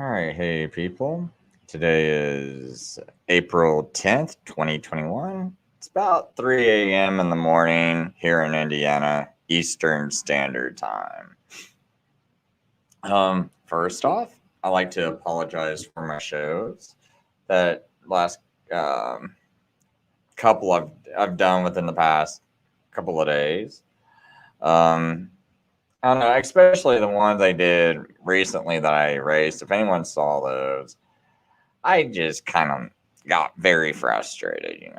All right, hey people. Today is April 10th, 2021. It's about 3 a.m. in the morning here in Indiana, Eastern Standard Time. First off, I like to apologize for my shows that last um, couple I've done within the past couple of days. Um, I don't know, especially the ones I did recently that I erased. If anyone saw those, I just kind of got very frustrated.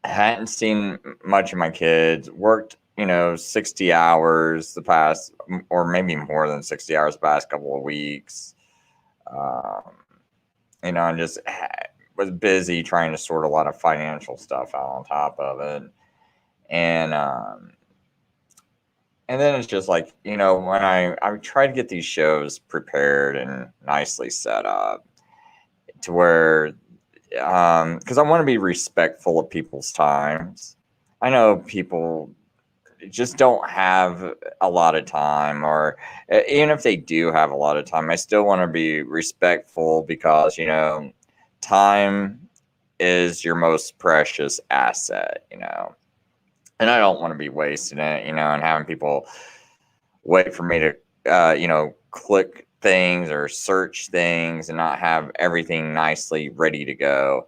I hadn't seen much of my kids, worked, 60 hours the past, or maybe more than 60 hours the past couple of weeks. Um, and just was busy trying to sort a lot of financial stuff out on top of it. And, um, and then it's just like, when I try to get these shows prepared and nicely set up to where because I want to be respectful of people's times. I know people just don't have a lot of time, or even if they do have a lot of time, I still want to be respectful because, time is your most precious asset. And I don't want to be wasting it, and having people wait for me to, click things or search things and not have everything nicely ready to go.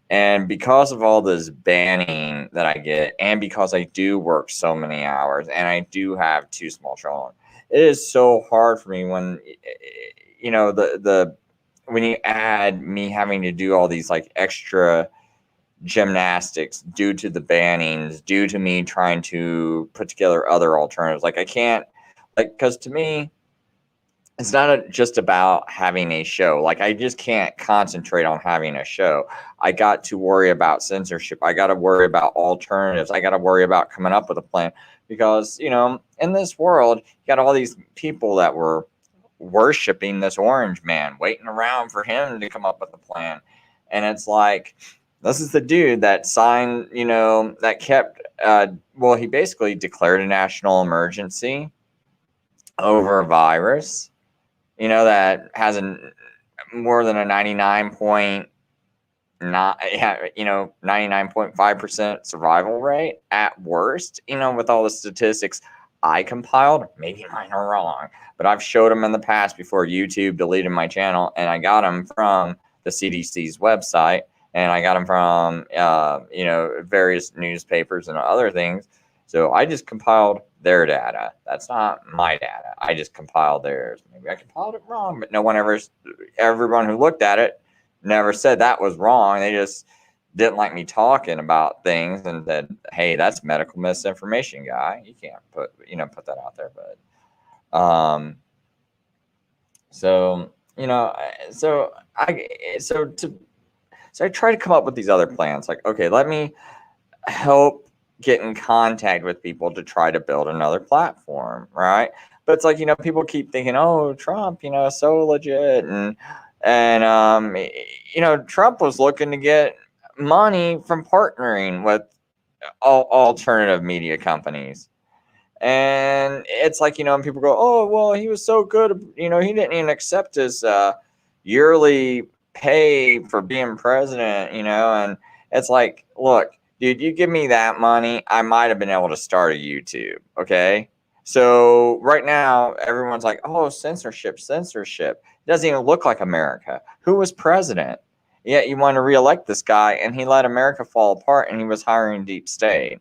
And because of all this banning that I get, and because I do work so many hours and I do have two small children, it is so hard for me when, the when you add me having to do all these like extra gymnastics due to the bannings, due to me trying to put together other alternatives. Like I can't, like, because to me, it's not just about having a show. Like I just can't concentrate on having a show. I got to worry about censorship. I got to worry about alternatives. I got to worry about coming up with a plan because, in this world, you got all these people that were worshiping this orange man, waiting around for him to come up with a plan. And it's like, this is the dude that signed, that kept, well, he basically declared a national emergency over a virus, that has more than a 99.5% survival rate at worst, with all the statistics I compiled. Maybe mine are wrong, but I've showed them in the past before YouTube deleted my channel, and I got them from the CDC's website, and I got them from, various newspapers and other things. So I just compiled their data. That's not my data. I just compiled theirs. Maybe I compiled it wrong, but everyone who looked at it never said that was wrong. They just didn't like me talking about things and said, "Hey, that's medical misinformation, guy. You can't put that out there." But so so I so to so I try to come up with these other plans. Like, okay, let me help get in contact with people to try to build another platform, right? But it's like, people keep thinking, oh, Trump, so legit, and Trump was looking to get money from partnering with alternative media companies. And it's like, and people go, oh, well, he was so good, he didn't even accept his yearly pay for being president, and it's like, look, dude, you give me that money, I might have been able to start a YouTube, okay? So right now, everyone's like, oh, censorship, censorship. It doesn't even look like America. Who was president? Yet you want to reelect this guy, and he let America fall apart, and he was hiring deep state.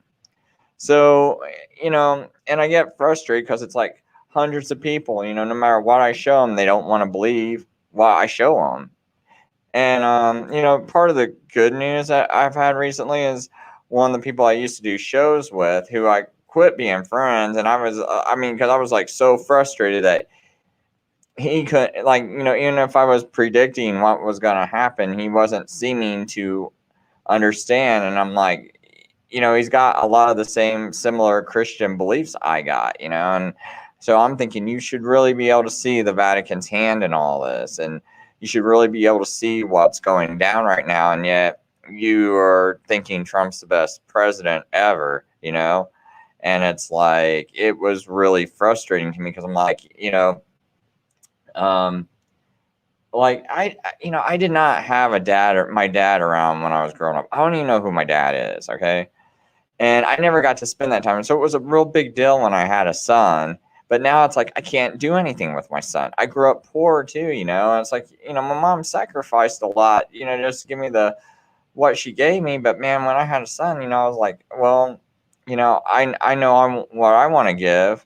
So, and I get frustrated because it's like hundreds of people, no matter what I show them, they don't want to believe what I show them. And, part of the good news that I've had recently is one of the people I used to do shows with who I quit being friends. And because I was like so frustrated that he could, like, even if I was predicting what was going to happen, he wasn't seeming to understand. And I'm like, he's got a lot of the same similar Christian beliefs I got, and so I'm thinking you should really be able to see the Vatican's hand in all this, and you should really be able to see what's going down right now, and yet you are thinking Trump's the best president ever, and it's like, it was really frustrating to me because I'm like, um, like I did not have a dad or my dad around when I was growing up. I don't even know who my dad is, okay? And I never got to spend that time. So it was a real big deal when I had a son. But now it's like I can't do anything with my son. I grew up poor too, and it's like, my mom sacrificed a lot, just to give me the what she gave me. But man, when I had a son, I was like, well, I know what I want to give,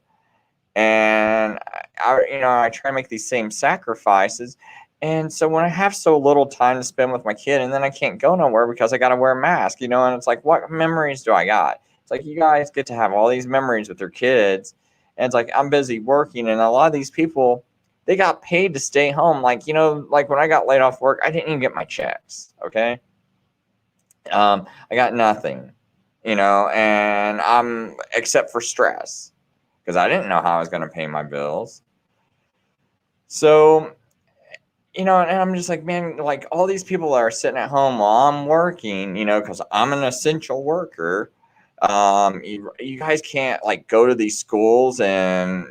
and I try to make these same sacrifices. And so when I have so little time to spend with my kid, and then I can't go nowhere because I got to wear a mask, and it's like, what memories do I got? It's like you guys get to have all these memories with your kids, and it's like I'm busy working, and a lot of these people, they got paid to stay home. Like like when I got laid off work, I didn't even get my checks. Okay, I got nothing, and I'm except for stress because I didn't know how I was going to pay my bills. So, and I'm just like, man, like all these people that are sitting at home while I'm working, because I'm an essential worker. You guys can't like go to these schools and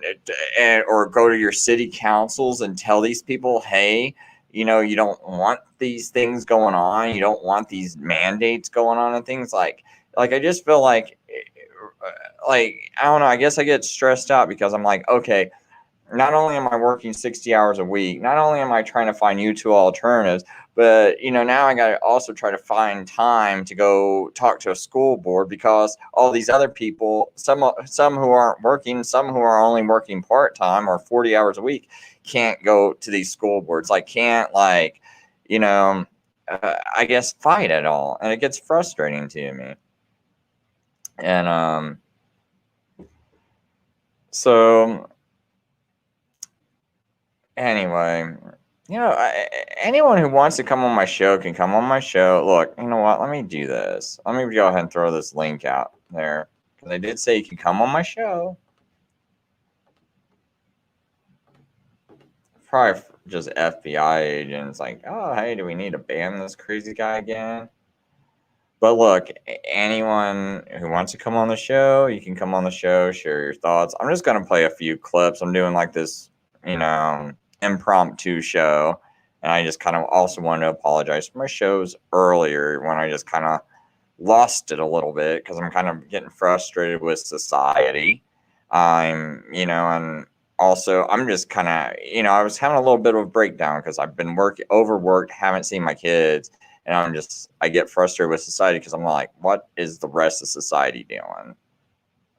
or go to your city councils and tell these people, hey, you don't want these things going on. You don't want these mandates going on and things like I just feel like I don't know. I guess I get stressed out because I'm like, okay, not only am I working 60 hours a week, not only am I trying to find YouTube alternatives, but now I got to also try to find time to go talk to a school board because all these other people, some who aren't working, some who are only working part-time or 40 hours a week, can't go to these school boards, like can't I guess fight at all, and it gets frustrating to me. And so anyway, anyone who wants to come on my show can come on my show. Look, you know what? Let me do this. Let me go ahead and throw this link out there because I did say you can come on my show. Probably just FBI agents like, oh, hey, do we need to ban this crazy guy again? But look, anyone who wants to come on the show, you can come on the show, share your thoughts. I'm just going to play a few clips. I'm doing like this, impromptu show. And I just kind of also wanted to apologize for my shows earlier when I just kind of lost it a little bit because I'm kind of getting frustrated with society. And also I'm just kind of, I was having a little bit of a breakdown because I've been overworked, haven't seen my kids. And I get frustrated with society because I'm like, what is the rest of society doing?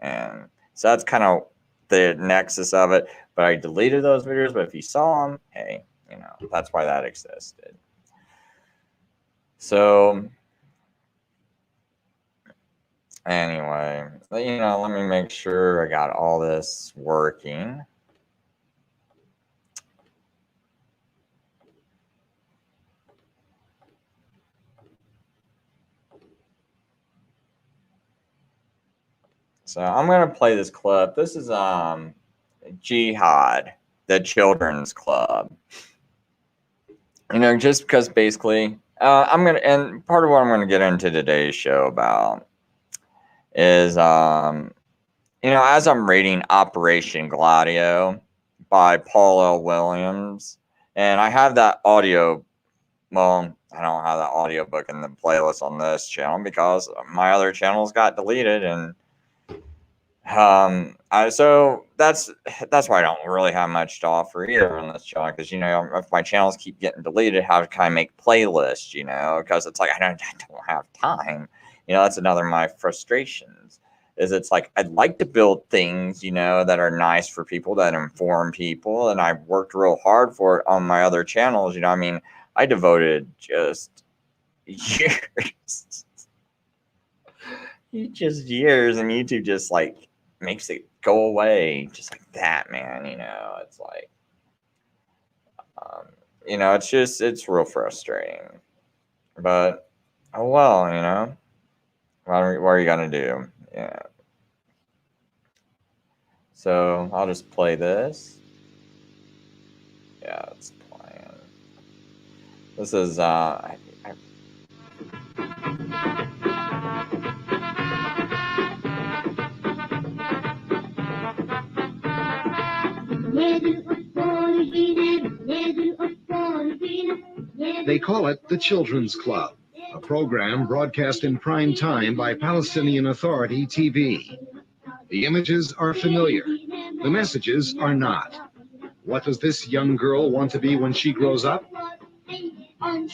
And so that's kind of the nexus of it. But I deleted those videos. But if you saw them, hey, that's why that existed. So anyway, let me make sure I got all this working. So I'm going to play this clip. This is Jihad, the children's club. Just because basically and part of what I'm going to get into today's show about is, as I'm reading Operation Gladio by Paul L. Williams, and I have that audio, well, I don't have that audiobook in the playlist on this channel because my other channels got deleted, and so that's why I don't really have much to offer either on this channel because if my channels keep getting deleted, how can I make playlists? Because it's like I don't have time. That's another of my frustrations. Is it's like I'd like to build things that are nice for people, that inform people, and I've worked real hard for it on my other channels. I mean, I devoted just years, just years, and YouTube just like makes it go away just like that, man. It's like it's real frustrating, but oh well. What are you gonna do? Yeah, so I'll just play this. Yeah, it's playing. This is They call it the Children's Club, a program broadcast in prime time by Palestinian Authority TV. The images are familiar. The messages are not. What does this young girl want to be when she grows up? In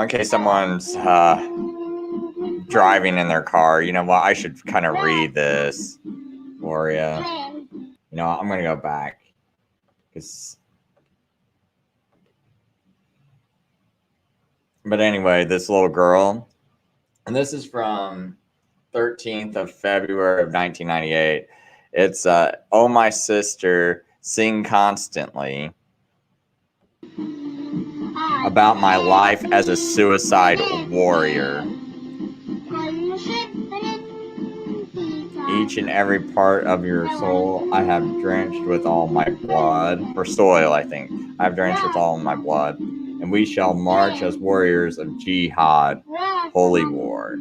case someone's driving in their car, you know what? I should kind of read this for you. You know, I'm going to go back. But anyway, this little girl, and this is from 13th of February of 1998. It's "Oh My Sister, Sing Constantly," about my life as a suicide warrior. Each and every part of your soul I have drenched with all my blood, or soil, I think. I have drenched with all my blood, and we shall march as warriors of Jihad, holy war.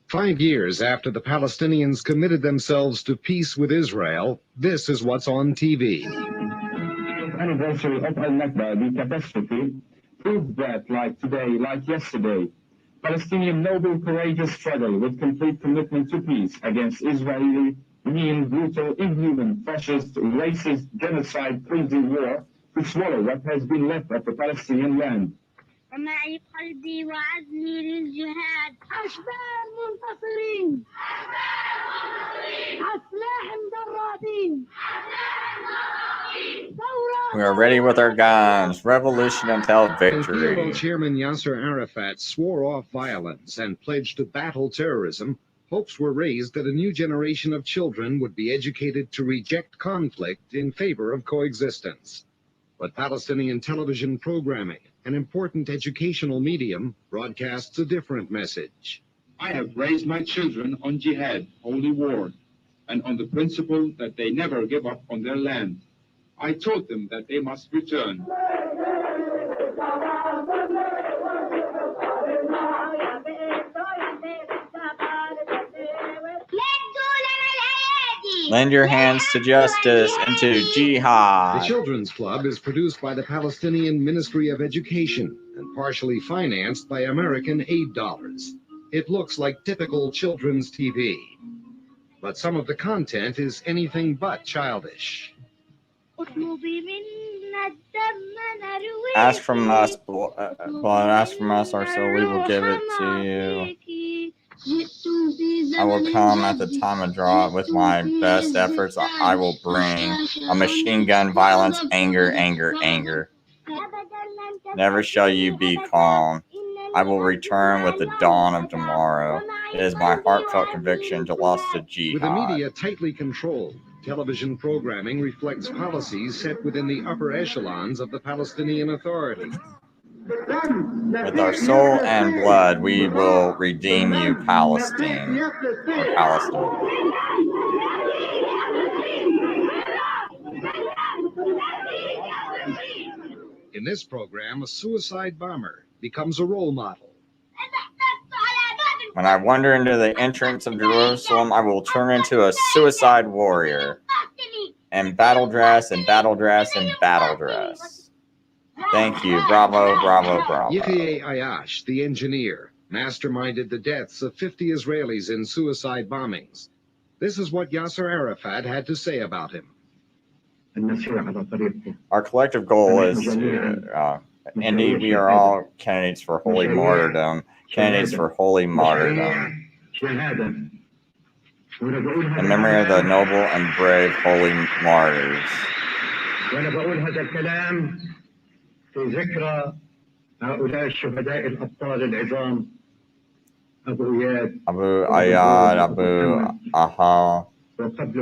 5 years after the Palestinians committed themselves to peace with Israel, this is what's on TV. Anniversary of Al-Nakba, the catastrophe, proved that, like today, like yesterday, Palestinian noble, courageous struggle with complete commitment to peace against Israeli, mean, brutal, inhuman, fascist, racist, genocide, crazy war to swallow what has been left of the Palestinian land. ومعي قلبي وعزمي للجهاد أشبال منتصرين أسلاح مدربين. We are ready with our guns. Revolution until victory. PLO Chairman Yasser Arafat swore off violence and pledged to battle terrorism. Hopes were raised that a new generation of children would be educated to reject conflict in favor of coexistence. But Palestinian television programming, an important educational medium, broadcasts a different message. I have raised my children on jihad, holy war, and on the principle that they never give up on their land. I taught them that they must return. Lend your hands to justice and to jihad. The Children's Club is produced by the Palestinian Ministry of Education and partially financed by American aid dollars. It looks like typical children's TV, but some of the content is anything but childish. Ask from us, blood. Ask from us, our soul. We will give it to you. I will come at the time of draw with my best efforts. I will bring a machine gun, violence, anger, anger, anger. Never shall you be calm. I will return with the dawn of tomorrow. It is my heartfelt conviction to loss to jihad. With the media tightly controlled, television programming reflects policies set within the upper echelons of the Palestinian Authority. With our soul and blood, we will redeem you, Palestine. Or Palestine. In this program, a suicide bomber becomes a role model. When I wander into the entrance of Jerusalem, I will turn into a suicide warrior. And battle dress, and battle dress, and battle dress. Thank you. Bravo, bravo, bravo. Yichye Ayash, the engineer, masterminded the deaths of 50 Israelis in suicide bombings. This is what Yasser Arafat had to say about him. Our collective goal is to, indeed, we are all candidates for holy martyrdom. Candidates for holy martyrdom. In memory of the noble and brave holy martyrs. في ذكرى هؤلاء الشهداء الأبطال العظام أبو Iyad, Abu Aha,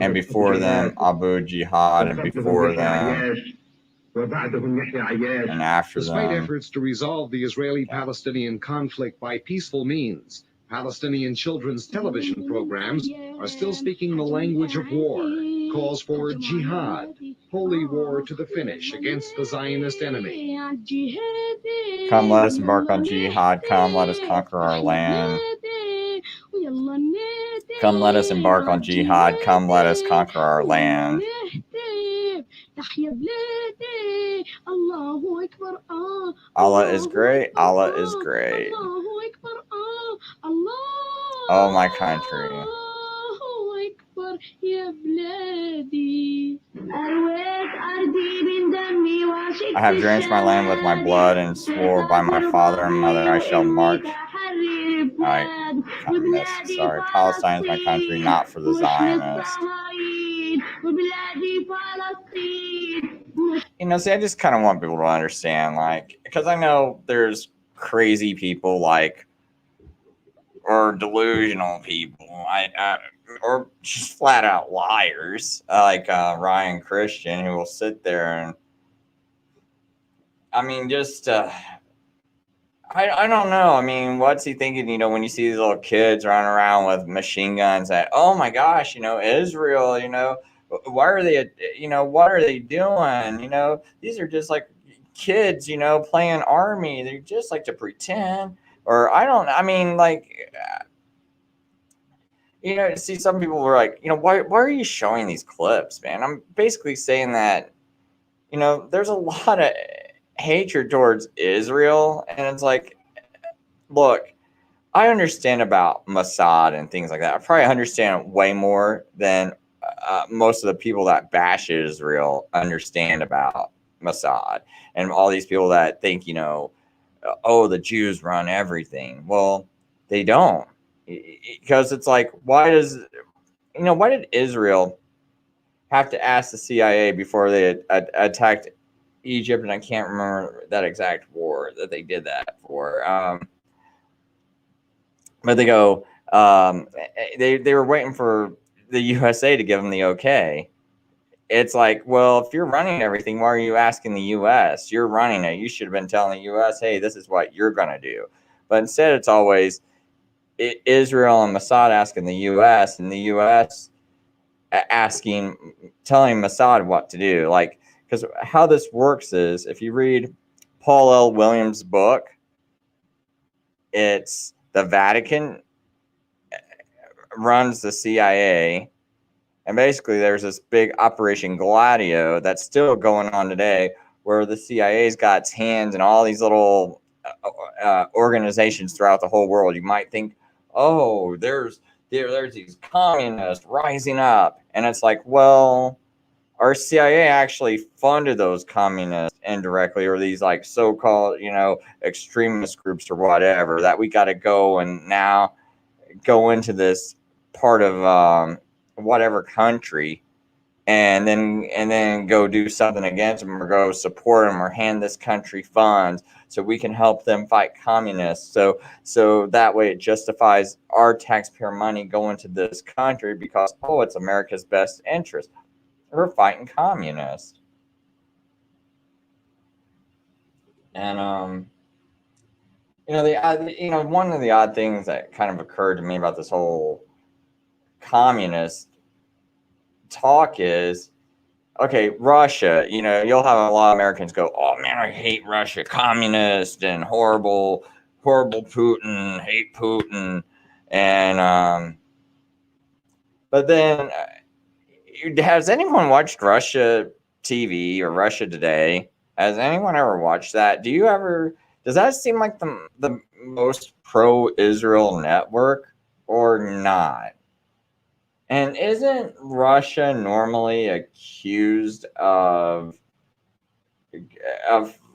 and before them Abu Jihad, and before them and after Despite them. efforts to resolve the Israeli-Palestinian conflict by peaceful means, Palestinian children's television programs are still speaking the language of war, calls for jihad, holy war to the finish against the Zionist enemy. Come, let us embark on jihad. Come, let us conquer our land. Come, let us embark on jihad. Come, let us conquer our land. Allah is great. Allah is great. Oh, my country. I have drenched my land with my blood and swore by my father and mother I shall march. Sorry, Palestine is my country, not for the Zionists. You know, see, I just kind of want people to understand, like, because I know there's crazy people, like, or delusional people, or just flat out liars, like Ryan Christian, who will sit there and, I mean, just, I don't know. I mean, what's he thinking, you know, when you see these little kids running around with machine guns that, oh my gosh, you know, Israel, you know, why are they, you know, what are they doing? You know, these are just like kids, you know, playing army. They just like to pretend. Or I mean, like, you know, see, some people were like, you know, why are you showing these clips, man? I'm basically saying that, you know, there's a lot of hatred towards Israel. And it's like, look, I understand about Mossad and things like that. I probably understand way more than most of the people that bash Israel understand about Mossad, and all these people that think, you know, oh, the Jews run everything. Well, they don't, because it's like, why did Israel have to ask the CIA before they attacked Egypt? And I can't remember that exact war that they did that for. But they go, they were waiting for the USA to give them the okay. It's like, well, if you're running everything, why are you asking the US? You're running it. You should have been telling the US, hey, this is what you're going to do. But instead, it's always Israel and Mossad asking the US, and the US telling Mossad what to do. Like, because how this works is, if you read Paul L. Williams' book, it's the Vatican runs the CIA, and basically there's this big Operation Gladio that's still going on today, where the CIA's got its hands in all these little organizations throughout the whole world. You might think, oh, there's these communists rising up, and it's like, well, our CIA actually funded those communists indirectly, or these like so-called, you know, extremist groups or whatever, that we got to go and now go into this part of whatever country, and then go do something against them, or go support them, or hand this country funds so we can help them fight communists. So that way it justifies our taxpayer money going to this country, because, oh, it's America's best interest. We're fighting communists. And you know, one of the odd things that kind of occurred to me about this whole communist talk is, okay, Russia, you know, you'll have a lot of Americans go, oh man, I hate Russia, communist and horrible Putin, hate Putin. And but then has anyone watched Russia TV or Russia Today? Has anyone ever watched that? Does that seem like the most pro-Israel network or not? And isn't Russia normally accused of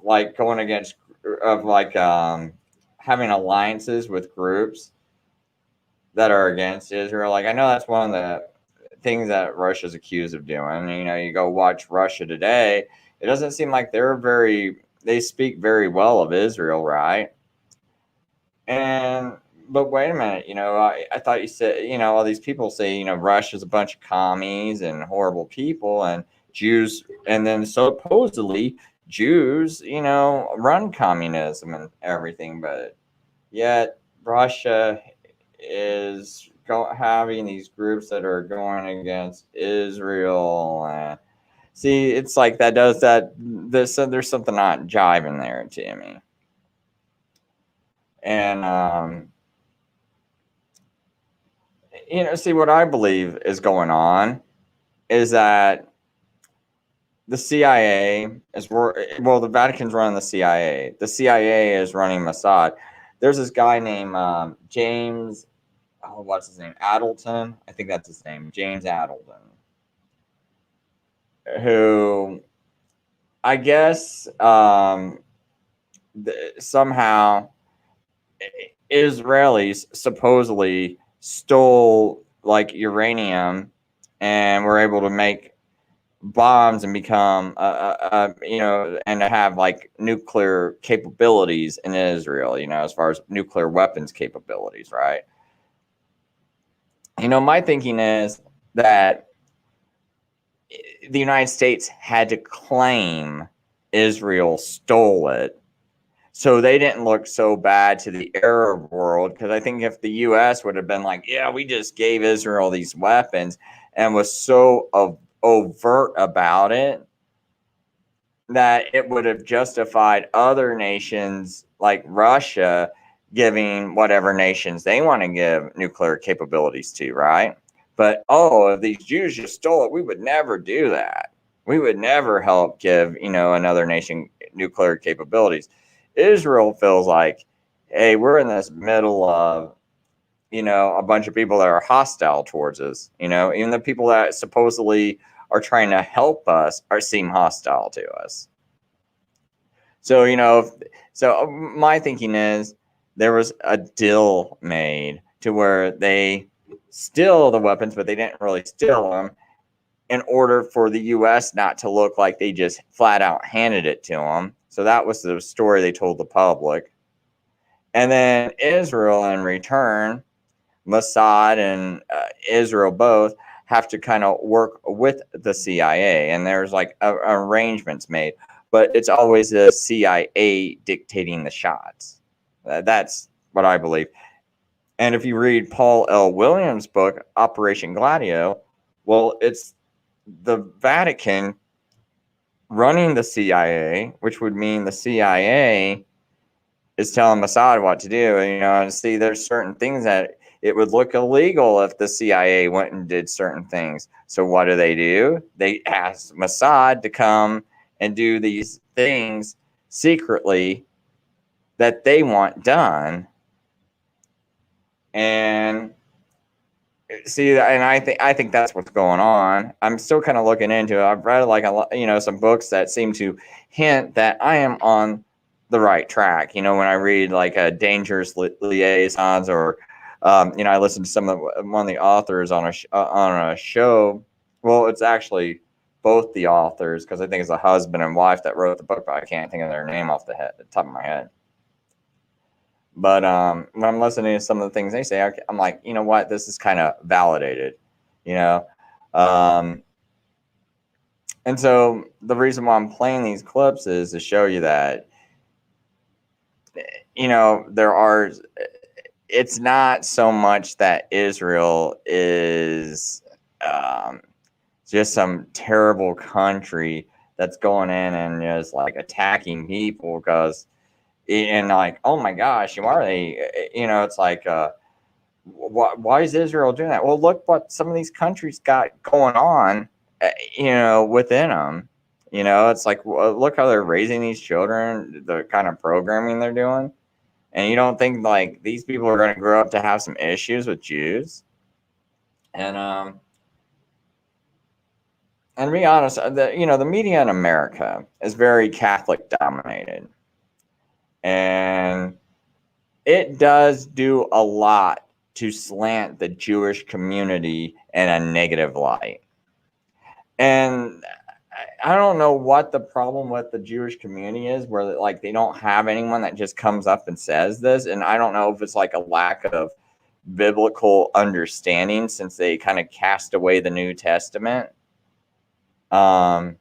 like going against, of like having alliances with groups that are against Israel? Like, I know that's one of the things that Russia's accused of doing. You know, you go watch Russia Today, it doesn't seem like they speak very well of Israel, right? But wait a minute, you know, I thought you said, you know, all these people say, you know, Russia's a bunch of commies and horrible people, and Jews, and then supposedly Jews, you know, run communism and everything, but yet Russia is having these groups that are going against Israel. See, it's like that does that. There's something not jiving there to me. And see, what I believe is going on is that the CIA is, well, the Vatican's running the CIA. The CIA is running Mossad. There's this guy named James, what's his name? Addleton. I think that's his name. James Addleton. Who, I guess, somehow Israelis supposedly stole like uranium and were able to make bombs and become and to have like nuclear capabilities in Israel, as far as nuclear weapons capabilities, right? My thinking is that the United States had to claim Israel stole it so they didn't look so bad to the Arab world, because I think if the U.S. would have been like, yeah, we just gave Israel these weapons, and was so overt about it, that it would have justified other nations like Russia giving whatever nations they want to give nuclear capabilities to, right? But if these Jews just stole it, we would never do that. We would never help give another nation nuclear capabilities. Israel feels like, hey, we're in this middle of a bunch of people that are hostile towards us. Even the people that supposedly are trying to help us seem hostile to us. So so my thinking is there was a deal made to where they steal the weapons, but they didn't really steal them, in order for the U.S. not to look like they just flat out handed it to them. So that was the story they told the public. And then Israel, in return, Mossad and Israel both have to kind of work with the CIA, and there's like arrangements made, but it's always the CIA dictating the shots. That's what I believe. And if you read Paul L. Williams' book, Operation Gladio, well, it's the Vatican running the CIA, which would mean the CIA is telling Mossad what to do. And see, there's certain things that it would look illegal if the CIA went and did certain things. So what do? They ask Mossad to come and do these things secretly that they want done. And see, and I think that's what's going on. I'm still kind of looking into it. I've read like some books that seem to hint that I am on the right track. When I read like Dangerous Liaisons, or I listen to one of the authors on a show. Well, it's actually both the authors, because I think it's a husband and wife that wrote the book, but I can't think of their name off the top of my head. But when I'm listening to some of the things they say, I'm like, you know what? This is kind of validated, And so the reason why I'm playing these clips is to show you that, it's not so much that Israel is just some terrible country that's going in and just like attacking people, because, and like, oh my gosh, why are they, it's like, why is Israel doing that? Well, look what some of these countries got going on, within them. It's like, look how they're raising these children, the kind of programming they're doing. And you don't think like these people are going to grow up to have some issues with Jews? And to be honest, the media in America is very Catholic dominated. And it does do a lot to slant the Jewish community in a negative light. And I don't know what the problem with the Jewish community is, where like they don't have anyone that just comes up and says this. And I don't know if it's like a lack of biblical understanding, since they kind of cast away the New Testament. At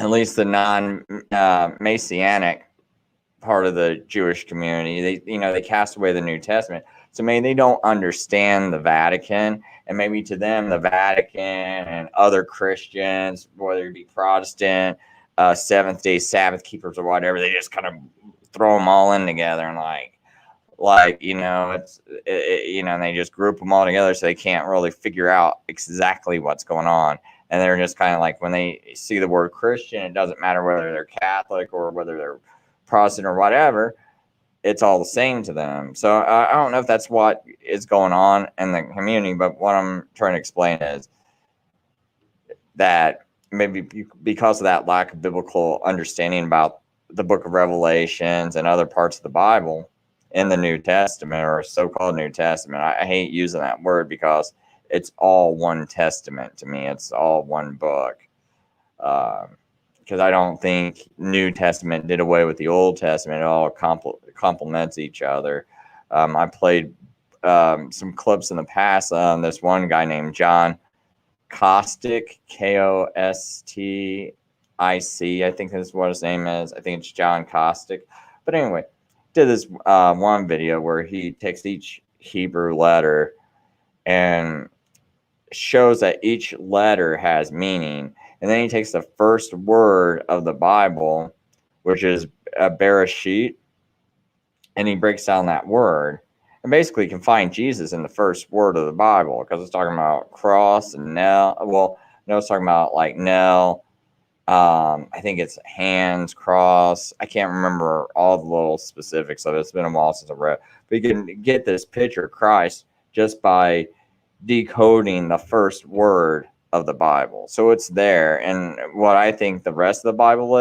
least the non-Messianic part of the Jewish community, they cast away the New Testament. So maybe they don't understand the Vatican, and maybe to them, the Vatican and other Christians, whether it be Protestant, Seventh-day Sabbath keepers or whatever, they just kind of throw them all in together and and they just group them all together so they can't really figure out exactly what's going on. And they're just kind of like, when they see the word Christian, it doesn't matter whether they're Catholic or whether they're Protestant or whatever, it's all the same to them. So I don't know if that's what is going on in the community, but what I'm trying to explain is that maybe because of that lack of biblical understanding about the book of Revelations and other parts of the Bible in the New Testament, or so-called New Testament, I hate using that word because it's all one testament to me. It's all one book. Because I don't think New Testament did away with the Old Testament. It all complements each other. I played some clips in the past. This one guy named John Kostick, Kostic, I think that's what his name is. I think it's John Kostick. But anyway, did this one video where he takes each Hebrew letter and shows that each letter has meaning. And then he takes the first word of the Bible, which is Bereshit, and he breaks down that word. And basically, you can find Jesus in the first word of the Bible because it's talking about cross and nail. Well, no, it's talking about like nail. I think it's hands, cross. I can't remember all the little specifics of it. It's been a while since I read. But you can get this picture of Christ just by decoding the first word of the Bible. So it's there. And what I think the rest of the Bible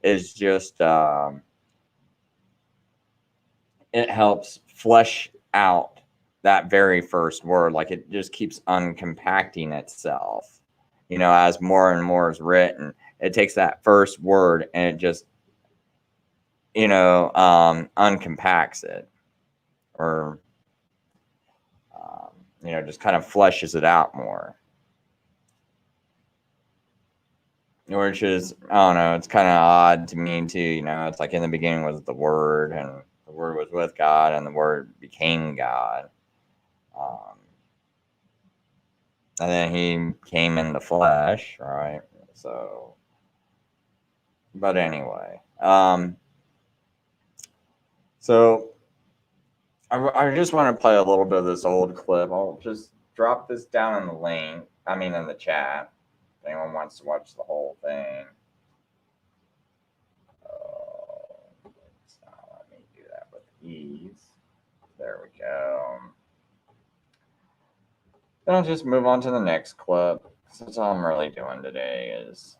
is just it helps flesh out that very first word. Like it just keeps uncompacting itself, as more and more is written. It takes that first word and it just uncompacts it, or just kind of fleshes it out more. Which is, I don't know, it's kind of odd to me too. It's like in the beginning was the Word, and the Word was with God, and the Word became God. And then he came in the flesh, right? So, but anyway, so I just want to play a little bit of this old clip. I'll just drop this down in the link. In the chat. If anyone wants to watch the whole thing. It's not letting me do that with ease. There we go. Then I'll just move on to the next clip. That's all I'm really doing today is.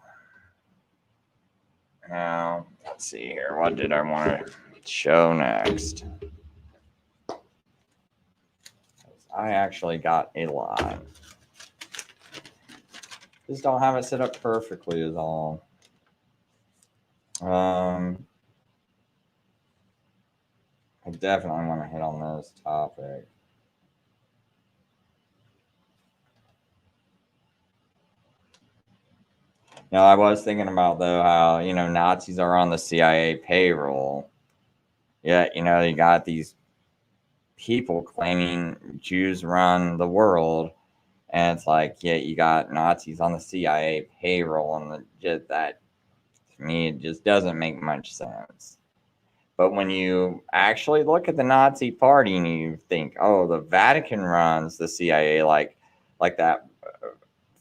Now, let's see here. What did I want to show next? I actually got a lot. Just don't have it set up perfectly is all. I definitely want to hit on this topic. Now, I was thinking about, though, how, Nazis are on the CIA payroll. Yet, you got these people claiming Jews run the world. And it's like, yeah, you got Nazis on the CIA payroll, and that, to me, it just doesn't make much sense. But when you actually look at the Nazi Party and you think, oh, the Vatican runs the CIA, like that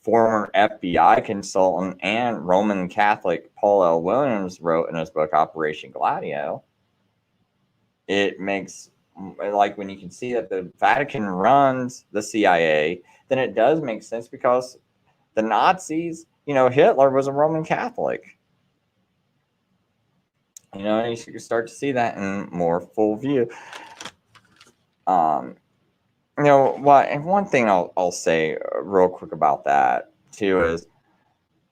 former FBI consultant and Roman Catholic Paul L. Williams wrote in his book Operation Gladio, it makes, like, when you can see that the Vatican runs the CIA, then it does make sense because the Nazis, Hitler was a Roman Catholic. You should start to see that in more full view. And one thing I'll say real quick about that too is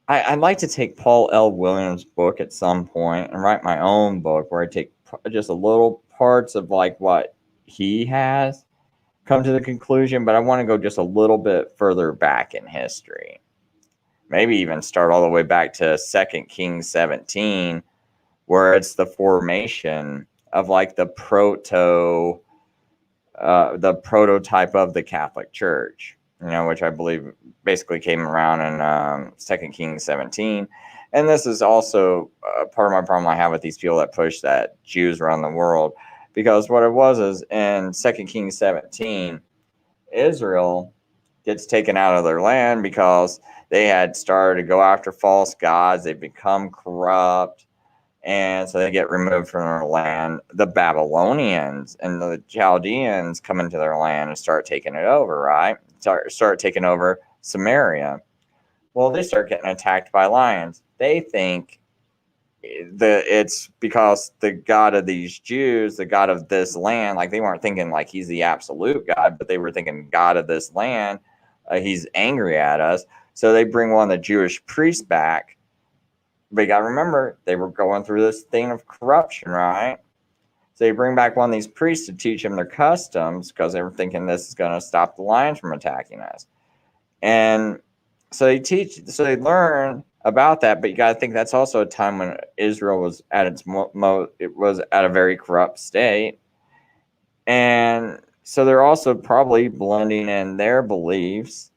I'd like to take Paul L. Williams' book at some point and write my own book where I take just a little parts of like what he has come to the conclusion, but I want to go just a little bit further back in history. Maybe even start all the way back to 2 Kings 17, where it's the formation of like the proto the prototype of the Catholic Church, which I believe basically came around in 2 Kings 17. And this is also part of my problem I have with these people that push that Jews around the world, because what it was is in 2 Kings 17, Israel gets taken out of their land because they had started to go after false gods. They become corrupt. And so they get removed from their land. The Babylonians and the Chaldeans come into their land and start taking it over, right? Start taking over Samaria. Well, they start getting attacked by lions. They think it's because the God of these Jews, the God of this land, like they weren't thinking like he's the absolute God, but they were thinking God of this land, he's angry at us. So they bring one of the Jewish priests back. But you got to remember, they were going through this thing of corruption, right? So they bring back one of these priests to teach them their customs because they were thinking this is going to stop the lions from attacking us. And so they learn about that. But you got to think that's also a time when Israel was at its it was at a very corrupt state. And so they're also probably blending in their beliefs.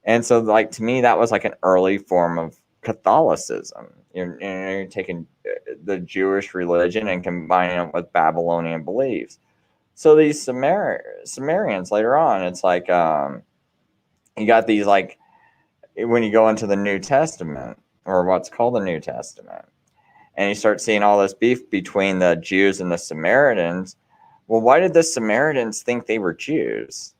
And so, like, to me, that was like an early form of Catholicism. You're taking the Jewish religion and combining it with Babylonian beliefs. So these Sumerians later on, it's like you got these, like, when you go into the New Testament, or what's called the New Testament, and you start seeing all this beef between the Jews and the Samaritans. Well, why did the Samaritans think they were Jews?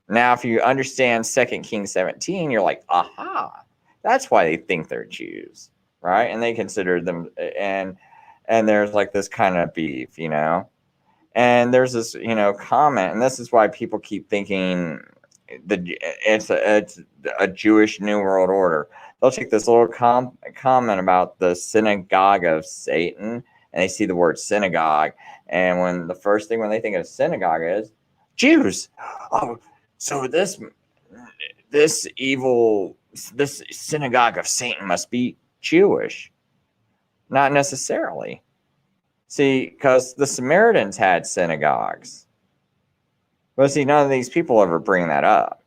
Now, if you understand 2 Kings 17, you're like, aha, that's why they think they're Jews, right? And they consider them, and there's like this kind of beef, and there's this, comment, and this is why people keep thinking it's a Jewish New World Order. They'll take this little comment about the synagogue of Satan, and they see the word synagogue, and when the first thing when they think of synagogue is Jews. Oh, so this synagogue of Satan must be Jewish. Not necessarily. See, because the Samaritans had synagogues. But see, none of these people ever bring that up.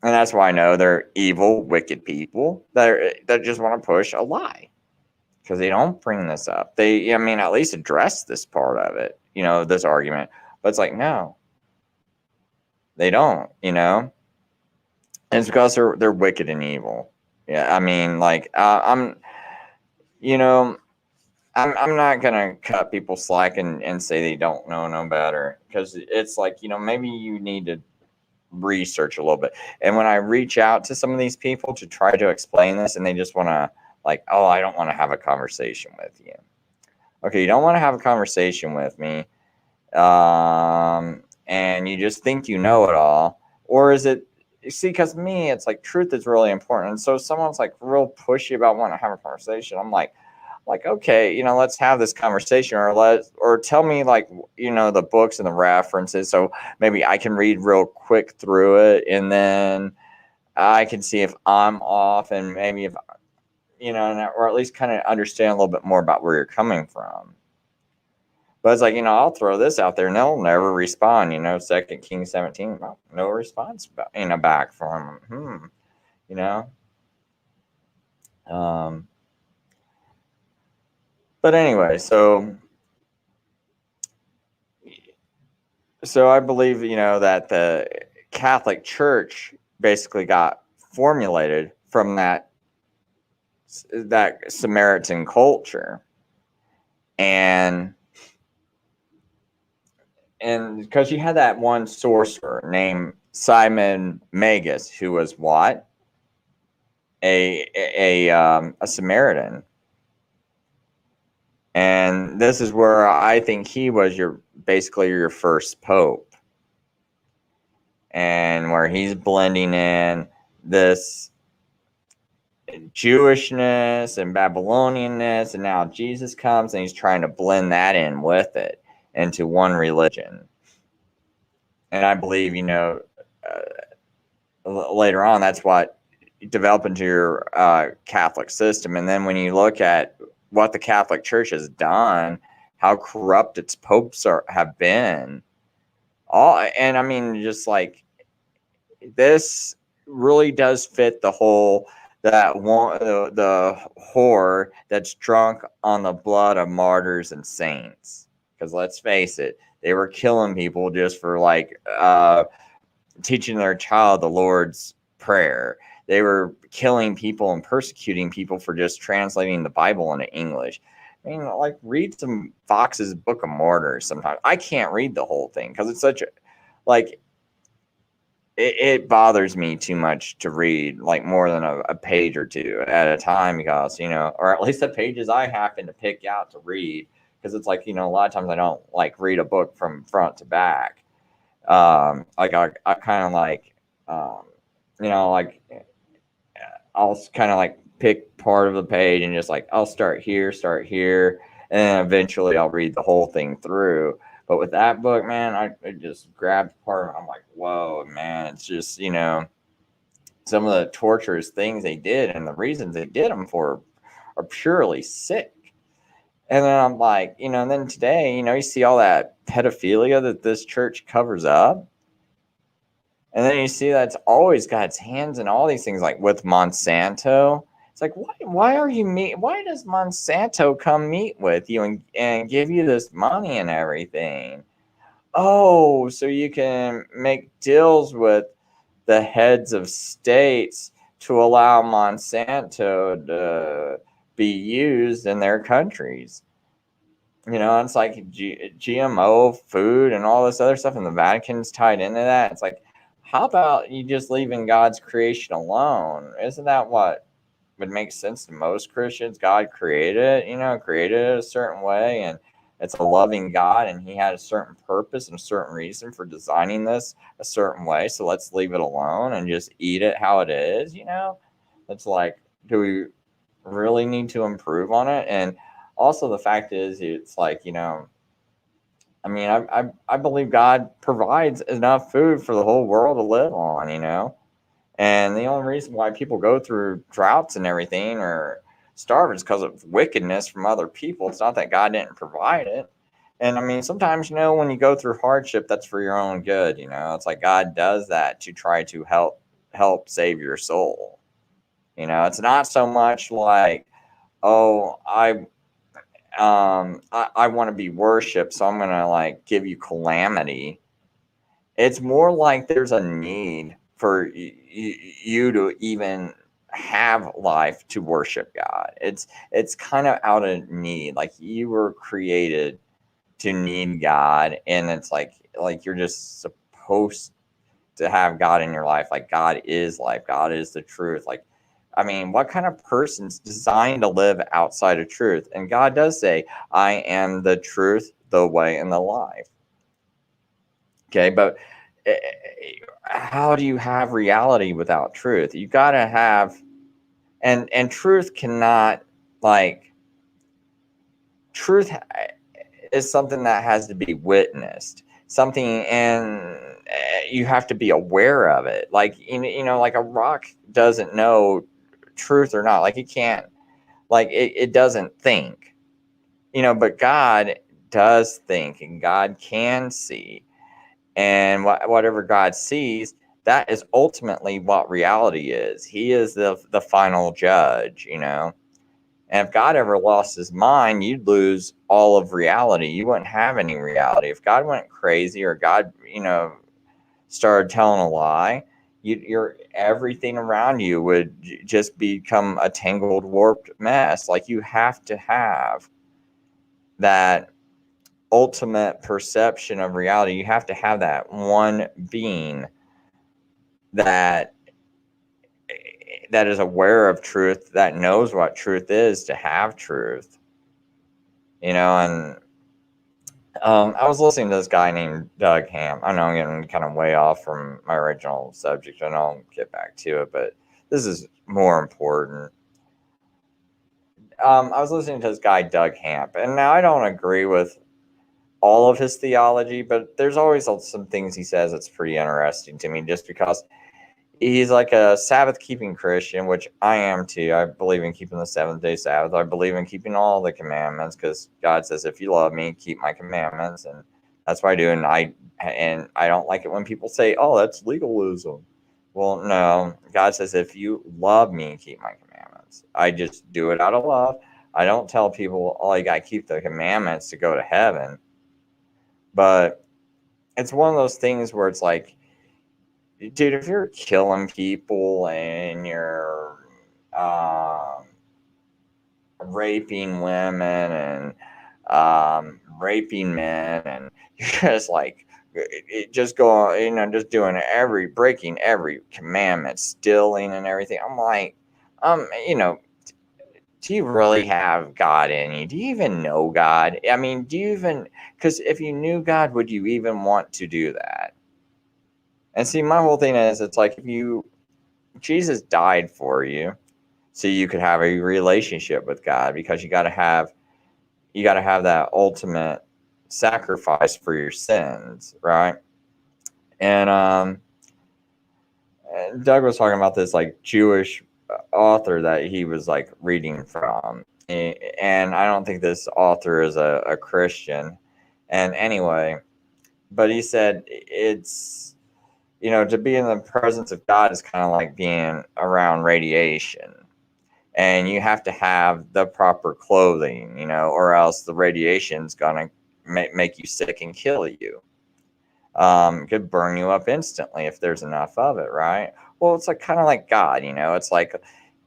And that's why I know they're evil, wicked people that just want to push a lie. Because they don't bring this up. They, at least address this part of it, this argument. But it's like, no. They don't, And it's because they're wicked and evil. Yeah, I'm not gonna cut people slack and say they don't know no better, because it's like, maybe you need to research a little bit. And when I reach out to some of these people to try to explain this, and they just want to like, oh, I don't want to have a conversation with you. Okay, you don't want to have a conversation with me. And you just think you know it all, or is it? You see, because me, it's like truth is really important. And so if someone's like real pushy about wanting to have a conversation, I'm like, okay, let's have this conversation, or tell me, like, the books and the references, so maybe I can read real quick through it, and then I can see if I'm off, and maybe if or at least kind of understand a little bit more about where you're coming from. But it's like, I'll throw this out there and they'll never respond. 2 Kings 17, no response, back from them. But anyway, so I believe, that the Catholic Church basically got formulated from that Samaritan culture. And because you had that one sorcerer named Simon Magus, who was what? A Samaritan. And this is where I think he was basically your first pope. And where he's blending in this Jewishness and Babylonianness, and now Jesus comes and he's trying to blend that in with it into one religion. And I believe, later on, that's what developed into your Catholic system. And then when you look at what the Catholic Church has done, how corrupt its popes have been. And I mean, just like, this really does fit the whole, that one, the whore that's drunk on the blood of martyrs and saints. Because let's face it, they were killing people just for like teaching their child the Lord's Prayer. They were killing people and persecuting people for just translating the Bible into English. I mean, like, read some Fox's Book of Martyrs sometimes. I can't read the whole thing because it's such a, like, it bothers me too much to read like more than a page or two at a time, because, or at least the pages I happen to pick out to read, because it's like, a lot of times I don't like read a book from front to back. Like I kind of like, like, I'll kind of like pick part of the page and just like, I'll start here, and then eventually I'll read the whole thing through. But with that book, man, I just grabbed part. I'm like, whoa, man! It's just, some of the torturous things they did and the reasons they did them for are purely sick. And then I'm like, and then today, you see all that pedophilia that this church covers up. And then you see that's always got its hands in all these things, like with Monsanto. It's like, why are you why does Monsanto come meet with you and give you this money and everything? Oh, so you can make deals with the heads of states to allow Monsanto to be used in their countries. It's like GMO food and all this other stuff, and the Vatican's tied into that. It's like, how about you just leaving God's creation alone? Isn't that what would make sense to most Christians? God created it, created it a certain way, and it's a loving God, and he had a certain purpose and a certain reason for designing this a certain way. So let's leave it alone and just eat it how it is. It's like, do we really need to improve on it? And also the fact is, it's like, I mean, I believe God provides enough food for the whole world to live on, and the only reason why people go through droughts and everything or starve is because of wickedness from other people. It's not that God didn't provide it. And I mean, sometimes, when you go through hardship, that's for your own good. It's like God does that to try to help save your soul. It's not so much like, oh, I want to be worshipped, so I'm gonna like give you calamity. It's more like there's a need for you to even have life to worship God. It's kind of out of need. Like, you were created to need God, and it's like you're just supposed to have God in your life. Like, God is life. God is the truth. Like, I mean, what kind of person's designed to live outside of truth? And God does say, I am the truth, the way, and the life. Okay, but how do you have reality without truth? You got to have, and truth cannot, like, truth is something that has to be witnessed. Something, and you have to be aware of it. Like, like a rock doesn't know truth or not. Like, it can't, like, it doesn't think, but God does think, and God can see. And whatever God sees, that is ultimately what reality is. He is the final judge, And if God ever lost his mind, you'd lose all of reality. You wouldn't have any reality. If God went crazy, or God, started telling a lie, your everything around you would just become a tangled, warped mess. Like, you have to have that ultimate perception of reality. You have to have that one being that is aware of truth, that knows what truth is, to have truth. And I was listening to this guy named Doug Ham. I know I'm getting kind of way off from my original subject, and I'll get back to it, but this is more important. I was listening to this guy, Doug Hamp, and now I don't agree with all of his theology, but there's always some things he says that's pretty interesting to me, just because he's like a Sabbath keeping Christian, which I am too. I believe in keeping the 7th-day Sabbath. I believe in keeping all the commandments because God says, if you love me, keep my commandments. And that's what I do. And I don't like it when people say, oh, that's legalism. Well, no, God says, if you love me, keep my commandments. I just do it out of love. I don't tell people, oh, you got to keep the commandments to go to heaven. But it's one of those things where it's like, dude, if you're killing people and you're raping women and raping men, and you're just like, just going, just doing breaking every commandment, stealing and everything. I'm like, do you really have God in you? Do you even know God? I mean, because if you knew God, would you even want to do that? And see, my whole thing is, it's like, Jesus died for you so you could have a relationship with God, because you got to have that ultimate sacrifice for your sins, right? And Doug was talking about this like Jewish author that he was like reading from, and I don't think this author is a Christian. And anyway, but he said it's, to be in the presence of God is kind of like being around radiation. And you have to have the proper clothing, or else the radiation's going to make you sick and kill you. It could burn you up instantly if there's enough of it, right? Well, it's like kind of like God, it's like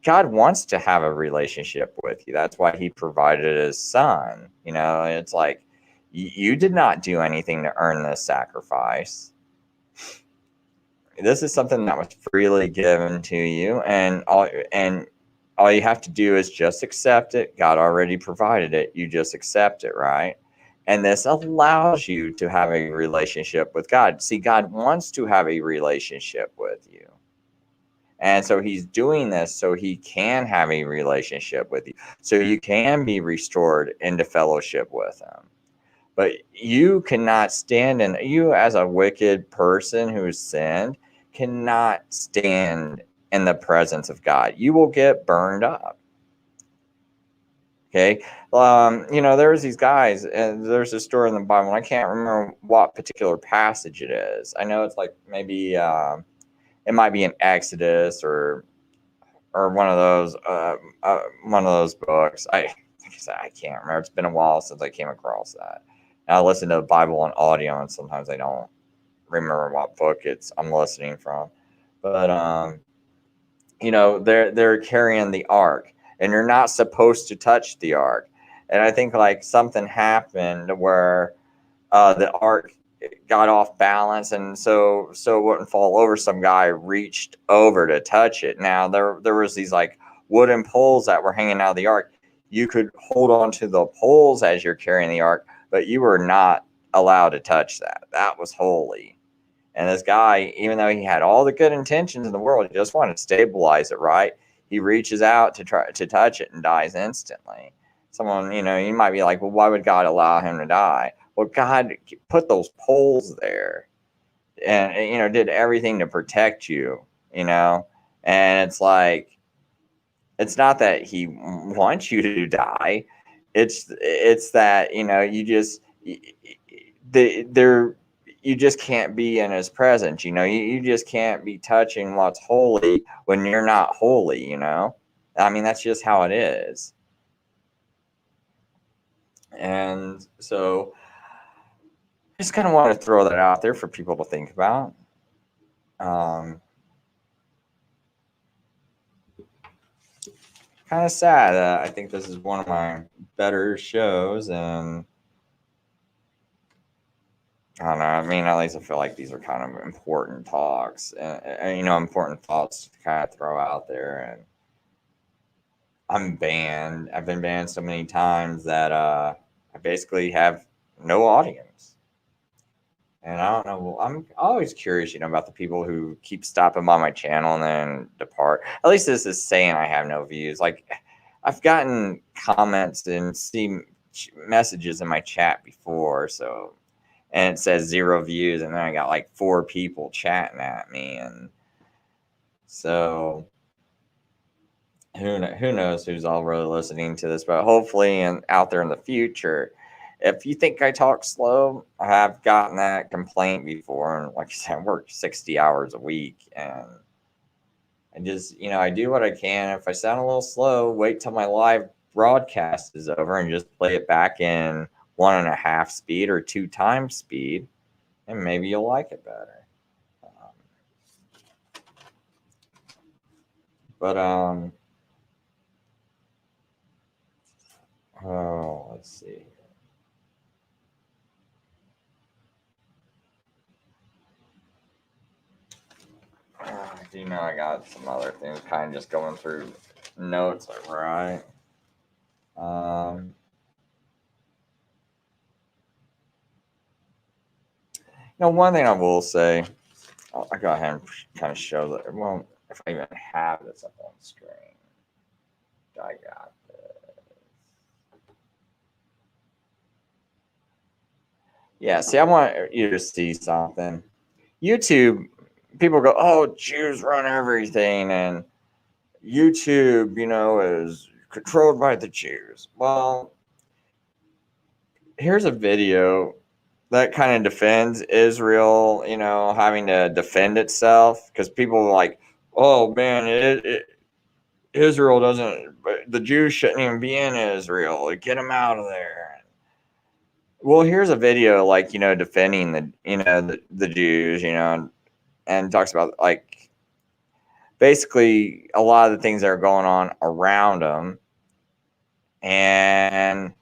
God wants to have a relationship with you. That's why he provided his son. It's like you did not do anything to earn this sacrifice. This is something that was freely given to you, and all you have to do is just accept it. God already provided it. You just accept it, right? And this allows you to have a relationship with God. See, God wants to have a relationship with you. And so he's doing this so he can have a relationship with you, so you can be restored into fellowship with him. But you cannot stand you as a wicked person who's sinned cannot stand in the presence of God. You will get burned up. Okay. There's these guys, and there's a story in the Bible, and I can't remember what particular passage it is. I know it's like maybe it might be in Exodus or one of those books. Like I said, I can't remember. It's been a while since I came across that. And I listen to the Bible on audio, and sometimes I don't remember what book I'm listening from. But they're carrying the ark, and you're not supposed to touch the ark. And I think like something happened where the ark got off balance, and so it wouldn't fall over. Some guy reached over to touch it. Now there was these like wooden poles that were hanging out of the ark. You could hold on to the poles as you're carrying the ark, but you were not allowed to touch that. That was holy. And this guy, even though he had all the good intentions in the world, he just wanted to stabilize it, right? He reaches out to try to touch it and dies instantly. Someone, you might be like, well, why would God allow him to die? Well, God put those poles there and, did everything to protect you, and it's like, it's not that he wants you to die. It's that, you just can't be in his presence. You just can't be touching what's holy when you're not holy. I mean, that's just how it is. And so I just kind of want to throw that out there for people to think about. Kind of sad. I think this is one of my better shows, and I don't know. I mean, at least I feel like these are kind of important talks, and important thoughts to kind of throw out there. And I'm banned. I've been banned so many times that I basically have no audience. And I don't know. Well, I'm always curious, about the people who keep stopping by my channel and then depart. At least this is saying I have no views. Like, I've gotten comments and seen messages in my chat before, and it says 0 views, and then I got like 4 people chatting at me, and So who knows who's all really listening to this, but hopefully and out there in the future, if you think I talk slow, I have gotten that complaint before. And like I said, I work 60 hours a week, and just, I do what I can. If I sound a little slow, wait till my live broadcast is over and just play it back in 1.5 speed or 2 times speed, and maybe you'll like it better. Let's see. Do you know I got some other things kind of just going through notes, right? One thing I will say, I go ahead and kind of show that. Well, if I even have this up on screen, I got this. Yeah, see, I want you to see something. YouTube, people go, oh, Jews run everything, and YouTube, is controlled by the Jews. Well, here's a video that kind of defends Israel, having to defend itself, because people are like, oh man, Israel doesn't, the Jews shouldn't even be in Israel. Get them out of there. Well, here's a video defending the Jews, and talks about basically a lot of the things that are going on around them. And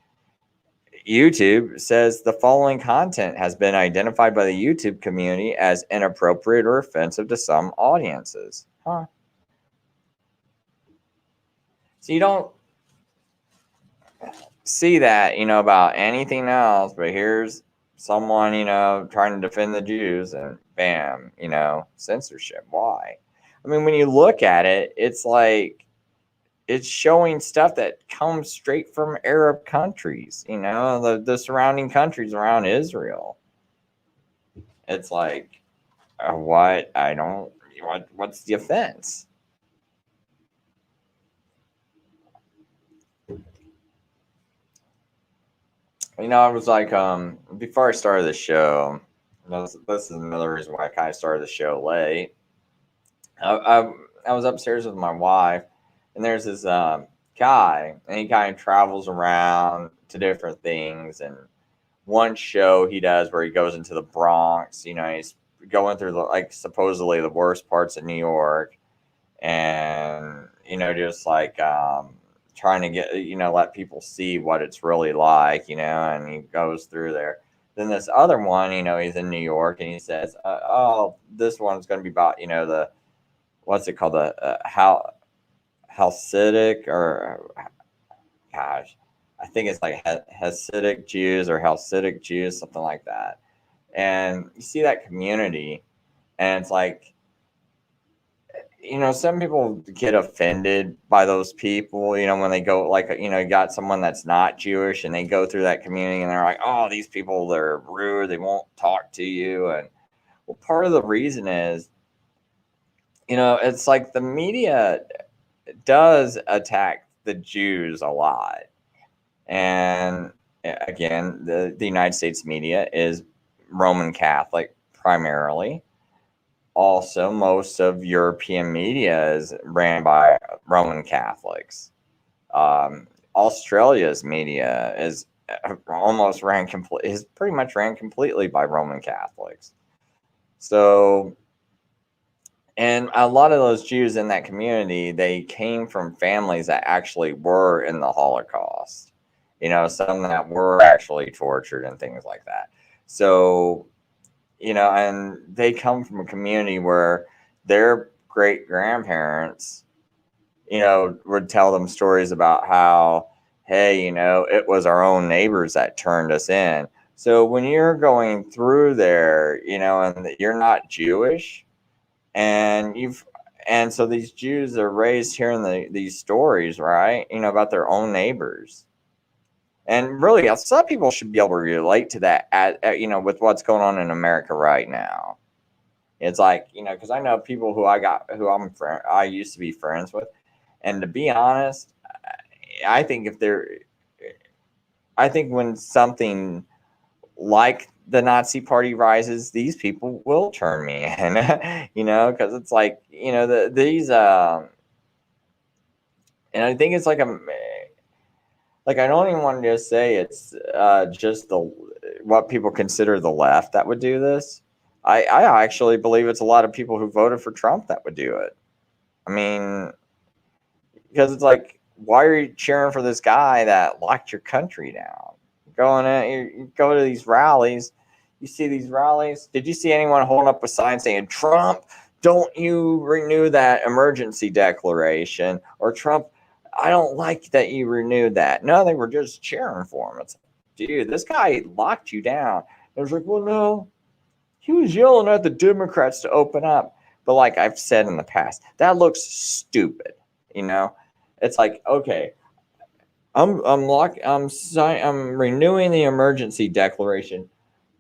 YouTube says the following content has been identified by the YouTube community as inappropriate or offensive to some audiences. Huh. So you don't see that, about anything else, but here's someone, trying to defend the Jews, and bam, censorship. Why? I mean, when you look at it, it's like, it's showing stuff that comes straight from Arab countries, the surrounding countries around Israel. It's like, what? What's the offense? I was like, before I started the show, this is another reason why I kind of started the show late. I was upstairs with my wife, and there's this guy, and he kind of travels around to different things. And one show he does where he goes into the Bronx, he's going through supposedly the worst parts of New York, and just trying to get let people see what it's really like, and he goes through there. Then this other one, he's in New York, and he says, oh, this one's going to be about the, what's it called, the Hasidic, or gosh, I think it's like Hasidic Jews or Hasidic Jews, something like that. And you see that community, and it's like, some people get offended by those people, when they go, you got someone that's not Jewish and they go through that community and they're like, oh, these people, they're rude, they won't talk to you. And well, part of the reason is, it's like the media does attack the Jews a lot. And again, the United States media is Roman Catholic primarily. Also, most of European media is ran by Roman Catholics. Australia's media is pretty much ran completely by Roman Catholics. So, and a lot of those Jews in that community, they came from families that actually were in the Holocaust. Some that were actually tortured and things like that. So, and they come from a community where their great grandparents, would tell them stories about how, hey, it was our own neighbors that turned us in. So when you're going through there, and you're not Jewish, and so these Jews are raised hearing these stories, right? About their own neighbors. And really, some people should be able to relate to that, with what's going on in America right now. It's like, because I know people who I used to be friends with, and to be honest, I think I think when something like the Nazi Party rises, these people will turn me in, because it's like, these, and I think it's like I don't even want to just say it's just what people consider the left that would do this. I actually believe it's a lot of people who voted for Trump that would do it. I mean, because it's like, why are you cheering for this guy that locked your country down? You go to these rallies, you see these rallies. Did you see anyone holding up a sign saying, Trump, don't you renew that emergency declaration? Or Trump, I don't like that you renewed that. No, they were just cheering for him. It's like, dude, this guy locked you down. It was like, well, no, he was yelling at the Democrats to open up. But like I've said in the past, that looks stupid. It's like, okay, I'm renewing the emergency declaration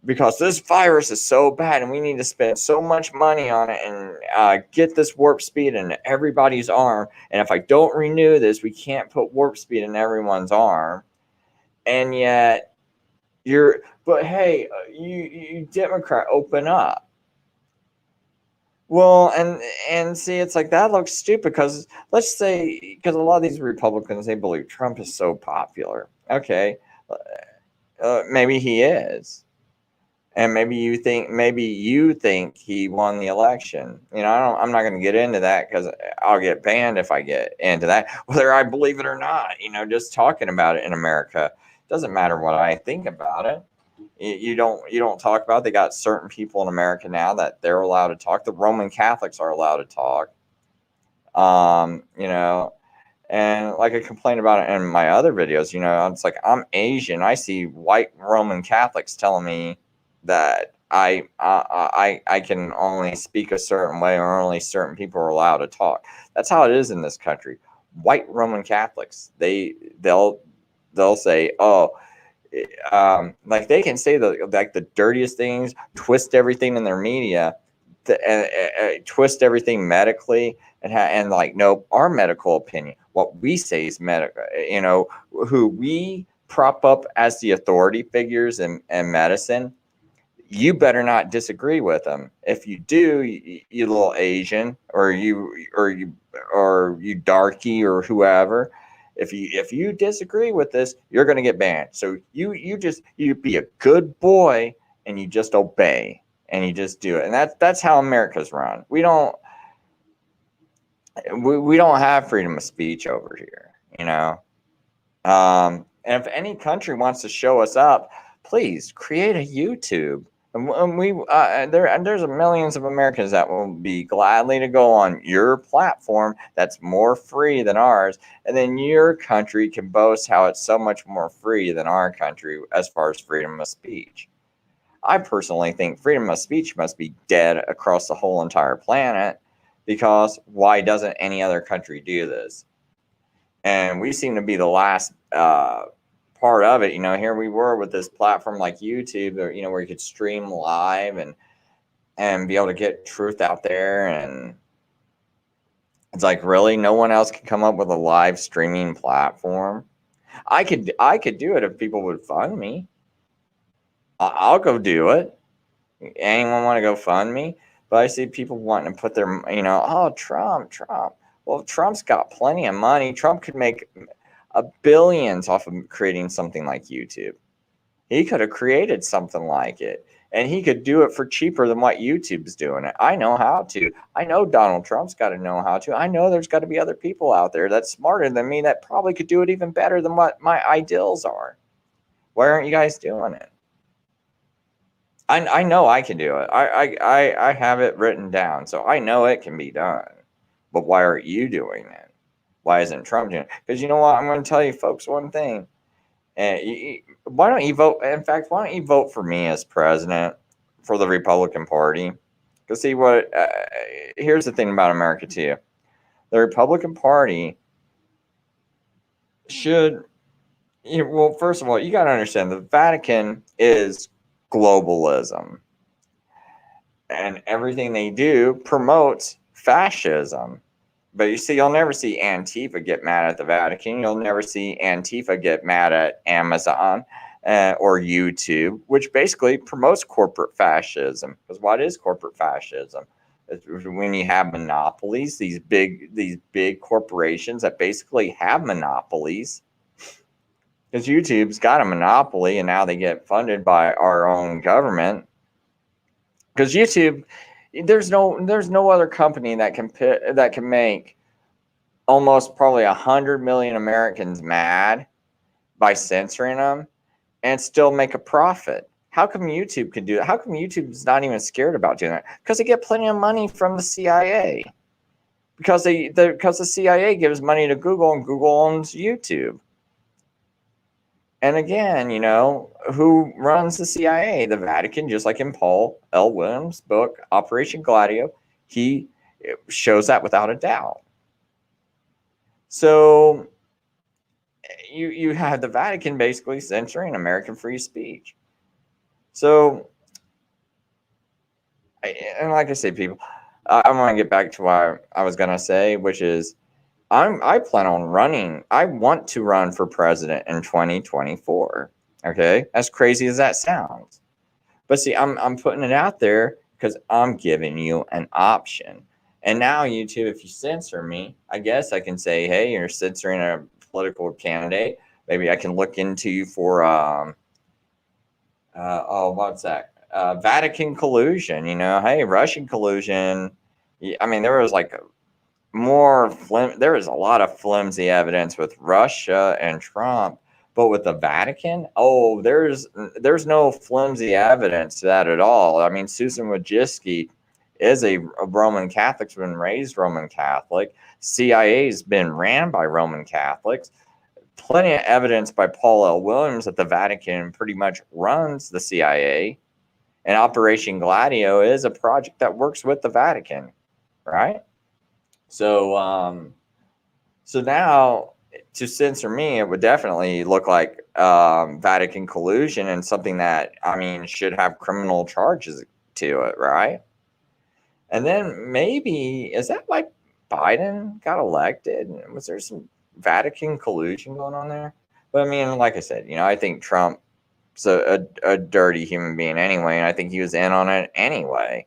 because this virus is so bad and we need to spend so much money on it and get this warp speed in everybody's arm. And if I don't renew this, we can't put warp speed in everyone's arm. And yet but hey, you Democrat, open up. Well, and see, it's like that looks stupid because let's say, because a lot of these Republicans, they believe Trump is so popular. Okay, maybe he is, and maybe you think he won the election. I'm not going to get into that because I'll get banned if I get into that, whether I believe it or not. Just talking about it in America doesn't matter what I think about it. You don't talk about it. They got certain people in America now that they're allowed to talk. The Roman Catholics are allowed to talk. And like I complained about it in my other videos, it's like, I'm Asian. I see white Roman Catholics telling me that I can only speak a certain way, or only certain people are allowed to talk. That's how it is in this country. White Roman Catholics, they'll say, oh, like they can say the dirtiest things, twist everything in their media, twist everything medically, and like, no, our medical opinion, what we say is medical. Who we prop up as the authority figures in medicine. You better not disagree with them. If you do, you little Asian, or you darky, or whoever. If you disagree with this, you're going to get banned. So you be a good boy and you just obey and you just do it. And that's how America's run. We don't have freedom of speech over here, And if any country wants to show us up, please create a YouTube. And there's millions of Americans that will be gladly to go on your platform that's more free than ours, and then your country can boast how it's so much more free than our country as far as freedom of speech. I personally think freedom of speech must be dead across the whole entire planet, because why doesn't any other country do this? And we seem to be the last part of it. Here we were with this platform like YouTube, where you could stream live and be able to get truth out there. And it's like, really, no one else can come up with a live streaming platform? I could do it if people would fund me. I'll go do it. Anyone want to go fund me? But I see people wanting to put their, oh, Trump. Well, Trump's got plenty of money. Trump could make billions off of creating something like YouTube. He could have created something like it, and he could do it for cheaper than what YouTube's doing it. I know how to. I know Donald Trump's got to know how to. I know there's got to be other people out there that's smarter than me that probably could do it even better than what my ideals are. Why aren't you guys doing it? I know I can do it. I have it written down, so I know it can be done. But why aren't you doing it? Why isn't Trump doing it? Because you know what? I'm going to tell you folks one thing. Why don't you vote? In fact, why don't you vote for me as president for the Republican Party? Because see what? Here's the thing about America too. The Republican Party should. Well, first of all, you got to understand the Vatican is globalism. and everything they do promotes fascism. But you see, you'll never see Antifa get mad at the Vatican. You'll never see Antifa get mad at Amazon or YouTube, which basically promotes corporate fascism. Because what is corporate fascism? It's when you have monopolies, these big corporations that basically have monopolies. Because YouTube's got a monopoly, and now they get funded by our own government. Because YouTube, there's no other company that can make almost probably 100 million Americans mad by censoring them and still make a profit. How come YouTube can do that? How come YouTube's not even scared about doing that? Because they get plenty of money from the CIA. Because the CIA gives money to Google, and Google owns YouTube. And again, who runs the CIA? The Vatican, just like in Paul L. Williams' book, Operation Gladio. He shows that without a doubt. So you have the Vatican basically censoring American free speech. So, and like I say, people, I want to get back to what I was going to say, which is I plan on running. I want to run for president in 2024. Okay, as crazy as that sounds, but see, I'm putting it out there because I'm giving you an option. And now YouTube, if you censor me, I guess I can say, hey, you're censoring a political candidate. Maybe I can look into you for what's that? Vatican collusion. Hey, Russian collusion. I mean, there was like there was a lot of flimsy evidence with Russia and Trump, but with the Vatican, there's no flimsy evidence to that at all. I mean, Susan Wojcicki is a Roman Catholic, has been raised Roman Catholic. CIA's been ran by Roman Catholics. Plenty of evidence by Paul L. Williams that the Vatican pretty much runs the CIA, and Operation Gladio is a project that works with the Vatican, right? So, so now to censor me, it would definitely look like Vatican collusion, and something that, I mean, should have criminal charges to it, right? And then maybe, is that why Biden got elected? Was there some Vatican collusion going on there? But I mean, like I said, I think Trump's a dirty human being anyway, and I think he was in on it anyway.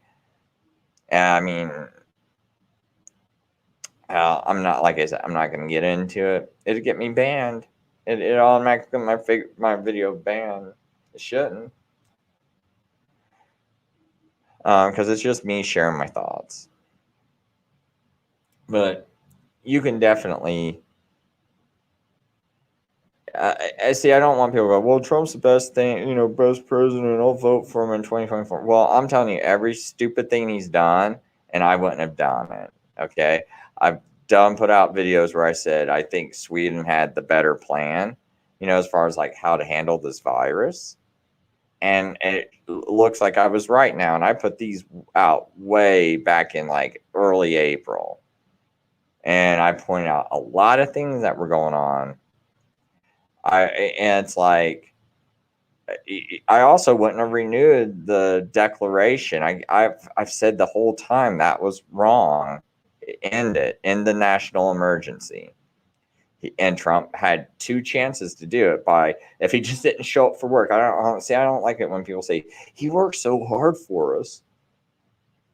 I mean, I'm not, like I said, I'm not going to get into it. It'd get me banned. It automatically my video banned. It shouldn't. Because it's just me sharing my thoughts. But you can definitely. I see. I don't want people to go, well, Trump's the best thing, best president. I'll vote for him in 2024. Well, I'm telling you, every stupid thing he's done, and I wouldn't have done it. Okay, I've put out videos where I said I think Sweden had the better plan, as far as like how to handle this virus. And it looks like I was right now. And I put these out way back in like early April. And I pointed out a lot of things that were going on. And it's like, I also wouldn't have renewed the declaration. I've said the whole time that was wrong. End it. End the national emergency. And Trump had 2 chances to do it if he just didn't show up for work. I don't like it when people say he worked so hard for us.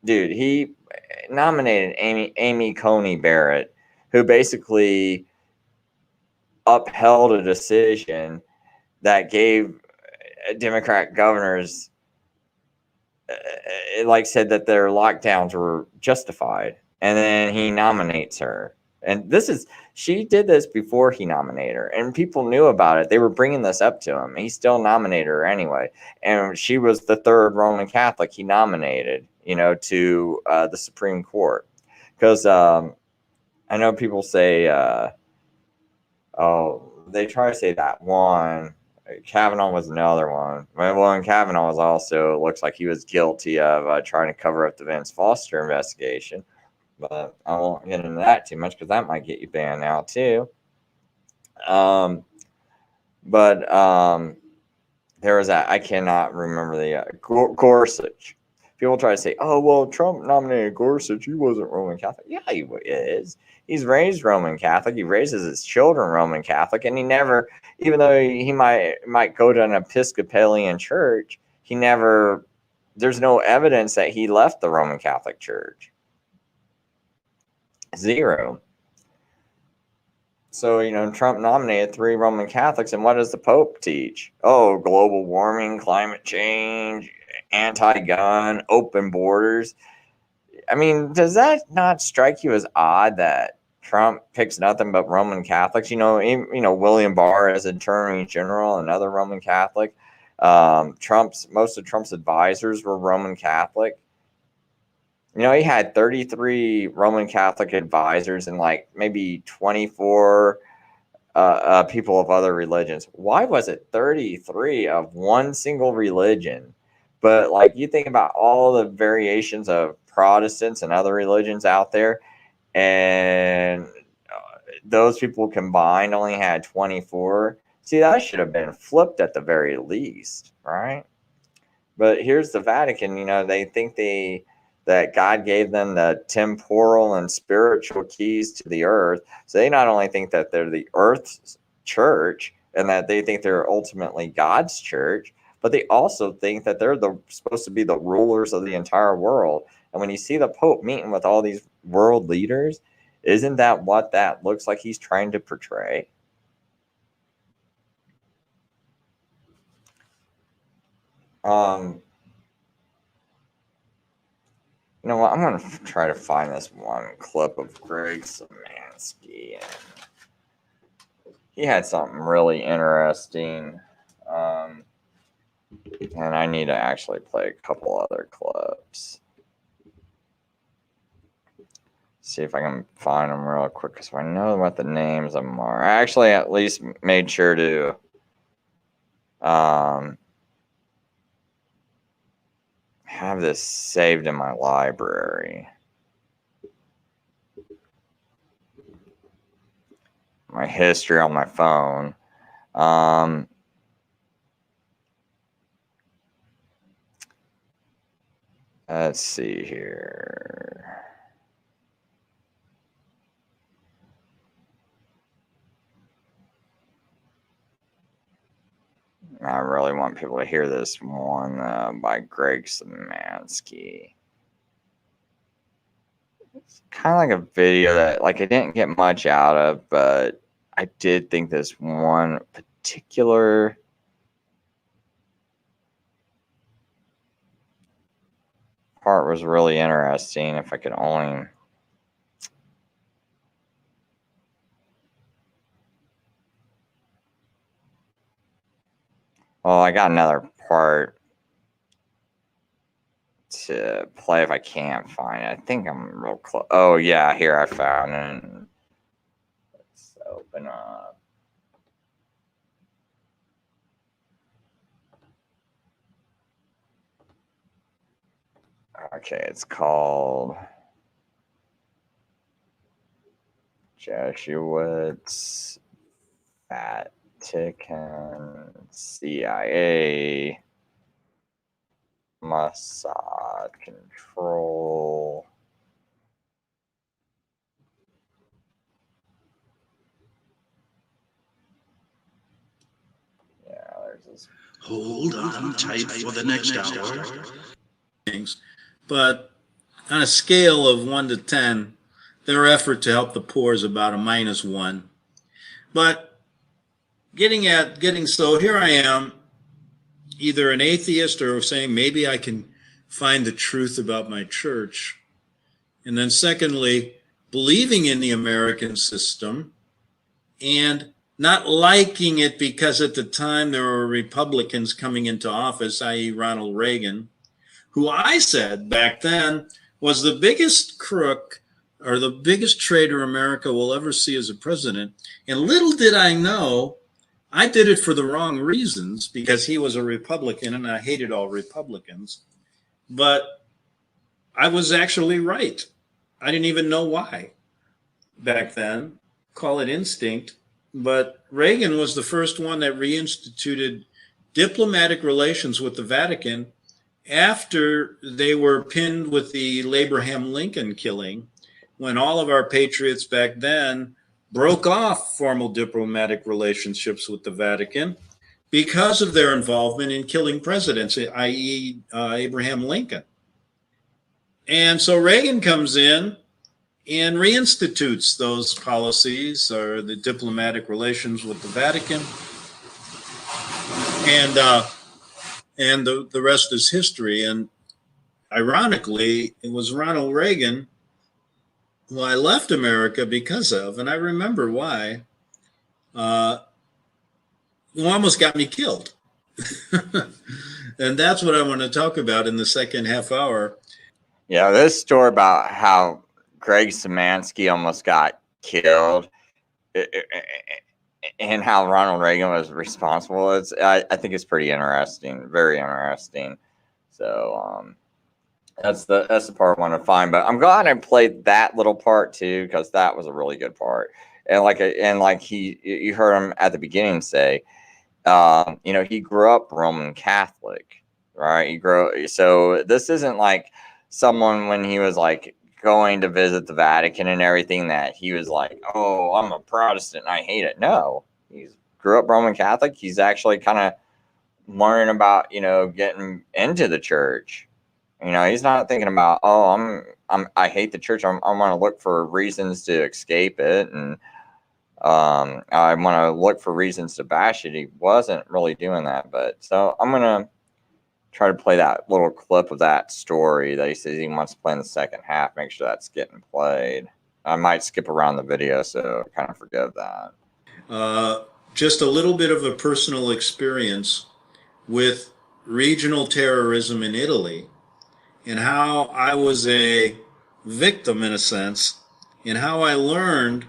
Dude, he nominated Amy Coney Barrett, who basically upheld a decision that gave Democrat governors said that their lockdowns were justified. And then he nominates her. And she did this before he nominated her, and people knew about it. They were bringing this up to him. He still nominated her anyway. And she was the 3rd Roman Catholic he nominated, to the Supreme Court. Because I know people say, they try to say that one. Kavanaugh was another one. Well, and Kavanaugh was also, looks like he was guilty of trying to cover up the Vince Foster investigation. But I won't get into that too much because that might get you banned now too. There was that, I cannot remember the Gorsuch. people try to say, oh, well, Trump nominated Gorsuch. He wasn't Roman Catholic. Yeah, he is. He's raised Roman Catholic. He raises his children Roman Catholic. And he never, even though he might go to an Episcopalian church, he never, there's no evidence that he left the Roman Catholic Church. Zero. So, Trump nominated 3 Roman Catholics, and what does the Pope teach? Oh, global warming, climate change, anti-gun, open borders. I mean, does that not strike you as odd that Trump picks nothing but Roman Catholics? William Barr as Attorney General, another Roman Catholic. Most of Trump's advisors were Roman Catholic. He had 33 Roman Catholic advisors and like maybe 24 people of other religions. Why was it 33 of one single religion? But like you think about all the variations of Protestants and other religions out there, and those people combined only had 24. See, that should have been flipped at the very least, right? But here's the Vatican. They think that God gave them the temporal and spiritual keys to the earth. So they not only think that they're the earth's church and that they think they're ultimately God's church, but they also think that they're supposed to be the rulers of the entire world. And when you see the Pope meeting with all these world leaders, isn't that what that looks like he's trying to portray? You know what? I'm going to try to find this one clip of Greg Szymanski. He had something really interesting. And I need to actually play a couple other clips. See if I can find them real quick, because I know what the names of them are. I actually at least made sure to have this saved in my library. My history on my phone. Let's see here. I really want people to hear this one by Greg Szymanski. It's kind of like a video that I didn't get much out of, but I did think this one particular part was really interesting. If I could only... Well, I got another part to play if I can't find it. I think I'm real close. Oh, yeah, here I found it. Let's open up. Okay, it's called Jesuits, Vatican, CIA, Mossad control. Yeah, there's this. Hold on tight for the next hour. But on a scale of 1 to 10, their effort to help the poor is about a -1. But so here I am, either an atheist or saying maybe I can find the truth about my church. And then secondly, believing in the American system and not liking it because at the time there were Republicans coming into office, i.e. Ronald Reagan, who I said back then was the biggest crook or the biggest traitor America will ever see as a president. And little did I know, I did it for the wrong reasons because he was a Republican and I hated all Republicans. But I was actually right. I didn't even know why back then. Call it instinct. But Reagan was the first one that reinstituted diplomatic relations with the Vatican after they were pinned with the Abraham Lincoln killing, when all of our patriots back then broke off formal diplomatic relationships with the Vatican because of their involvement in killing presidents, i.e., Abraham Lincoln. And so Reagan comes in and reinstitutes those policies or the diplomatic relations with the Vatican. And the rest is history. And ironically, it was Ronald Reagan who I left America because of, and I remember why, who almost got me killed. And that's what I want to talk about in the second half hour. Yeah, this story about how Greg Szymanski almost got killed and how Ronald Reagan was responsible, I think it's pretty interesting, very interesting. So that's the part I want to find. But I'm glad I played that little part too, because that was a really good part. And you heard him at the beginning say, he grew up Roman Catholic, right? So this isn't like someone when he was like going to visit the Vatican and everything that he was like, oh, I'm a Protestant and I hate it. No, he grew up Roman Catholic. He's actually kind of learning about, getting into the church. He's not thinking about, oh, I hate the church. I want to look for reasons to escape it. And I want to look for reasons to bash it. He wasn't really doing that. But so I'm going to try to play that little clip of that story that he says he wants to play in the second half. Make sure that's getting played. I might skip around the video, so kind of forgive that. Just a little bit of a personal experience with regional terrorism in Italy and how I was a victim in a sense, and how I learned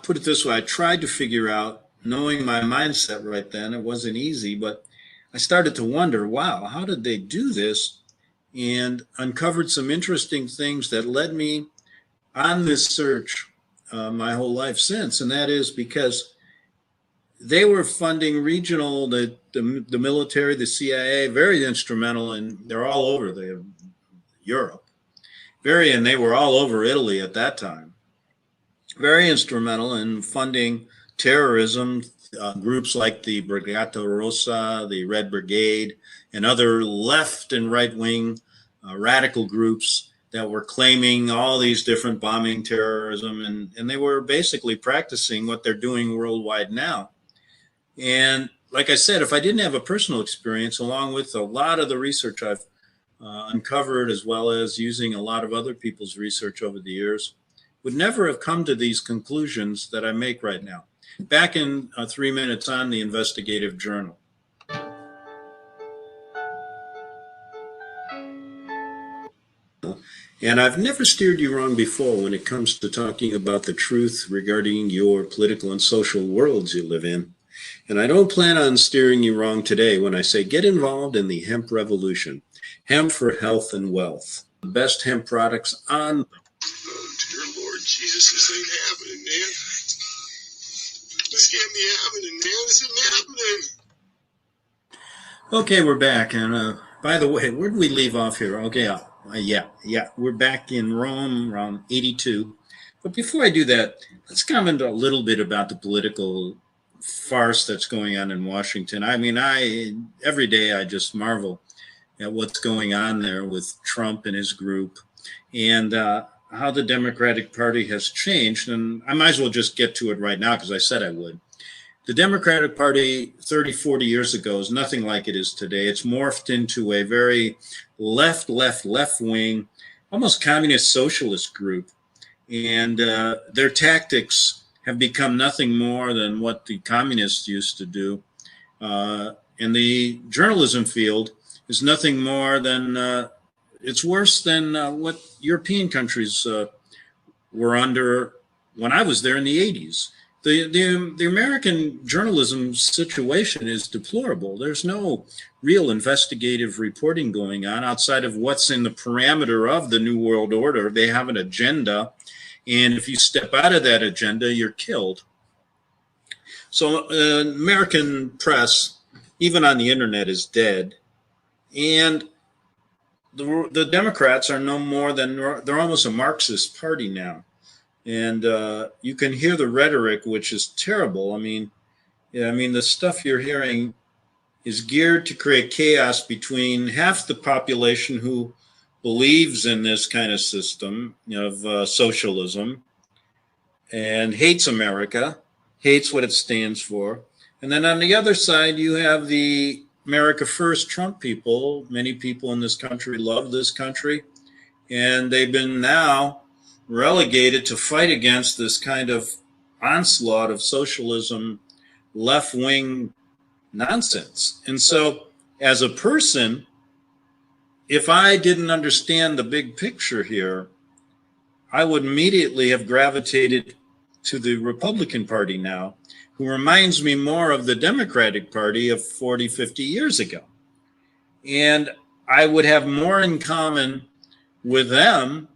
put it this way, I tried to figure out, knowing my mindset right then, it wasn't easy, but I started to wonder, wow, how did they do this? And uncovered some interesting things that led me on this search my whole life since. And that is because they were funding regional, the military, the CIA, very instrumental, and they're all over Europe. And they were all over Italy at that time. Very instrumental in funding terrorism, groups like the Brigata Rossa, the Red Brigade, and other left and right-wing radical groups that were claiming all these different bombing terrorism, and they were basically practicing what they're doing worldwide now. And like I said, if I didn't have a personal experience, along with a lot of the research I've uncovered, as well as using a lot of other people's research over the years, would never have come to these conclusions that I make right now. Back in 3 Minutes on the Investigative Journal. And I've never steered you wrong before when it comes to talking about the truth regarding your political and social worlds you live in. And I don't plan on steering you wrong today when I say get involved in the hemp revolution. Hemp for health and wealth. The best hemp products on. Oh, dear Lord Jesus, this ain't happening, man. This can't be happening, man. This isn't happening. Okay, we're back. And by the way, where did we leave off here? Okay, yeah, we're back in Rome around 82. But before I do that, let's comment a little bit about the political farce that's going on in Washington. I mean, every day I just marvel at what's going on there with Trump and his group, and how the Democratic Party has changed. And I might as well just get to it right now because I said I would. The Democratic Party 30, 40 years ago is nothing like it is today. It's morphed into a very left wing, almost communist socialist group. And their tactics have become nothing more than what the communists used to do. And the journalism field is nothing more than, it's worse than what European countries were under when I was there in the 80s. The American journalism situation is deplorable. There's no real investigative reporting going on outside of what's in the parameter of the New World Order. They have an agenda, and if you step out of that agenda, you're killed. So American press even on the internet, is dead. And the Democrats are no more than, they're almost a Marxist party now. And you can hear the rhetoric, which is terrible. I mean, the stuff you're hearing is geared to create chaos between half the population who believes in this kind of system of socialism and hates America, hates what it stands for. And then on the other side, you have the America First Trump people. Many people in this country love this country, and they've been now relegated to fight against this kind of onslaught of socialism, left-wing nonsense. And so as a person, if I didn't understand the big picture here, I would immediately have gravitated to the Republican Party now, who reminds me more of the Democratic Party of 40, 50 years ago. And I would have more in common with them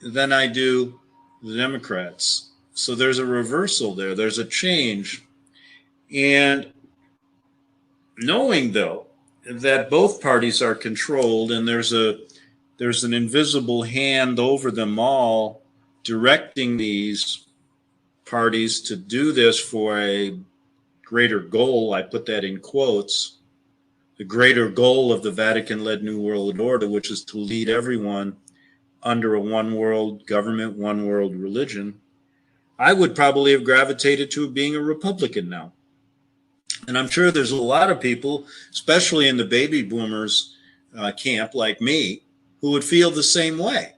than I do the Democrats. So there's a reversal there. There's a change. And knowing, though, that both parties are controlled and there's an invisible hand over them all directing these parties to do this for a greater goal, I put that in quotes, the greater goal of the Vatican-led New World Order, which is to lead everyone under a one world government, one world religion, I would probably have gravitated to being a Republican now. And I'm sure there's a lot of people, especially in the baby boomers camp like me, who would feel the same way.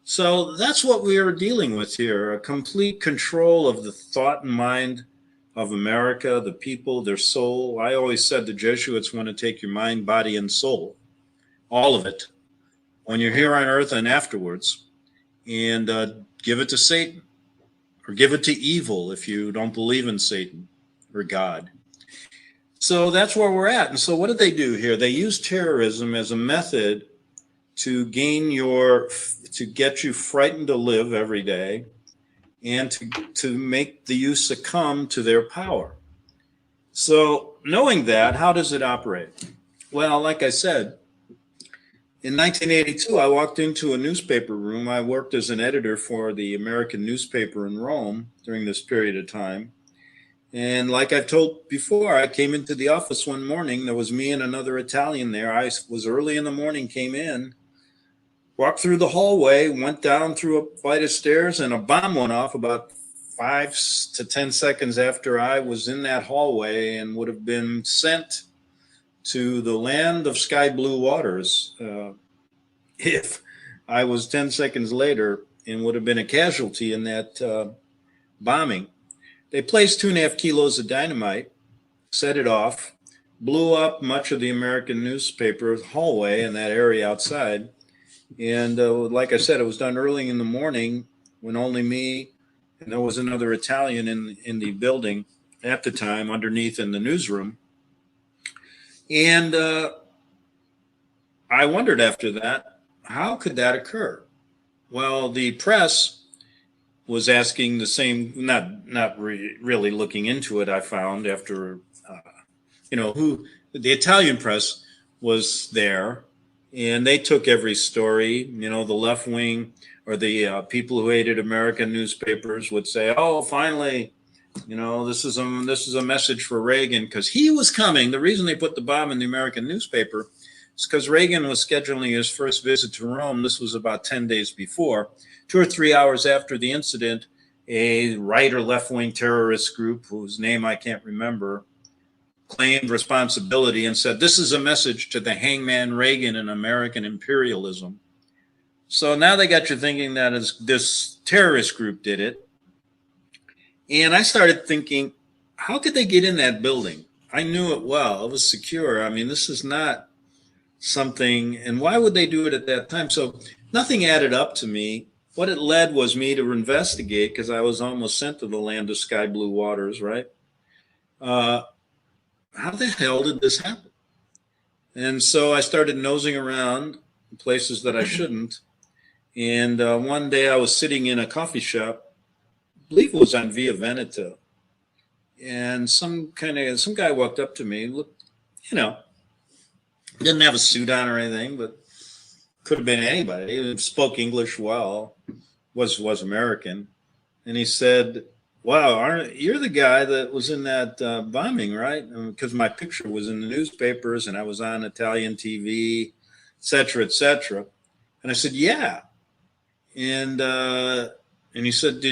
So that's what we are dealing with here, a complete control of the thought and mind of America, the people, their soul. I always said the Jesuits want to take your mind, body, and soul, all of it, when you're here on earth and afterwards, and give it to Satan, or give it to evil if you don't believe in Satan or God. So that's where we're at. And so what did they do here? They used terrorism as a method to get you frightened to live every day, and to make you succumb to their power. So knowing that, how does it operate? Well, like I said, in 1982, I walked into a newspaper room. I worked as an editor for the American newspaper in Rome during this period of time. And like I've told before, I came into the office one morning. There was me and another Italian there. I was early in the morning, came in, walked through the hallway, went down through a flight of stairs, and a bomb went off about 5 to 10 seconds after I was in that hallway, and would have been sent to the land of sky blue waters if I was 10 seconds later, and would have been a casualty in that bombing. They placed 2.5 kilos of dynamite, set it off, blew up much of the American newspaper hallway in that area outside. And like I said, it was done early in the morning when only me and there was another Italian in the building at the time underneath in the newsroom. And I wondered after that, how could that occur? Well, the press was asking the same, not really looking into it, I found after, who the Italian press was there, and they took every story. The left wing or the people who hated American newspapers would say, "Oh, finally, this is a message for Reagan," because he was coming. The reason they put the bomb in the American newspaper is because Reagan was scheduling his first visit to Rome. This was about 10 days before. 2 or 3 hours after the incident, a right or left-wing terrorist group, whose name I can't remember, claimed responsibility and said, "This is a message to the hangman Reagan and American imperialism." So now they got you thinking that this terrorist group did it. And I started thinking, how could they get in that building? I knew it well. It was secure. I mean, this is not something, and why would they do it at that time? So nothing added up to me. What it led was me to investigate, because I was almost sent to the land of sky blue waters, right? How the hell did this happen? And so I started nosing around places that I shouldn't. And one day I was sitting in a coffee shop, I believe it was on Via Veneto. and some guy walked up to me, looked, didn't have a suit on or anything, but could have been anybody. He spoke English well, was American, and he said, "Wow, you're the guy that was in that bombing, right?" Because my picture was in the newspapers and I was on Italian TV, et cetera, et cetera. And I said, "Yeah." And he said,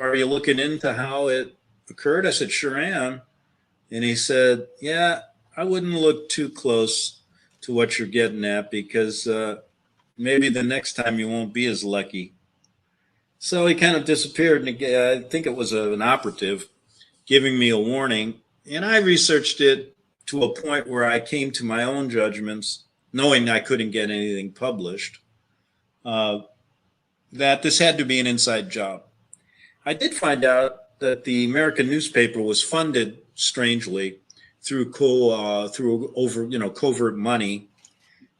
are you looking into how it occurred? I said, "Sure am." And he said, "Yeah, I wouldn't look too close to what you're getting at, because maybe the next time you won't be as lucky." So he kind of disappeared, and I think it was an operative giving me a warning. And I researched it to a point where I came to my own judgments, knowing I couldn't get anything published, that this had to be an inside job. I did find out that the American newspaper was funded, strangely, through covert money,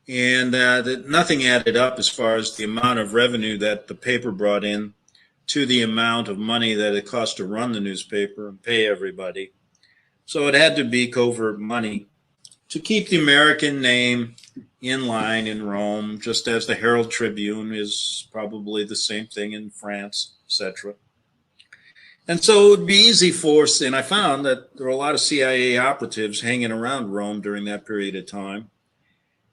and that nothing added up as far as the amount of revenue that the paper brought in to the amount of money that it cost to run the newspaper and pay everybody. So it had to be covert money to keep the American name in line in Rome, just as the Herald Tribune is probably the same thing in France, etc. And so it would be easy for us, and I found that there were a lot of CIA operatives hanging around Rome during that period of time.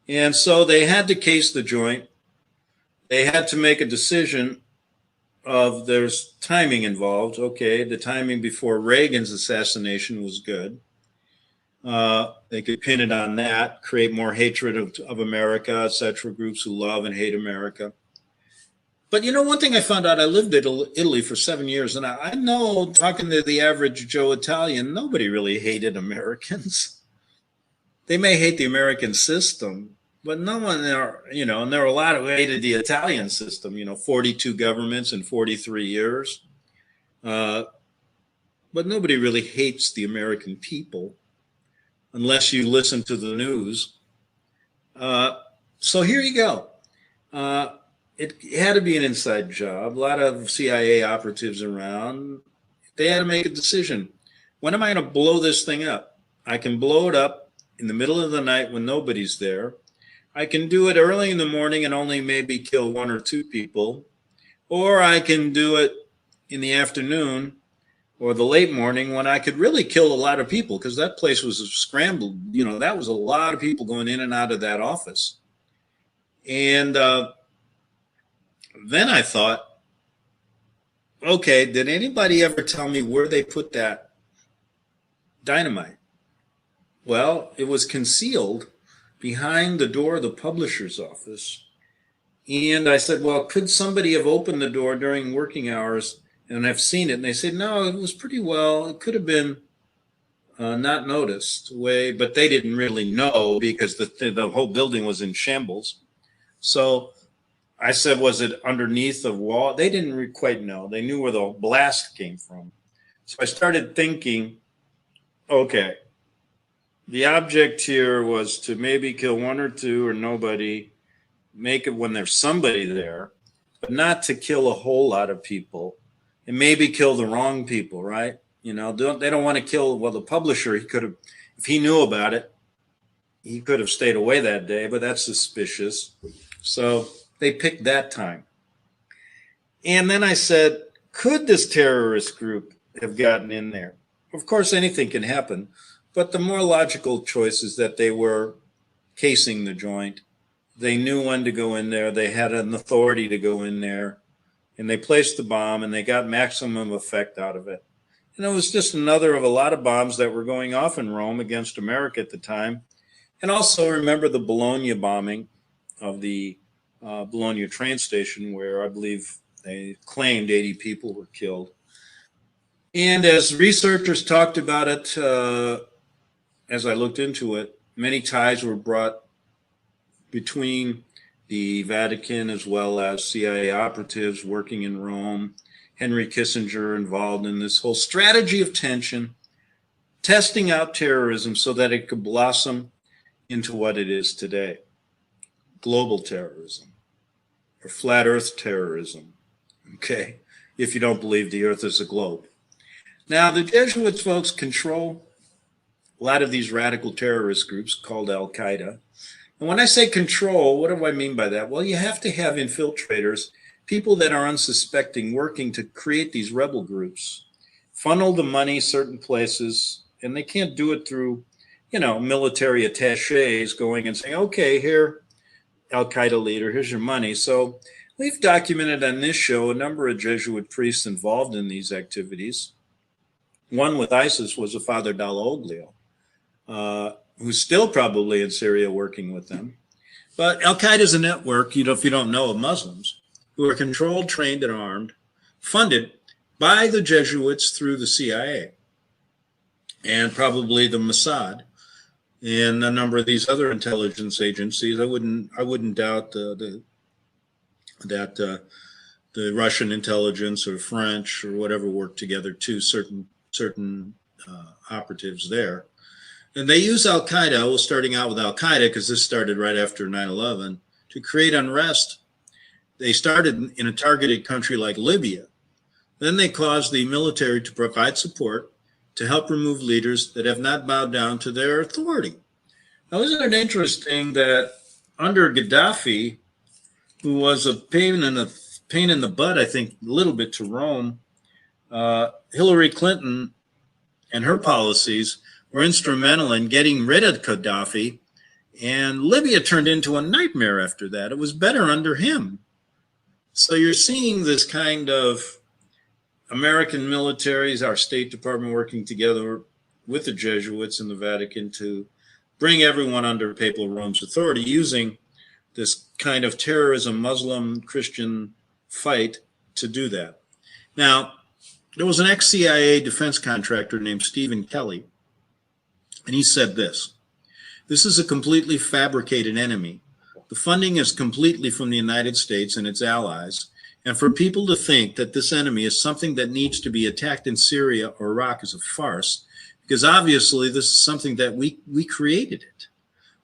And so they had to case the joint. They had to make a decision of there's timing involved. Okay, the timing before Reagan's assassination was good. They could pin it on that, create more hatred of America, etc., groups who love and hate America. But one thing I found out, I lived in Italy for 7 years, and I know, talking to the average Joe Italian, nobody really hated Americans. They may hate the American system, but no one there, and there were a lot who hated the Italian system, 42 governments in 43 years. But nobody really hates the American people unless you listen to the news. So here you go. It had to be an inside job. A lot of CIA operatives around. They had to make a decision. When am I going to blow this thing up? I can blow it up in the middle of the night when nobody's there. I can do it early in the morning and only maybe kill 1 or 2 people. Or I can do it in the afternoon or the late morning when I could really kill a lot of people, because that place was scrambled. That was a lot of people going in and out of that office. And then I thought, okay, did anybody ever tell me where they put that dynamite? Well, it was concealed behind the door of the publisher's office. And I said, well, could somebody have opened the door during working hours? And I've seen it. And they said, no, it was pretty well. It could have been not noticed. But they didn't really know, because the whole building was in shambles. So I said, was it underneath the wall? They didn't quite know. They knew where the blast came from. So I started thinking, okay, the object here was to maybe kill 1 or 2 or nobody, make it when there's somebody there, but not to kill a whole lot of people, and maybe kill the wrong people, right? They don't want to kill, well, the publisher, he could have, if he knew about it, he could have stayed away that day, but that's suspicious. So they picked that time. And then I said, could this terrorist group have gotten in there? Of course, anything can happen, but the more logical choice is that they were casing the joint. They knew when to go in there. They had an authority to go in there, and they placed the bomb, and they got maximum effect out of it. And it was just another of a lot of bombs that were going off in Rome against America at the time. And also remember the Bologna bombing of the Bologna train station, where I believe they claimed 80 people were killed. And as researchers talked about it, as I looked into it, many ties were brought between the Vatican as well as CIA operatives working in Rome, Henry Kissinger involved in this whole strategy of tension, testing out terrorism so that it could blossom into what it is today. Global terrorism, or flat earth terrorism, okay, if you don't believe the earth is a globe. Now, the Jesuits, folks, control a lot of these radical terrorist groups called Al-Qaeda. And when I say control, what do I mean by that? Well, you have to have infiltrators, people that are unsuspecting, working to create these rebel groups, funnel the money certain places, and they can't do it through, military attaches going and saying, okay, here, Al-Qaeda leader, here's your money. So we've documented on this show a number of Jesuit priests involved in these activities. One with ISIS was a Father Dall'Oglio, who's still probably in Syria working with them. But Al-Qaeda is a network, if you don't know, of Muslims who are controlled, trained, and armed, funded by the Jesuits through the CIA and probably the Mossad and a number of these other intelligence agencies. I wouldn't doubt that the Russian intelligence or French or whatever worked together too, certain operatives there. And they use Al-Qaeda, well, starting out with Al-Qaeda, because this started right after 9/11, to create unrest. They started in a targeted country like Libya. Then they caused the military to provide support to help remove leaders that have not bowed down to their authority. Now, isn't it interesting that under Gaddafi, who was a pain in the butt, I think, a little bit to Rome, Hillary Clinton and her policies were instrumental in getting rid of Gaddafi, and Libya turned into a nightmare after that. It was better under him. So you're seeing this kind of American militaries, our State Department working together with the Jesuits and the Vatican to bring everyone under Papal Rome's authority, using this kind of terrorism, Muslim, Christian fight to do that. Now, there was an ex-CIA defense contractor named Stephen Kelly, and he said this: "This is a completely fabricated enemy. The funding is completely from the United States and its allies, and for people to think that this enemy is something that needs to be attacked in Syria or Iraq is a farce, because obviously this is something that we created it.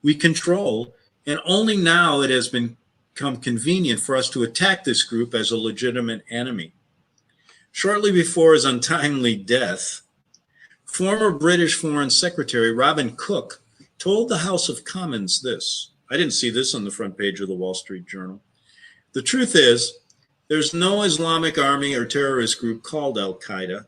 We control, and only now it has become convenient for us to attack this group as a legitimate enemy." Shortly before his untimely death, former British Foreign Secretary Robin Cook told the House of Commons this. I didn't see this on the front page of the Wall Street Journal. "The truth is, there's no Islamic army or terrorist group called Al-Qaeda,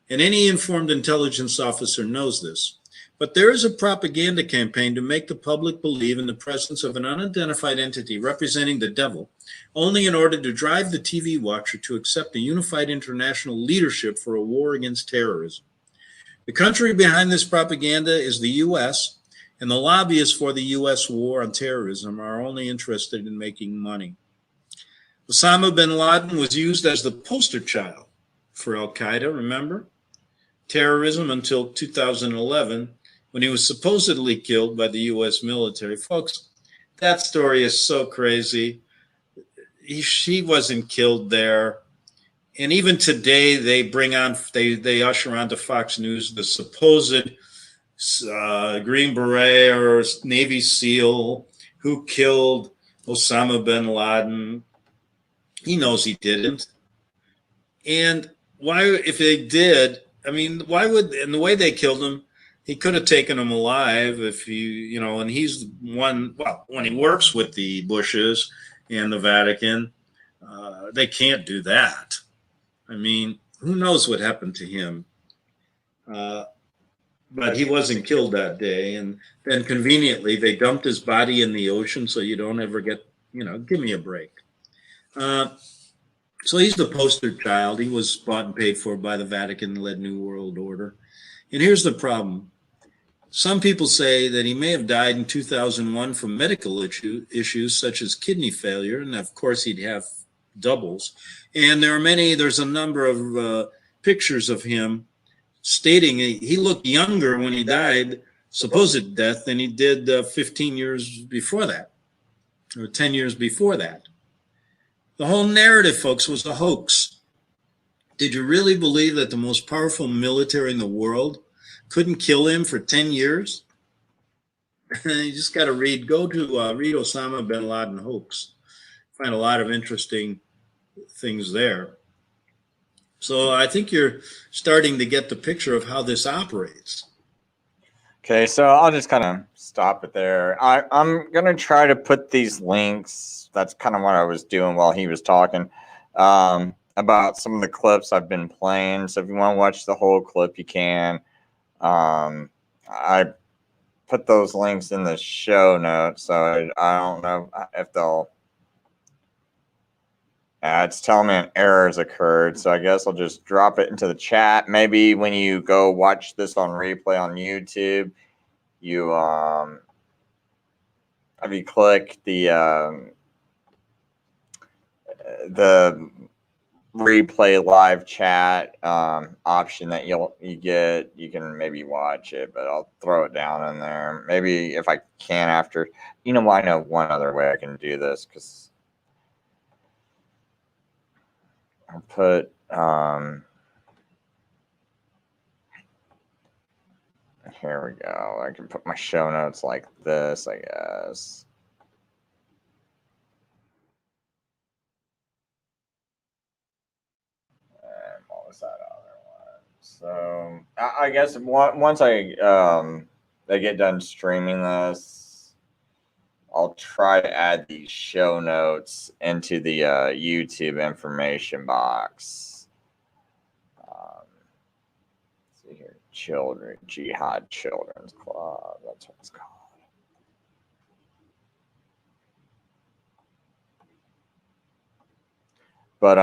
and any informed intelligence officer knows this. But there is a propaganda campaign to make the public believe in the presence of an unidentified entity representing the devil, only in order to drive the TV watcher to accept a unified international leadership for a war against terrorism. The country behind this propaganda is the U.S., and the lobbyists for the U.S. war on terrorism are only interested in making money." Osama bin Laden was used as the poster child for Al-Qaeda, remember? Terrorism until 2011, when he was supposedly killed by the U.S. military. Folks, that story is so crazy. She wasn't killed there. And even today, they usher onto Fox News the supposed Green Beret or Navy SEAL who killed Osama bin Laden. He knows he didn't. And why, if they did, why would, and the way they killed him, he could have taken him alive if and he's one, well, when he works with the Bushes and the Vatican, they can't do that. Who knows what happened to him? But he wasn't killed that day. And then conveniently, they dumped his body in the ocean so you don't ever get, give me a break. So he's the poster child. He was bought and paid for by the Vatican-led New World Order. And here's the problem. Some people say that he may have died in 2001 from medical issues such as kidney failure. And of course, he'd have doubles. And there's a number of pictures of him stating he looked younger when he died, supposed death, than he did 15 years before that, or 10 years before that. The whole narrative, folks, was a hoax. Did you really believe that the most powerful military in the world couldn't kill him for 10 years? You just got to read Osama bin Laden hoax. Find a lot of interesting things there. So I think you're starting to get the picture of how this operates. Okay, so I'll just kind of stop it there. I'm going to try to put these links. That's kind of what I was doing while he was talking about some of the clips I've been playing. So if you want to watch the whole clip, you can. I put those links in the show notes, so I don't know if they'll. It's telling me an error has occurred, so I guess I'll just drop it into the chat. Maybe when you go watch this on replay on YouTube, you if you click the replay live chat option that you get, you can maybe watch it, but I'll throw it down in there. Maybe if I can after, I know one other way I can do this, because I'll put here we go. I can put my show notes like this, I guess. And what was that other one? So I guess once I get done streaming this, I'll try to add these show notes into the YouTube information box. Let's see here, Jihad Children's Club. That's what it's called. But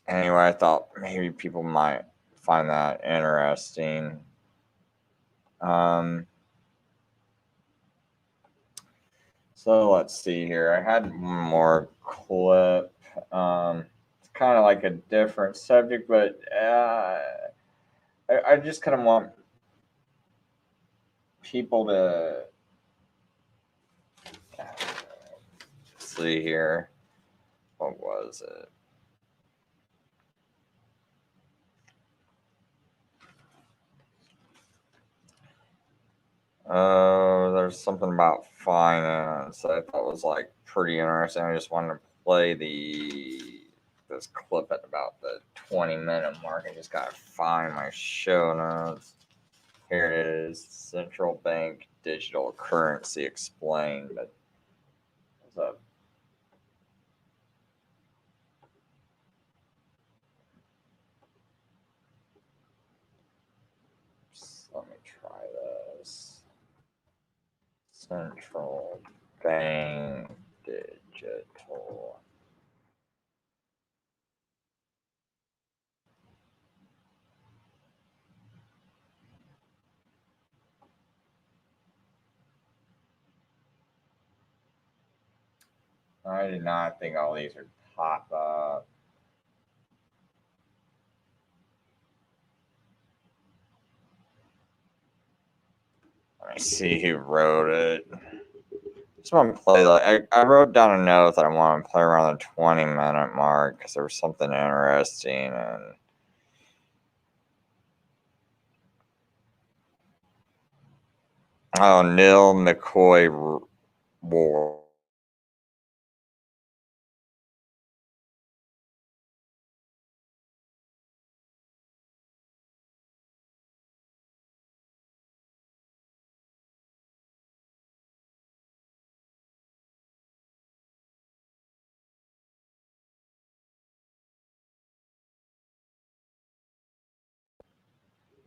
anyway, I thought maybe people might find that interesting. So let's see here. I had one more clip. It's kind of like a different subject, but I just kind of want people to see here. What was it? Oh, there's something about finance that I thought was like pretty interesting. I just wanted to play this clip at about the 20-minute mark. I just gotta find my show notes. Here it is: Central Bank Digital Currency Explained. But what's up? Let me try this. Central Bank Digital. I did not think all these would pop up. Let me see who wrote it. Just want to play I wrote down a note that I want to play around the 20-minute mark because there was something interesting. And Neil McCoy War.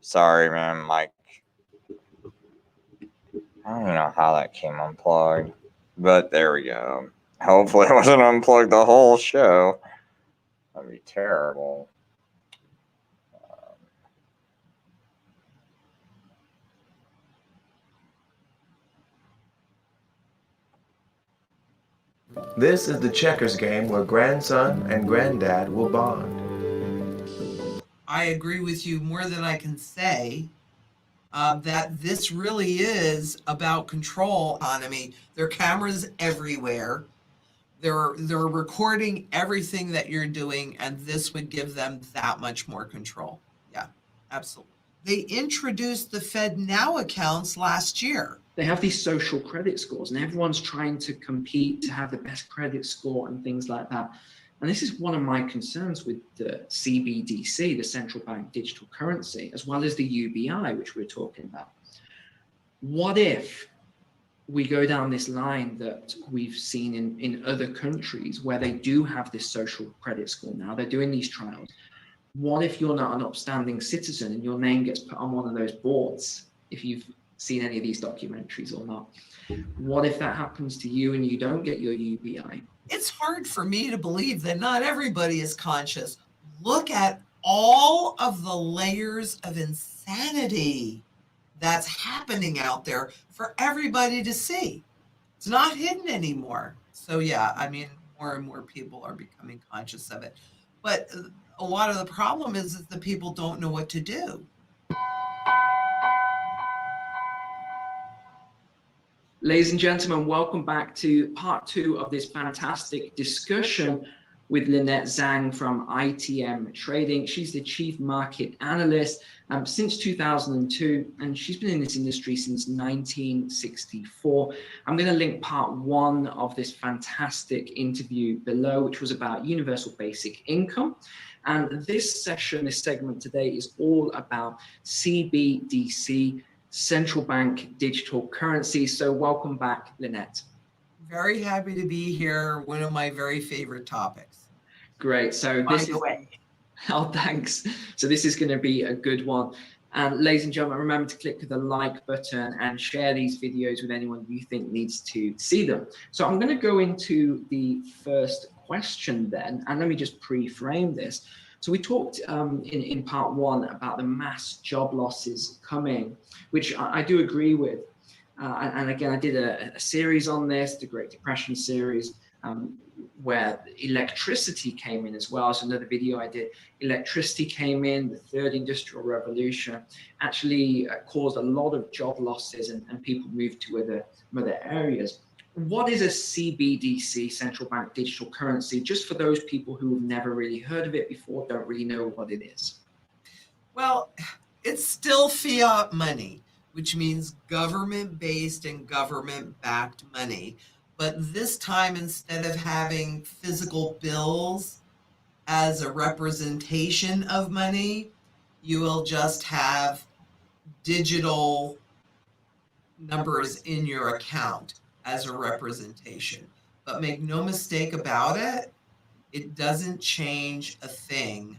Sorry, man, Mike. I don't even know how that came unplugged, but there we go. Hopefully it wasn't unplugged the whole show. That'd be terrible. This is the checkers game where grandson and granddad will bond. I agree with you more than I can say. That this really is about control economy. There are cameras everywhere. They're recording everything that you're doing, and this would give them that much more control. Yeah, absolutely. They introduced the Fed Now accounts last year. They have these social credit scores, and everyone's trying to compete to have the best credit score and things like that. And this is one of my concerns with the CBDC, the central bank digital currency, as well as the UBI, which we're talking about. What if we go down this line that we've seen in other countries where they do have this social credit score now, they're doing these trials. What if you're not an upstanding citizen and your name gets put on one of those boards, if you've seen any of these documentaries or not? What if that happens to you and you don't get your UBI? It's hard for me to believe that not everybody is conscious. Look at all of the layers of insanity that's happening out there for everybody to see. It's not hidden anymore. So yeah, I mean, more and more people are becoming conscious of it. But a lot of the problem is that the people don't know what to do. Ladies and gentlemen, welcome back to part 2 of this fantastic discussion with Lynette Zhang from ITM Trading. She's the Chief Market Analyst since 2002, and she's been in this industry since 1964. I'm going to link part 1 of this fantastic interview below, which was about universal basic income. And this session, this segment today is all about CBDC, central bank digital currency. So welcome back, Lynette. Very happy to be here. One of my very favorite topics. Great. So this is, oh, thanks. So this is going to be a good one. And ladies and gentlemen, remember to click the like button and share these videos with anyone you think needs to see them. So I'm going to go into the first question then, and let me just pre-frame this. So we talked in part 1 about the mass job losses coming, which I do agree with. And again, I did a series on this, the Great Depression series, where electricity came in as well. So another video I did, electricity came in, the third industrial revolution actually caused a lot of job losses and people moved to other areas. What is a CBDC, central bank digital currency? Just for those people who have never really heard of it before, don't really know what it is. Well, it's still fiat money, which means government-based and government-backed money. But this time, instead of having physical bills as a representation of money, you will just have digital numbers in your account as a representation. But make no mistake about it, it doesn't change a thing.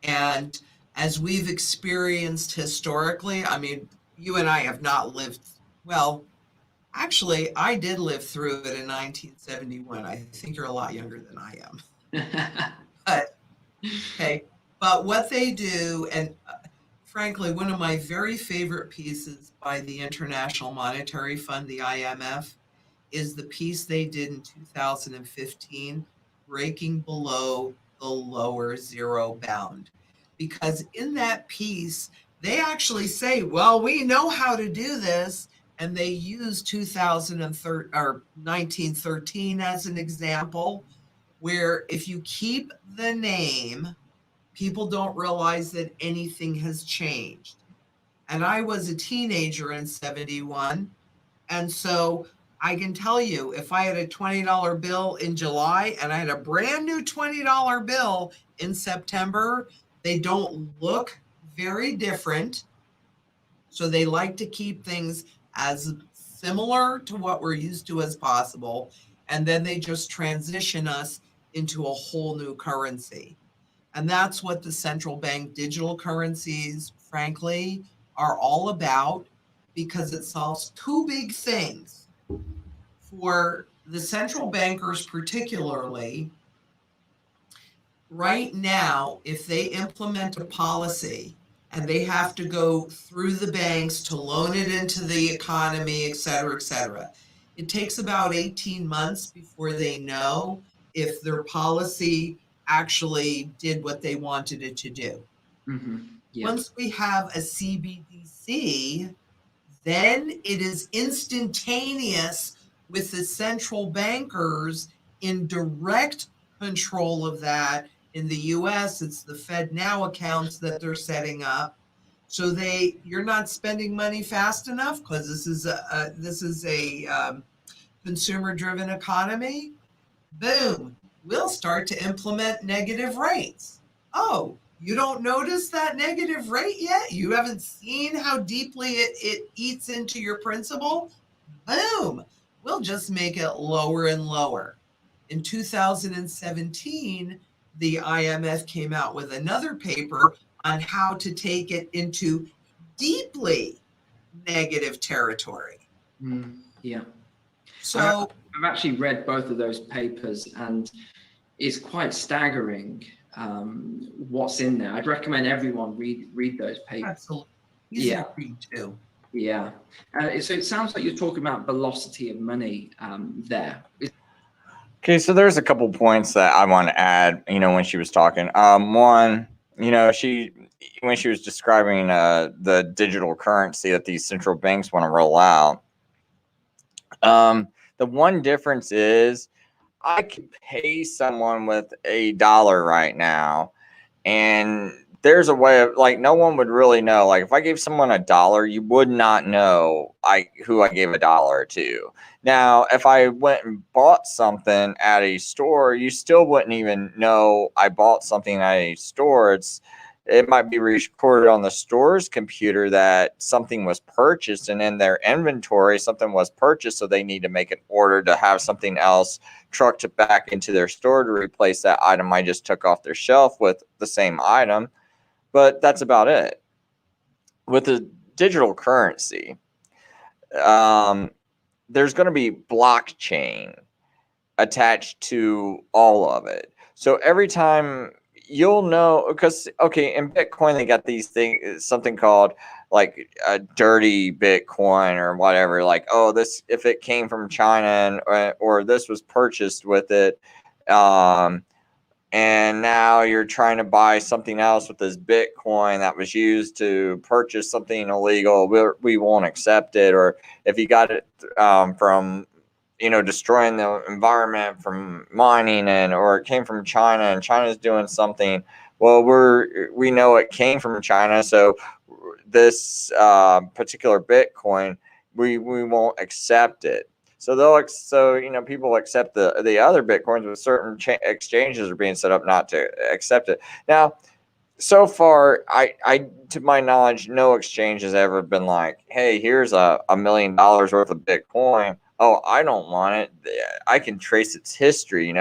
And as we've experienced historically, I mean, you and I have not lived, well, actually, I did live through it in 1971. I think you're a lot younger than I am. But, okay, but what they do, and frankly, one of my very favorite pieces by the International Monetary Fund, the IMF, is the piece they did in 2015, breaking below the lower zero bound. Because in that piece, they actually say, well, we know how to do this. And they use 1913 as an example, where if you keep the name, people don't realize that anything has changed. And I was a teenager in 71. And so I can tell you, if I had a $20 bill in July and I had a brand new $20 bill in September, they don't look very different. So they like to keep things as similar to what we're used to as possible. And then they just transition us into a whole new currency. And that's what the central bank digital currencies, frankly, are all about, because it solves 2 big things. For the central bankers particularly, right now, if they implement a policy and they have to go through the banks to loan it into the economy, et cetera, it takes about 18 months before they know if their policy actually did what they wanted it to do. Mm-hmm. Yeah. Once we have a CBDC, then it is instantaneous with the central bankers in direct control of that. In the US, it's the Fed Now accounts that they're setting up. So you're not spending money fast enough because this is a consumer-driven economy. Boom, we'll start to implement negative rates. Oh, you don't notice that negative rate yet? You haven't seen how deeply it eats into your principal? Boom! We'll just make it lower and lower. In 2017, the IMF came out with another paper on how to take it into deeply negative territory. Yeah. So I've actually read both of those papers, and it's quite staggering what's in there. I'd recommend everyone read those papers. Absolutely. Yeah. Read too. Yeah. So it sounds like you're talking about velocity of money there. Okay, so there's a couple points that I want to add, when she was talking. One, when she was describing the digital currency that these central banks want to roll out, the one difference is I could pay someone with $1 right now, and there's a way of, like, no one would really know. Like, if I gave someone $1, you would not know who I gave $1 to. Now, if I went and bought something at a store, you still wouldn't even know I bought something at a store. It might be recorded on the store's computer that something was purchased, and in their inventory, something was purchased, so they need to make an order to have something else trucked back into their store to replace that item I just took off their shelf with the same item. But that's about it. With the digital currency, there's going to be blockchain attached to all of it. So every time you'll know, because, okay, in Bitcoin, they got these things, something called like a dirty Bitcoin or whatever. Like, oh, this, if it came from China or this was purchased with it, and now you're trying to buy something else with this Bitcoin that was used to purchase something illegal, we won't accept it. Or if you got it from, destroying the environment from mining, or it came from China and China's doing something, well, we know it came from China, so this particular Bitcoin, we won't accept it. So people accept the other Bitcoins, with certain exchanges are being set up not to accept it. Now, so far, I to my knowledge, no exchange has ever been like, hey, here's $1 million worth of Bitcoin. Oh, I don't want it. I can trace its history.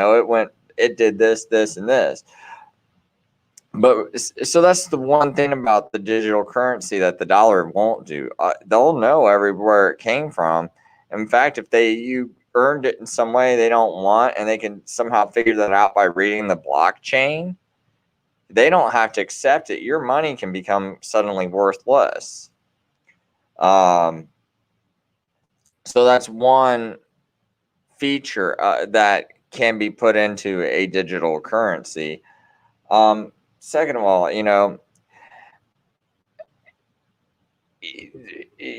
It did this, this, and this. But so that's the one thing about the digital currency that the dollar won't do. They'll know everywhere it came from. In fact, if you earned it in some way they don't want, and they can somehow figure that out by reading the blockchain, they don't have to accept it. Your money can become suddenly worthless. So that's one feature that can be put into a digital currency. Second of all,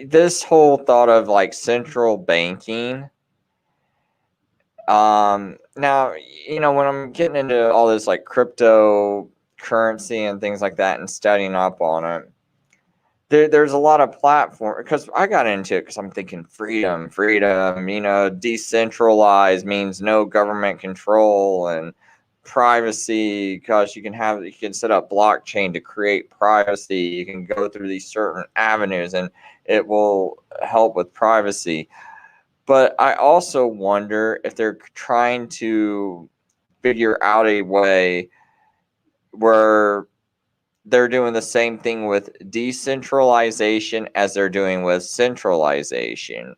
this whole thought of like central banking. Now, when I'm getting into all this like cryptocurrency and things like that and studying up on it, there's a lot of platform, because I got into it because I'm thinking freedom, decentralized means no government control, and privacy, because you can set up blockchain to create privacy. You can go through these certain avenues and it will help with privacy. But I also wonder if they're trying to figure out a way where they're doing the same thing with decentralization as they're doing with centralization.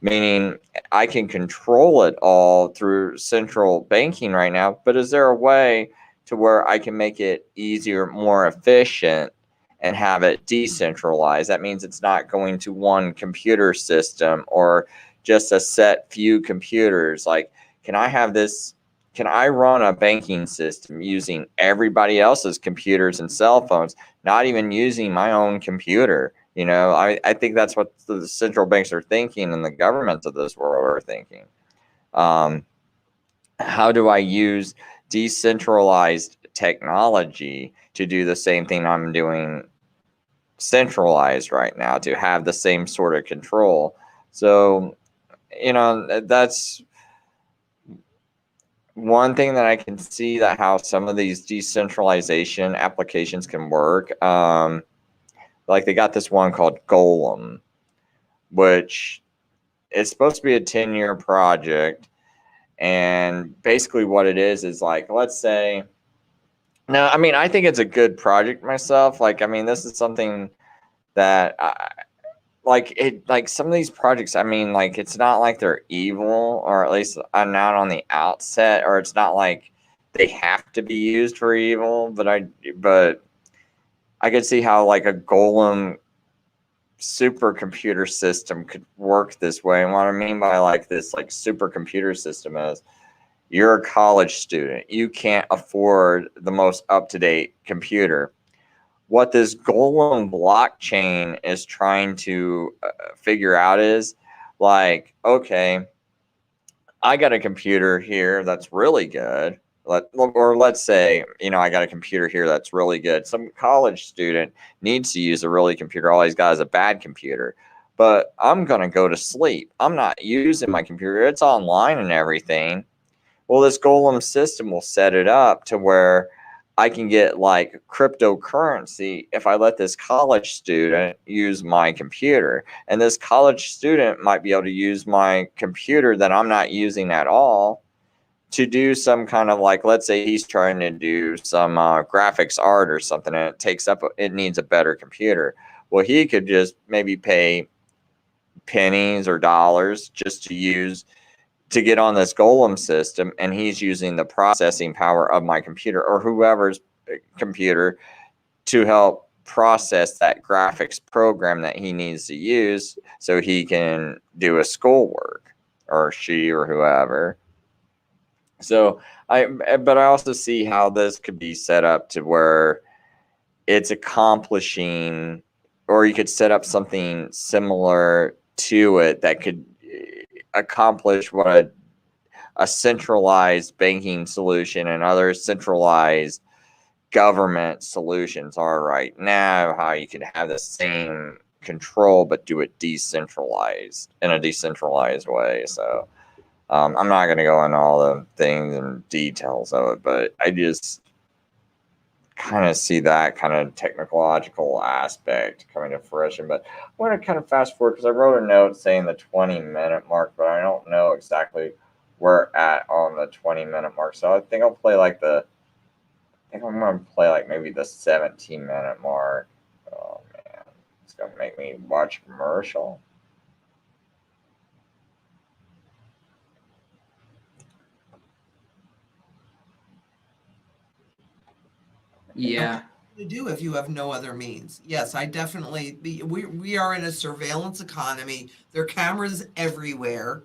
Meaning, I can control it all through central banking right now, but is there a way to where I can make it easier, more efficient, and have it decentralized? That means it's not going to one computer system or just a set few computers. Like, can I run a banking system using everybody else's computers and cell phones, not even using my own computer? I think that's what the central banks are thinking, and the governments of this world are thinking. How do I use decentralized technology to do the same thing I'm doing centralized right now, to have the same sort of control? So, that's one thing that I can see that how some of these decentralization applications can work, like they got this one called Golem, which is supposed to be a 10-year project. And basically what it is like, let's say, no, I mean, I think it's a good project myself. Like, I mean, this is something that like some of these projects, I mean, like, it's not like they're evil, or at least not on the outset, or it's not like they have to be used for evil, but I could see how like a Golem supercomputer system could work this way. And what I mean by like this like supercomputer system is, you're a college student, you can't afford the most up-to-date computer. What this Golem blockchain is trying to figure out is like, okay, I got a computer here that's really good. Let's say, I got a computer here that's really good. Some college student needs to use a really computer. All he's got is a bad computer. But I'm going to go to sleep. I'm not using my computer. It's online and everything. Well, this Golem system will set it up to where I can get like cryptocurrency if I let this college student use my computer. And this college student might be able to use my computer that I'm not using at all to do some kind of, like, let's say he's trying to do some graphics art or something, and it needs a better computer. Well, he could just maybe pay pennies or dollars just to get on this Golem system, and he's using the processing power of my computer or whoever's computer to help process that graphics program that he needs to use so he can do his schoolwork, or she or whoever. So but I also see how this could be set up to where it's accomplishing, or you could set up something similar to it that could accomplish what a centralized banking solution and other centralized government solutions are right now, how you can have the same control but do it in a decentralized way. So I'm not going to go into all the things and details of it, but I just kind of see that kind of technological aspect coming to fruition. But I'm going to kind of fast forward because I wrote a note saying the 20-minute mark, but I don't know exactly where we're at on the 20-minute mark. So I think I'm going to play like maybe the 17-minute mark. Oh man, it's going to make me watch a commercial. Yeah. To do if you have no other means. Yes, I definitely. We are in a surveillance economy. There are cameras everywhere.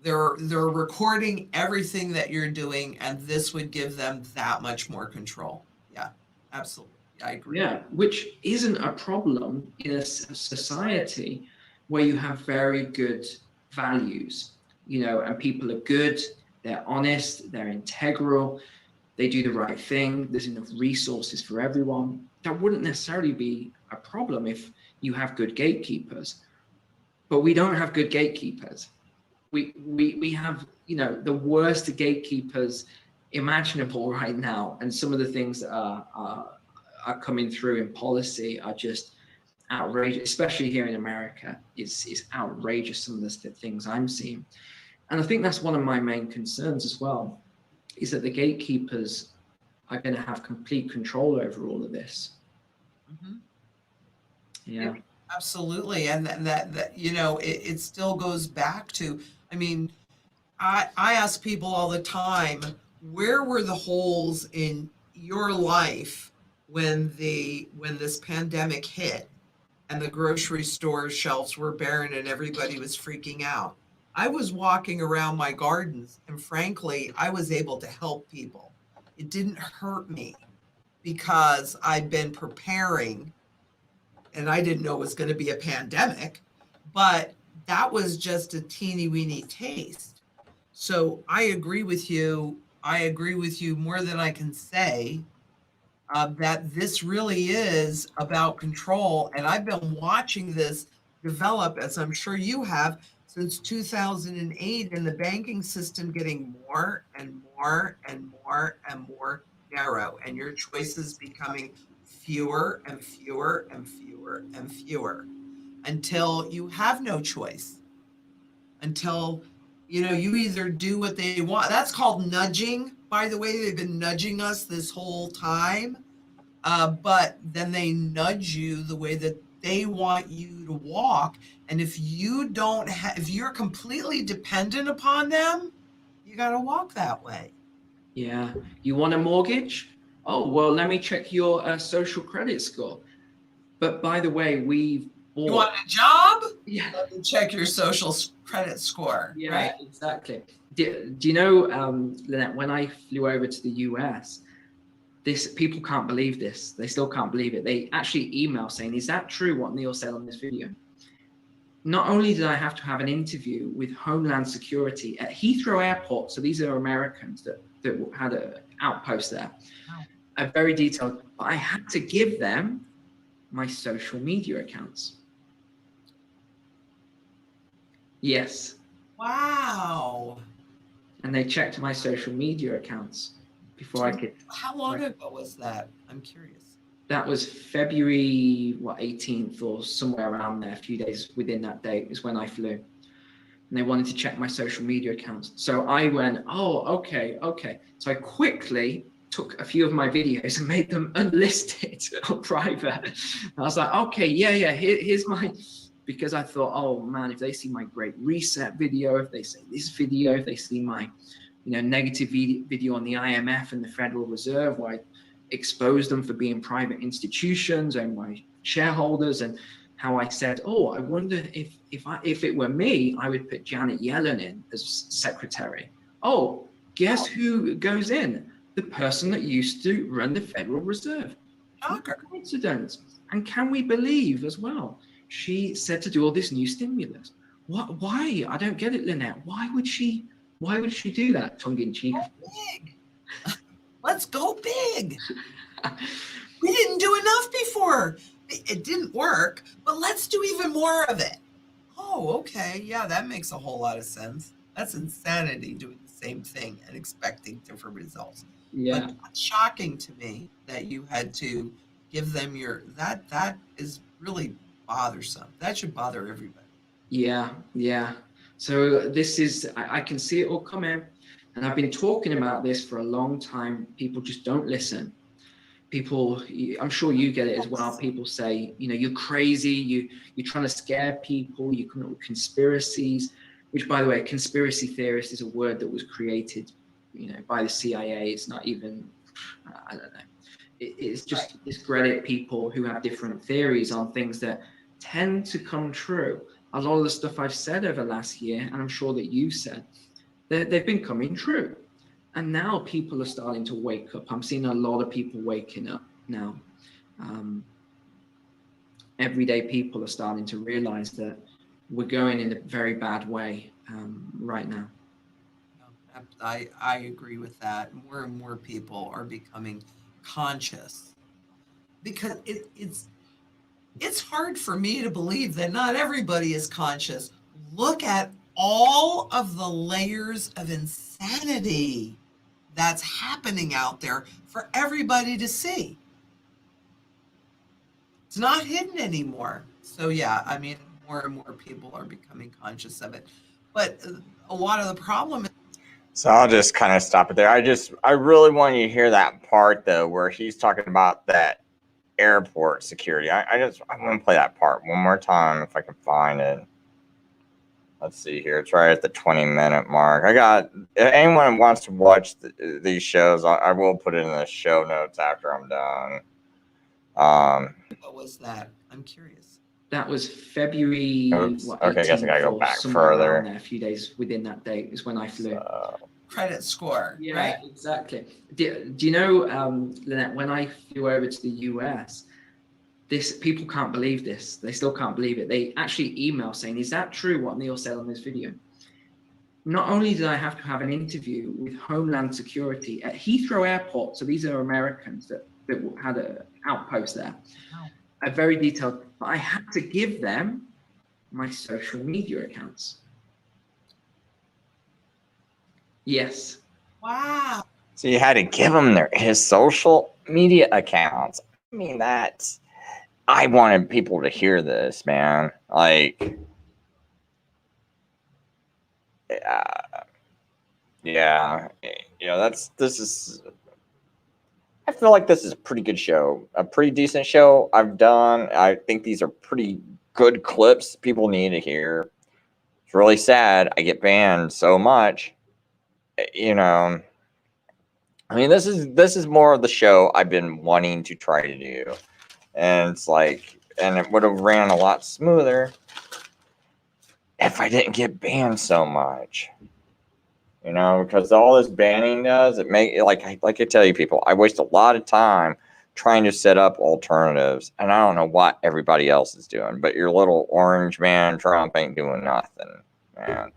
They're recording everything that you're doing, and this would give them that much more control. Yeah, absolutely. I agree. Yeah, which isn't a problem in a society where you have very good values, and people are good, they're honest, they're integral, they do the right thing, there's enough resources for everyone. That wouldn't necessarily be a problem if you have good gatekeepers. But we don't have good gatekeepers. We have, the worst gatekeepers imaginable right now. And some of the things that are coming through in policy are just outrageous, especially here in America. It's outrageous, some of the things I'm seeing. And I think that's one of my main concerns as well, is that the gatekeepers are going to have complete control over all of this. Mm-hmm. Yeah. Absolutely. And that it still goes back to, I mean, I ask people all the time, where were the holes in your life when this pandemic hit and the grocery store shelves were barren and everybody was freaking out? I was walking around my gardens, and frankly, I was able to help people. It didn't hurt me because I'd been preparing, and I didn't know it was going to be a pandemic, but that was just a teeny weeny taste. So I agree with you. I agree with you more than I can say, that this really is about control. And I've been watching this develop, as I'm sure you have, since 2008, and the banking system getting more and more and more and more narrow, and your choices becoming fewer and fewer and fewer and fewer until you have no choice, until you either do what they want. That's called nudging, by the way. They've been nudging us this whole time, but then they nudge you the way that they want you to walk. And if you don't if you're completely dependent upon them, you got to walk that way. Yeah. You want a mortgage? Oh, well, let me check your social credit score. But by the way, we've bought... You want a job? Yeah. Let me check your social credit score. Yeah, right? Exactly. Do you know, Lynette, when I flew over to the US, people can't believe this. They still can't believe it. They actually email saying, is that true what Neil said on this video? Not only did I have to have an interview with Homeland Security at Heathrow Airport, so these are Americans that had an outpost there, a very detailed, but I had to give them my social media accounts. Yes. Wow. And they checked my social media accounts before I could. How long ago was that? I'm curious. That was February 18th or somewhere around there. A few days within that date is when I flew, and they wanted to check my social media accounts. So I went, oh, okay. So I quickly took a few of my videos and made them unlisted or private. I was like, okay, yeah, here's my, because I thought, oh man, if they see my Great Reset video, if they see this video, if they see my, negative video on the IMF and the Federal Reserve, where I exposed them for being private institutions and my shareholders, and how I said, oh, I wonder if it were me, I would put Janet Yellen in as secretary. Oh, guess who goes in? The person that used to run the Federal Reserve. Shocker. Coincidence. And can we believe as well? She said to do all this new stimulus. What? Why? I don't get it, Lynette. Why would she do that? Tongue in cheek. Big. Let's go big. We didn't do enough before. It didn't work, but let's do even more of it. Oh, okay. Yeah, that makes a whole lot of sense. That's insanity, doing the same thing and expecting different results. Yeah. But it's shocking to me that you had to give them that is really bothersome. That should bother everybody. Yeah. So this is, I can see it all coming. And I've been talking about this for a long time. People just don't listen. People, I'm sure you get it as well. People say, you're crazy. You're trying to scare people. You come up with conspiracies, which, by the way, conspiracy theorist is a word that was created, by the CIA. It's not even, I don't know. It's just to discredit people who have different theories on things that tend to come true. A lot of the stuff I've said over last year, and I'm sure that you've said, they've been coming true. And now people are starting to wake up. I'm seeing a lot of people waking up now. Everyday people are starting to realize that we're going in a very bad way right now. I agree with that. More and more people are becoming conscious, because it's hard for me to believe that not everybody is conscious. Look at all of the layers of insanity that's happening out there for everybody to see. It's not hidden anymore. So yeah, I mean, more and more people are becoming conscious of it. But a lot of the problem is, so I'll just kind of stop it there. I really want you to hear that part though, where he's talking about that airport security. I want to play that part one more time if I can find it. Let's see here. It's right at the 20-minute mark. If anyone wants to watch these shows, I will put it in the show notes after I'm done. what was that? I'm curious. That was February. Oops. Okay, I guess I gotta go back further. There, a few days within that date is when I flew. Credit score. Yeah, right? Exactly. Do you know, Lynette, when I flew over to the US, people can't believe this. They still can't believe it. They actually email saying, is that true what Neil said on this video? Not only did I have to have an interview with Homeland Security at Heathrow Airport, so these are Americans that had an outpost there, a very detailed, but I had to give them my social media accounts. Yes. Wow. So you had to give him his social media accounts. I mean, I wanted people to hear this, man. Like, yeah, I feel like this is a pretty good show, a pretty decent show I've done. I think these are pretty good clips people need to hear. It's really sad I get banned so much. You know, I mean, this is more of the show I've been wanting to try to do. And it's like, and it would have ran a lot smoother if I didn't get banned so much. You know, because all this banning does, like I tell you people, I waste a lot of time trying to set up alternatives, and I don't know what everybody else is doing, but your little orange man Trump ain't doing nothing, man.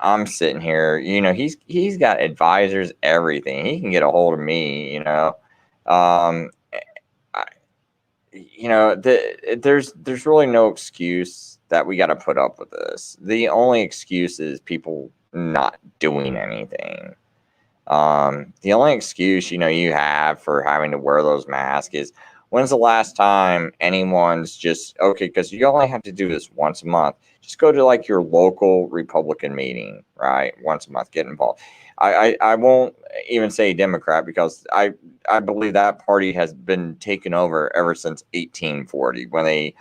I'm sitting here, you know, he's got advisors, everything. He can get a hold of me, you know. There's really no excuse that we got to put up with this. The only excuse is people not doing anything. The only excuse, you have for having to wear those masks is, when's the last time anyone's just, okay, because you only have to do this once a month. Just go to like your local Republican meeting, right? Once a month, get involved. I won't even say Democrat, because I believe that party has been taken over ever since 1840, when they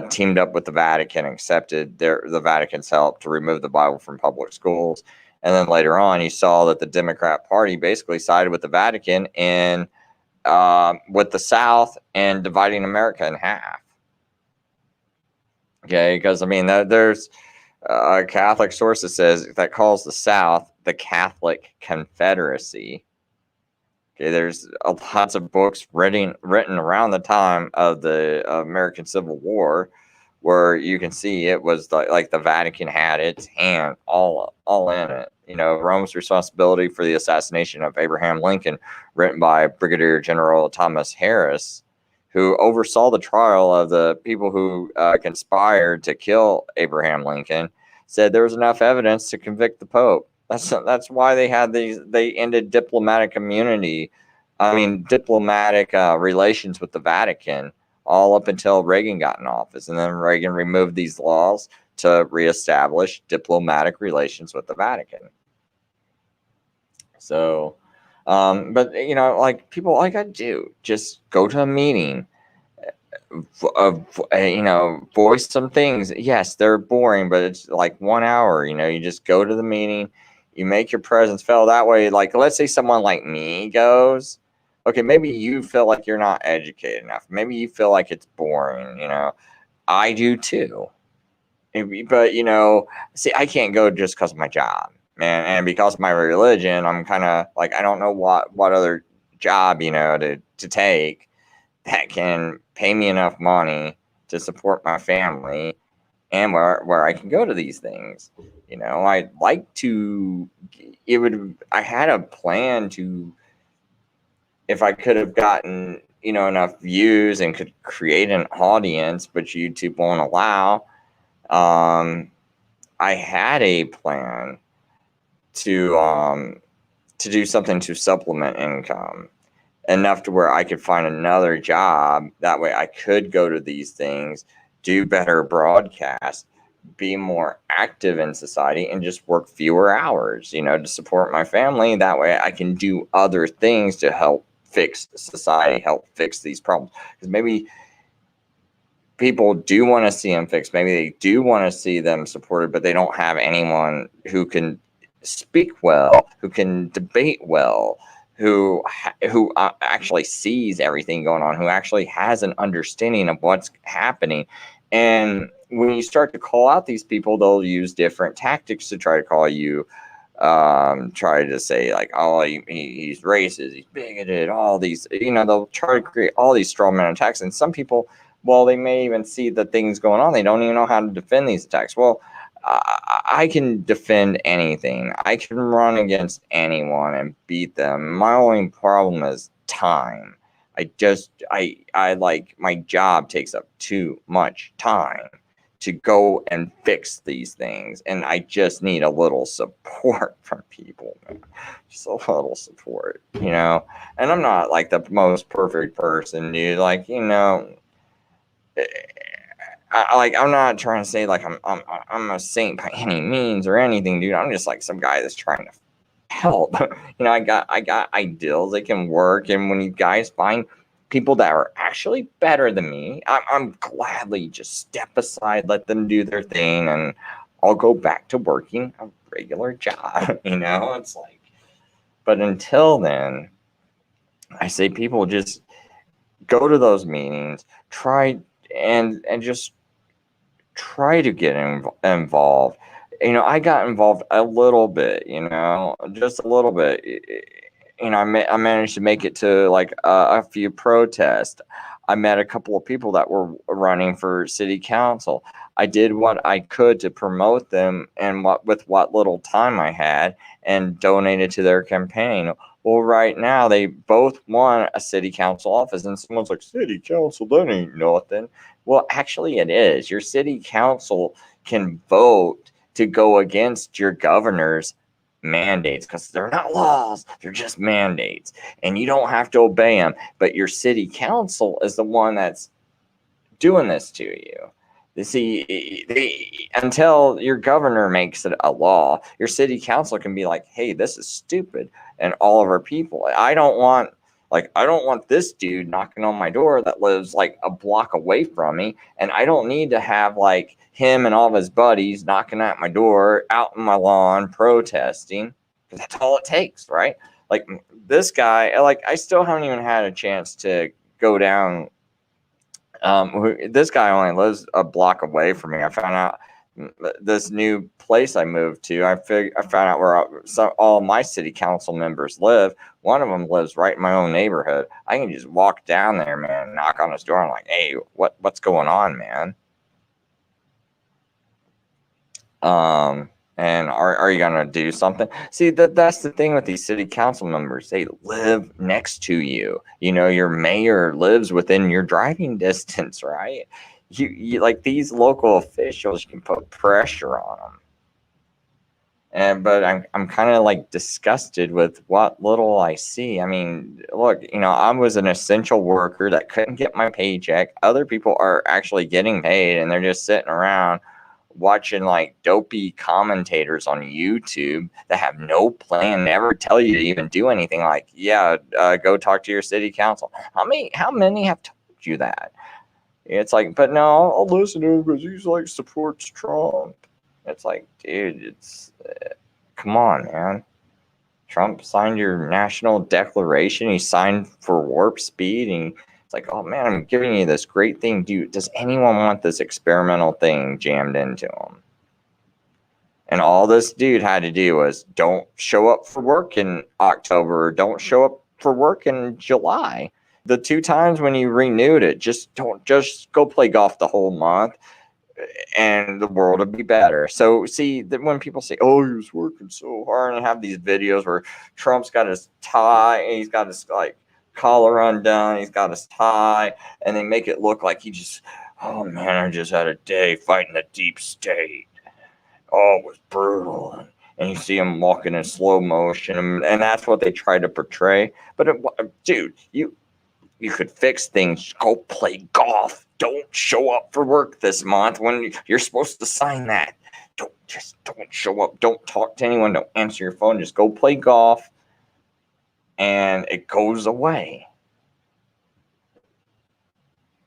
teamed up with the Vatican, accepted the Vatican's help to remove the Bible from public schools. And then later on, you saw that the Democrat Party basically sided with the Vatican and with the South and dividing America in half. Okay, because I mean, there's a Catholic source that calls the South the Catholic Confederacy. Okay, there's lots of books written around the time of the American Civil War, where you can see it was like the Vatican had its hand all in it. Rome's responsibility for the assassination of Abraham Lincoln, written by Brigadier General Thomas Harris, who oversaw the trial of the people who conspired to kill Abraham Lincoln, said there was enough evidence to convict the Pope. That's why they had they ended diplomatic relations with the Vatican all up until Reagan got in office. And then Reagan removed these laws to reestablish diplomatic relations with the Vatican. So, but like people, like I do, just go to a meeting, voice some things. Yes, they're boring, but it's like 1 hour. You just go to the meeting, you make your presence felt. That way, like, let's say someone like me goes, okay, maybe you feel like you're not educated enough. Maybe you feel like it's boring. I do too. But see, I can't go just because of my job, man, and because of my religion. I'm kind of like, I don't know what other job to take that can pay me enough money to support my family, and where I can go to these things. I'd like to. I had a plan to, if I could have gotten enough views and could create an audience, but YouTube won't allow. I had a plan to do something to supplement income, enough to where I could find another job. That way I could go to these things, do better broadcast, be more active in society, and just work fewer hours, to support my family. That way I can do other things to help fix society, help fix these problems. Because maybe people do want to see them fixed. Maybe they do want to see them supported, but they don't have anyone who can speak well, who can debate well, who actually sees everything going on, who actually has an understanding of what's happening. And when you start to call out these people, they'll use different tactics to try to call you, try to say like, oh, he's racist, he's bigoted, all these, they'll try to create all these straw man attacks. And some people, well, they may even see the things going on, they don't even know how to defend these attacks. Well, I can defend anything. I can run against anyone and beat them. My only problem is time. I like, my job takes up too much time to go and fix these things. And I just need a little support from people, man. Just a little support, you know. And I'm not like the most perfect person, dude. Like, you know, I'm not trying to say like I'm a saint by any means or anything, dude. I'm just like some guy that's trying to help. You know, I got ideals that can work, and when you guys find people that are actually better than me, I'm gladly just step aside, let them do their thing, and I'll go back to working a regular job. You know, it's like, but until then, I say people just go to those meetings, try and just try to get involved. You know, I got involved a little bit, you know, just a little bit. You know, I managed to make it to like a few protests. I met a couple of people that were running for city council. I did what I could to promote them and with what little time I had, and donated to their campaign. Well, right now they both won a city council office, and someone's like, city council, that ain't nothing. Well, actually it is. Your city council can vote to go against your governor's mandates, because they're not laws, they're just mandates, and you don't have to obey them. But your city council is the one that's doing this to you. You see, until your governor makes it a law, your city council can be like, hey, this is stupid, and all of our people, I don't want this dude knocking on my door that lives like a block away from me, and I don't need to have like him and all of his buddies knocking at my door out in my lawn protesting, because that's all it takes, right? Like this guy, like I still haven't even had a chance to go down. This guy only lives a block away from me. I found out this new place I moved to. I found out where all my city council members live. One of them lives right in my own neighborhood. I can just walk down there, man, knock on his door. I'm like, hey, what's going on, man? And are you gonna do something? See, that's the thing with these city council members. They live next to you. You know, your mayor lives within your driving distance, right? You like these local officials, you can put pressure on them. But I'm kind of like disgusted with what little I see. I mean, look, you know, I was an essential worker that couldn't get my paycheck. Other people are actually getting paid, and they're just sitting around watching like dopey commentators on YouTube that have no plan, never tell you to even do anything. Like, yeah, go talk to your city council. How many have told you that? It's like, but no, I'll listen to him because he's like supports Trump. It's like, dude, it's come on, man. Trump signed your national declaration. He signed for warp speed, and it's like, oh man, I'm giving you this great thing. Does anyone want this experimental thing jammed into them? And all this dude had to do was don't show up for work in October, don't show up for work in July. The 2 times when you renewed it, just go play golf the whole month, and the world would be better. So see that when people say, oh, he was working so hard, and have these videos where Trump's got his tie, and he's got his like collar undone, he's got his tie, and they make it look like he just, oh man, I just had a day fighting the deep state. Oh, it was brutal. And you see him walking in slow motion, and that's what they try to portray. But dude, you could fix things. Go play golf. Don't show up for work this month when you're supposed to sign that. Don't show up. Don't talk to anyone. Don't answer your phone. Just go play golf, and it goes away.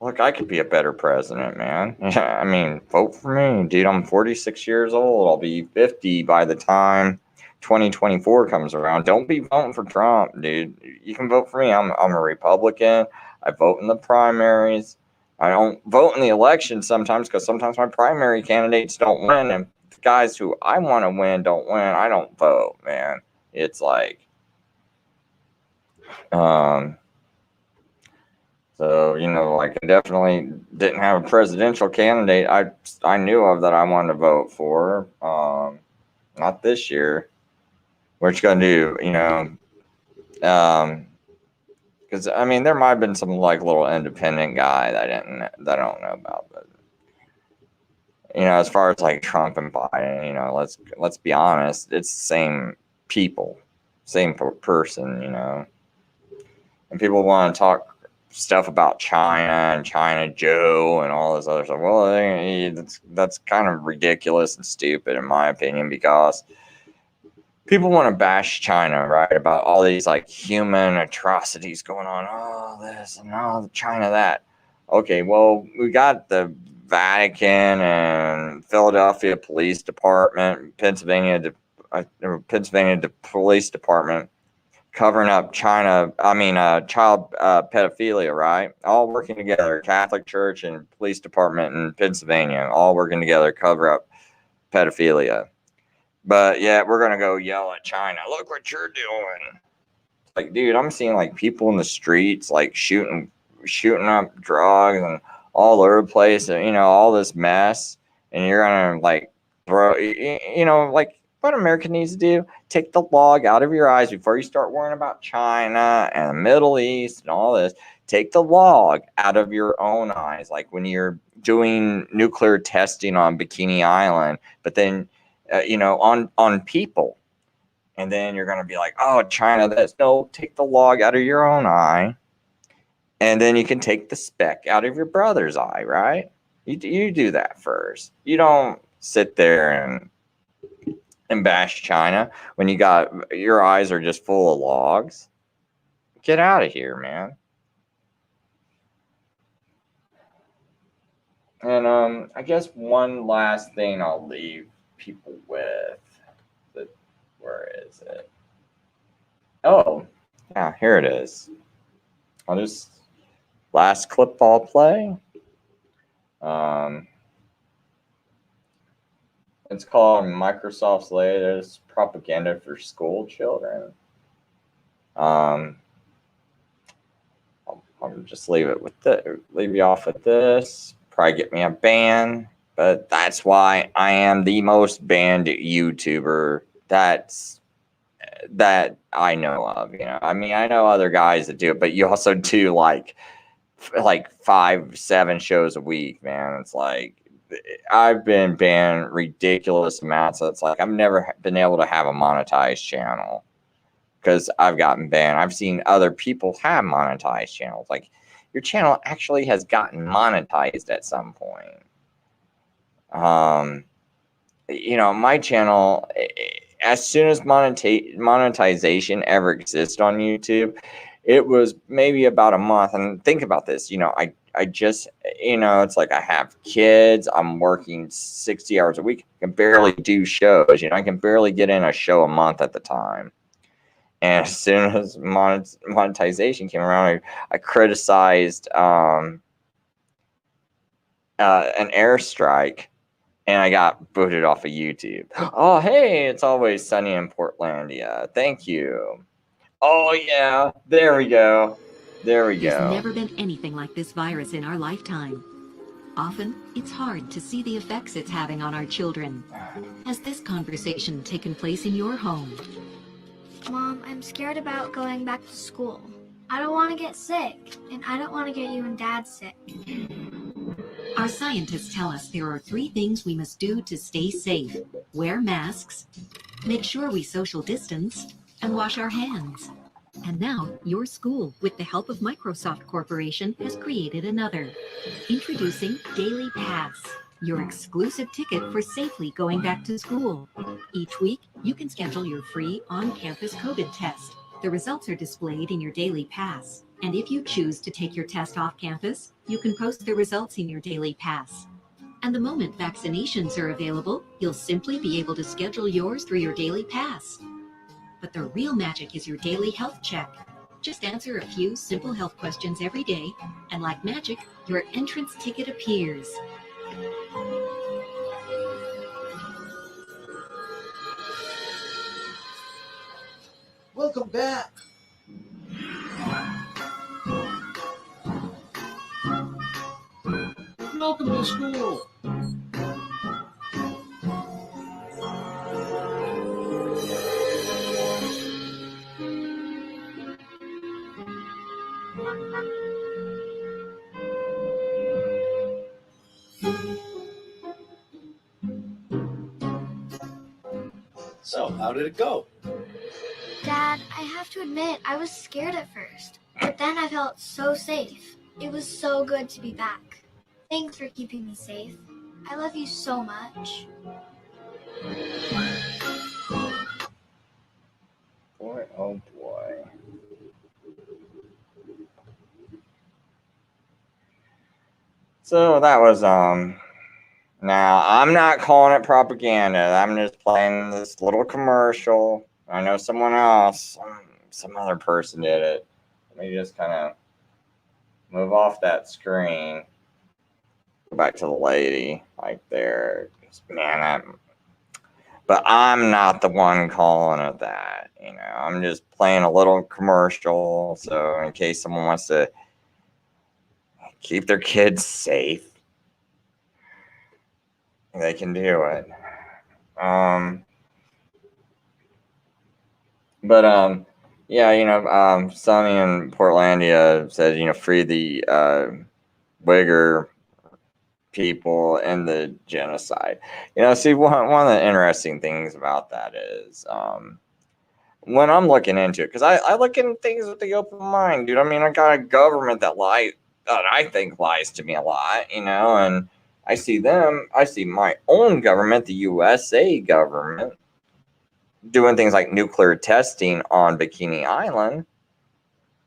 Look, I could be a better president, man. I mean, vote for me, dude. I'm 46 years old. I'll be 50 by the time 2024 comes around. Don't be voting for Trump, dude. You can vote for me. I'm a Republican. I vote in the primaries. I don't vote in the election sometimes, because sometimes my primary candidates don't win, and the guys who I want to win don't win. I don't vote, man. It's like, so, you know, like I definitely didn't have a presidential candidate I knew of that I wanted to vote for. Not this year. What you gonna do, you know? Because I mean, there might have been some like little independent guy that I don't know about, but You know, as far as like Trump and Biden, you know, let's be honest, it's the same people, same person, you know. And people want to talk stuff about China and China Joe and all this other stuff. Well, that's kind of ridiculous and stupid in my opinion, because people want to bash China, right? About all these like human atrocities going on. Oh, this and oh, China that. Okay, well, we got the Vatican and Philadelphia Police Department, Pennsylvania Police Department covering up child pedophilia, right? All working together, Catholic Church and Police Department in Pennsylvania, all working together to cover up pedophilia. But yeah, we're gonna go yell at China. Look what you're doing. Like, dude, I'm seeing like people in the streets like shooting up drugs and all over the place, and you know, all this mess, and you're gonna like throw, you know, like what America needs to do: take the log out of your eyes before you start worrying about China and the Middle East and all this. Take the log out of your own eyes, like when you're doing nuclear testing on Bikini Island, but then you know, on people. And then you're going to be like, oh, China, that's no, take the log out of your own eye. And then you can take the speck out of your brother's eye, right? You do that first. You don't sit there and bash China when you got your eyes are just full of logs. Get out of here, man. And I guess one last thing I'll leave people with. Where is it? Oh, yeah, here it is. I'll just last clip I'll play. It's called Microsoft's latest propaganda for school children. I'll just leave you off with this. Probably get me a ban, but that's why I am the most banned YouTuber that I know of. You know, I mean, I know other guys that do it, but you also do like 5-7 shows a week, man. It's like I've been banned ridiculous amounts. So it's like I've never been able to have a monetized channel because I've gotten banned. I've seen other people have monetized channels. Like your channel actually has gotten monetized at some point. You know, my channel, as soon as monetization ever exists on YouTube, it was maybe about a month. And think about this, you know, I just, you know, it's like I have kids, I'm working 60 hours a week, I can barely do shows, you know, I can barely get in a show a month at the time. And as soon as monetization came around, I criticized an airstrike. And I got booted off of YouTube. Oh, hey, it's always sunny in Portlandia. Thank you. Oh, yeah. There we go. There we go. There's never been anything like this virus in our lifetime. Often, it's hard to see the effects it's having on our children. Has this conversation taken place in your home? Mom, I'm scared about going back to school. I don't want to get sick, and I don't want to get you and Dad sick. Our scientists tell us there are 3 things we must do to stay safe. Wear masks, make sure we social distance, and wash our hands. And now, your school, with the help of Microsoft Corporation, has created another. Introducing Daily Pass, your exclusive ticket for safely going back to school. Each week, you can schedule your free on-campus COVID test. The results are displayed in your Daily Pass. And if you choose to take your test off campus, you can post the results in your Daily Pass. And the moment vaccinations are available, you'll simply be able to schedule yours through your Daily Pass. But the real magic is your daily health check. Just answer a few simple health questions every day, and like magic, your entrance ticket appears. Welcome back. Welcome to school. So, how did it go? Dad, I have to admit, I was scared at first, but then I felt so safe. It was so good to be back. Thanks for keeping me safe. I love you so much. Boy, oh boy. So that was now I'm not calling it propaganda. I'm just playing this little commercial. I know someone else, some other person did it. Let me just kind of move off that screen. Go back to the lady right there. Man, but I'm not the one calling it that. You know, I'm just playing a little commercial. So in case someone wants to keep their kids safe, they can do it. Yeah, you know, Sonny in Portlandia says, you know, free the Uyghur people and the genocide. You know, see, one of the interesting things about that is when I'm looking into it, because I look into things with the open mind, dude. I mean, I got a government that I think lies to me a lot, you know, and I see my own government, the USA government, doing things like nuclear testing on Bikini Island.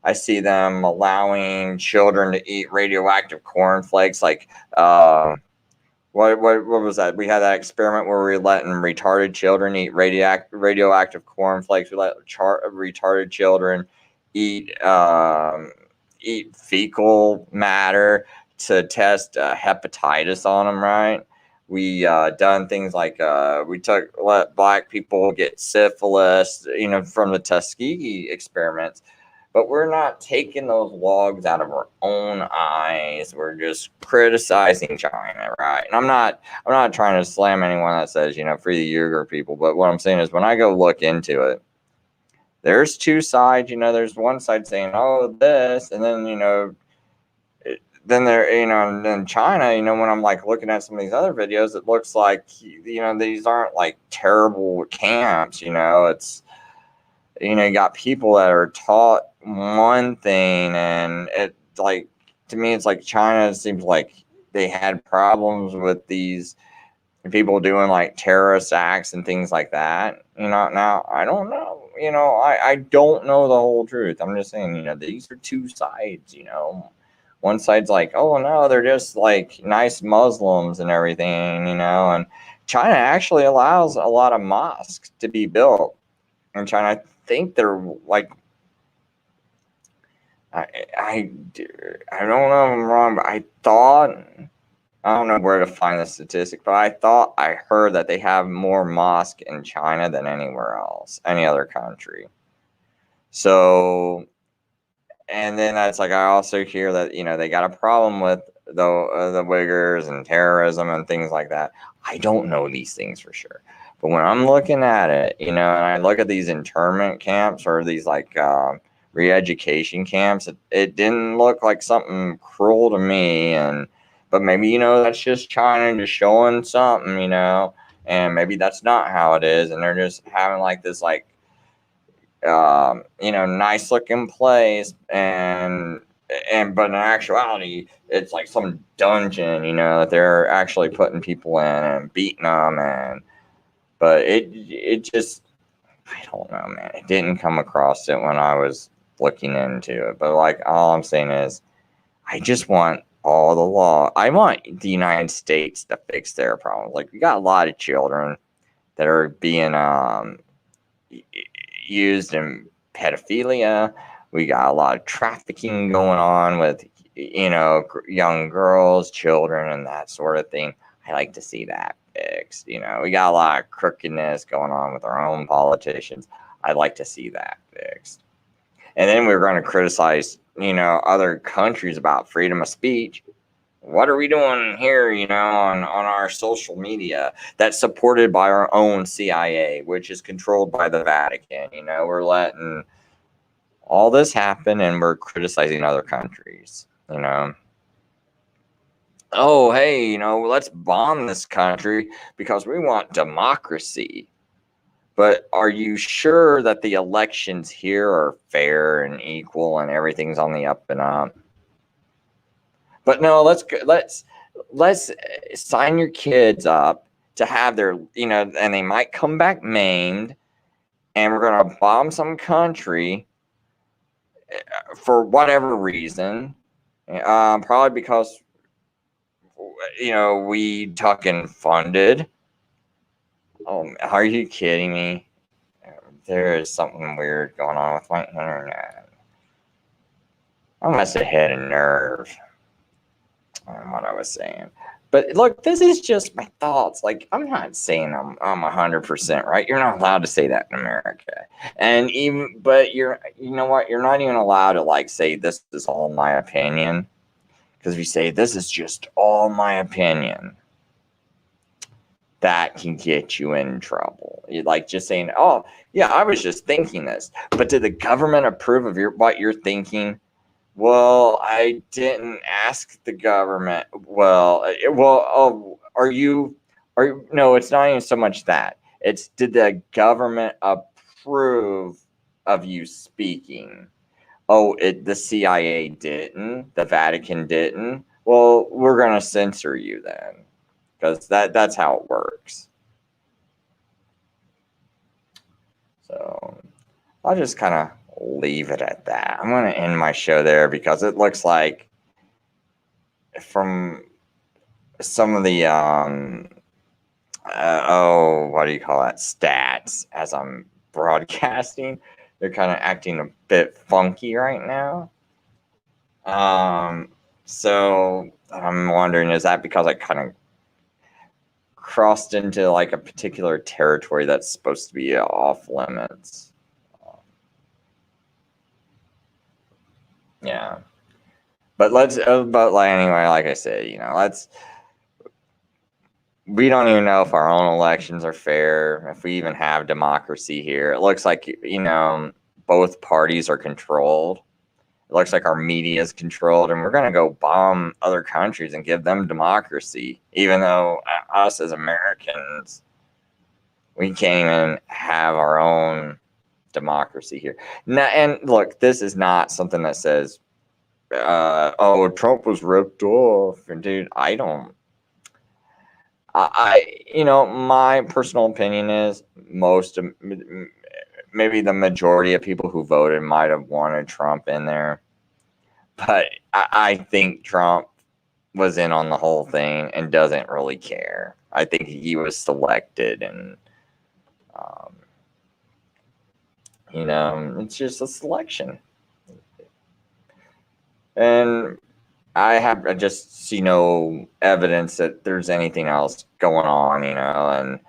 I see them allowing children to eat radioactive cornflakes. Like, what was that? We had that experiment where we were letting retarded children eat radioactive cornflakes. We let retarded children eat fecal matter to test hepatitis on them, right? We done things like we let black people get syphilis, you know, from the Tuskegee experiments. But we're not taking those logs out of our own eyes. We're just criticizing China, right? And I'm not trying to slam anyone that says, you know, free the Uyghur people. But what I'm saying is, when I go look into it, there's two sides. You know, there's one side saying, oh, this, and then, you know, then there, you know, and then China, you know, when I'm like looking at some of these other videos, it looks like, you know, these aren't like terrible camps. You know, it's, you know, you got people that are taught one thing, and it, like, to me, it's like China seems like they had problems with these people doing like terrorist acts and things like that. You know, now I don't know. You know, I don't know the whole truth. I'm just saying, you know, these are two sides. You know, one side's like, oh no, they're just like nice Muslims and everything. You know, and China actually allows a lot of mosques to be built in China. I think they're like, I don't know if I'm wrong, but I don't know where to find the statistic, but I heard that they have more mosque in China than anywhere else, any other country. So, and then that's like, I also hear that, you know, they got a problem with the Uyghurs and terrorism and things like that. I don't know these things for sure. But when I'm looking at it, you know, and I look at these internment camps or these like re-education camps, it didn't look like something cruel to me. But maybe, you know, that's just China just showing something, you know, and maybe that's not how it is, and they're just having like this like you know, nice looking place, but in actuality, it's like some dungeon, you know, that they're actually putting people in and beating them, but it just, I don't know, man. It didn't come across it when I was looking into it. But like, all I'm saying is, I just want all the law. I want the United States to fix their problems. Like, we got a lot of children that are being used in pedophilia. We got a lot of trafficking going on with, you know, young girls, children, and that sort of thing. I like to see that fixed. You know, we got a lot of crookedness going on with our own politicians. I'd like to see that fixed. And then we're going to criticize, you know, other countries about freedom of speech. What are we doing here, you know, on our social media that's supported by our own CIA, which is controlled by the Vatican? You know, we're letting all this happen and we're criticizing other countries, you know. Oh, hey, you know, let's bomb this country because we want democracy. But are you sure that the elections here are fair and equal and everything's on the up and up? But no, let's sign your kids up to have their, and they might come back maimed, and we're going to bomb some country for whatever reason, probably because we fucking funded. Are you kidding me? There is something weird going on with my internet. I must have hit a nerve on what I was saying. But look, this is just my thoughts. Like, I'm not saying I'm 100% right. You're not allowed to say that in America. But you know what? You're not even allowed to say this is all my opinion. Because if you say this is just all my opinion, that can get you in trouble. You just saying, oh yeah, I was just thinking this. But did the government approve of what you're thinking? Well, I didn't ask the government. No, it's not even so much that. It's did the government approve of you speaking? Oh, the CIA didn't, the Vatican didn't. Well, we're going to censor you then, because that's how it works. So I'll just kind of leave it at that. I'm going to end my show there because it looks like from some of the what do you call that, stats as I'm broadcasting, they're kind of acting a bit funky right now. So I'm wondering, is that because I kind of crossed into a particular territory that's supposed to be off limits? Yeah, but anyway, like I said, we don't even know if our own elections are fair, if we even have democracy here. It looks like, both parties are controlled. It looks like our media is controlled, and we're going to go bomb other countries and give them democracy, even though us as Americans, we can't even have our own democracy here. Now, and look, this is not something that says, Trump was ripped off. And dude, my personal opinion is maybe the majority of people who voted might have wanted Trump in there. But I think Trump was in on the whole thing and doesn't really care. I think he was selected, and it's just a selection. And I just see no evidence that there's anything else going on, and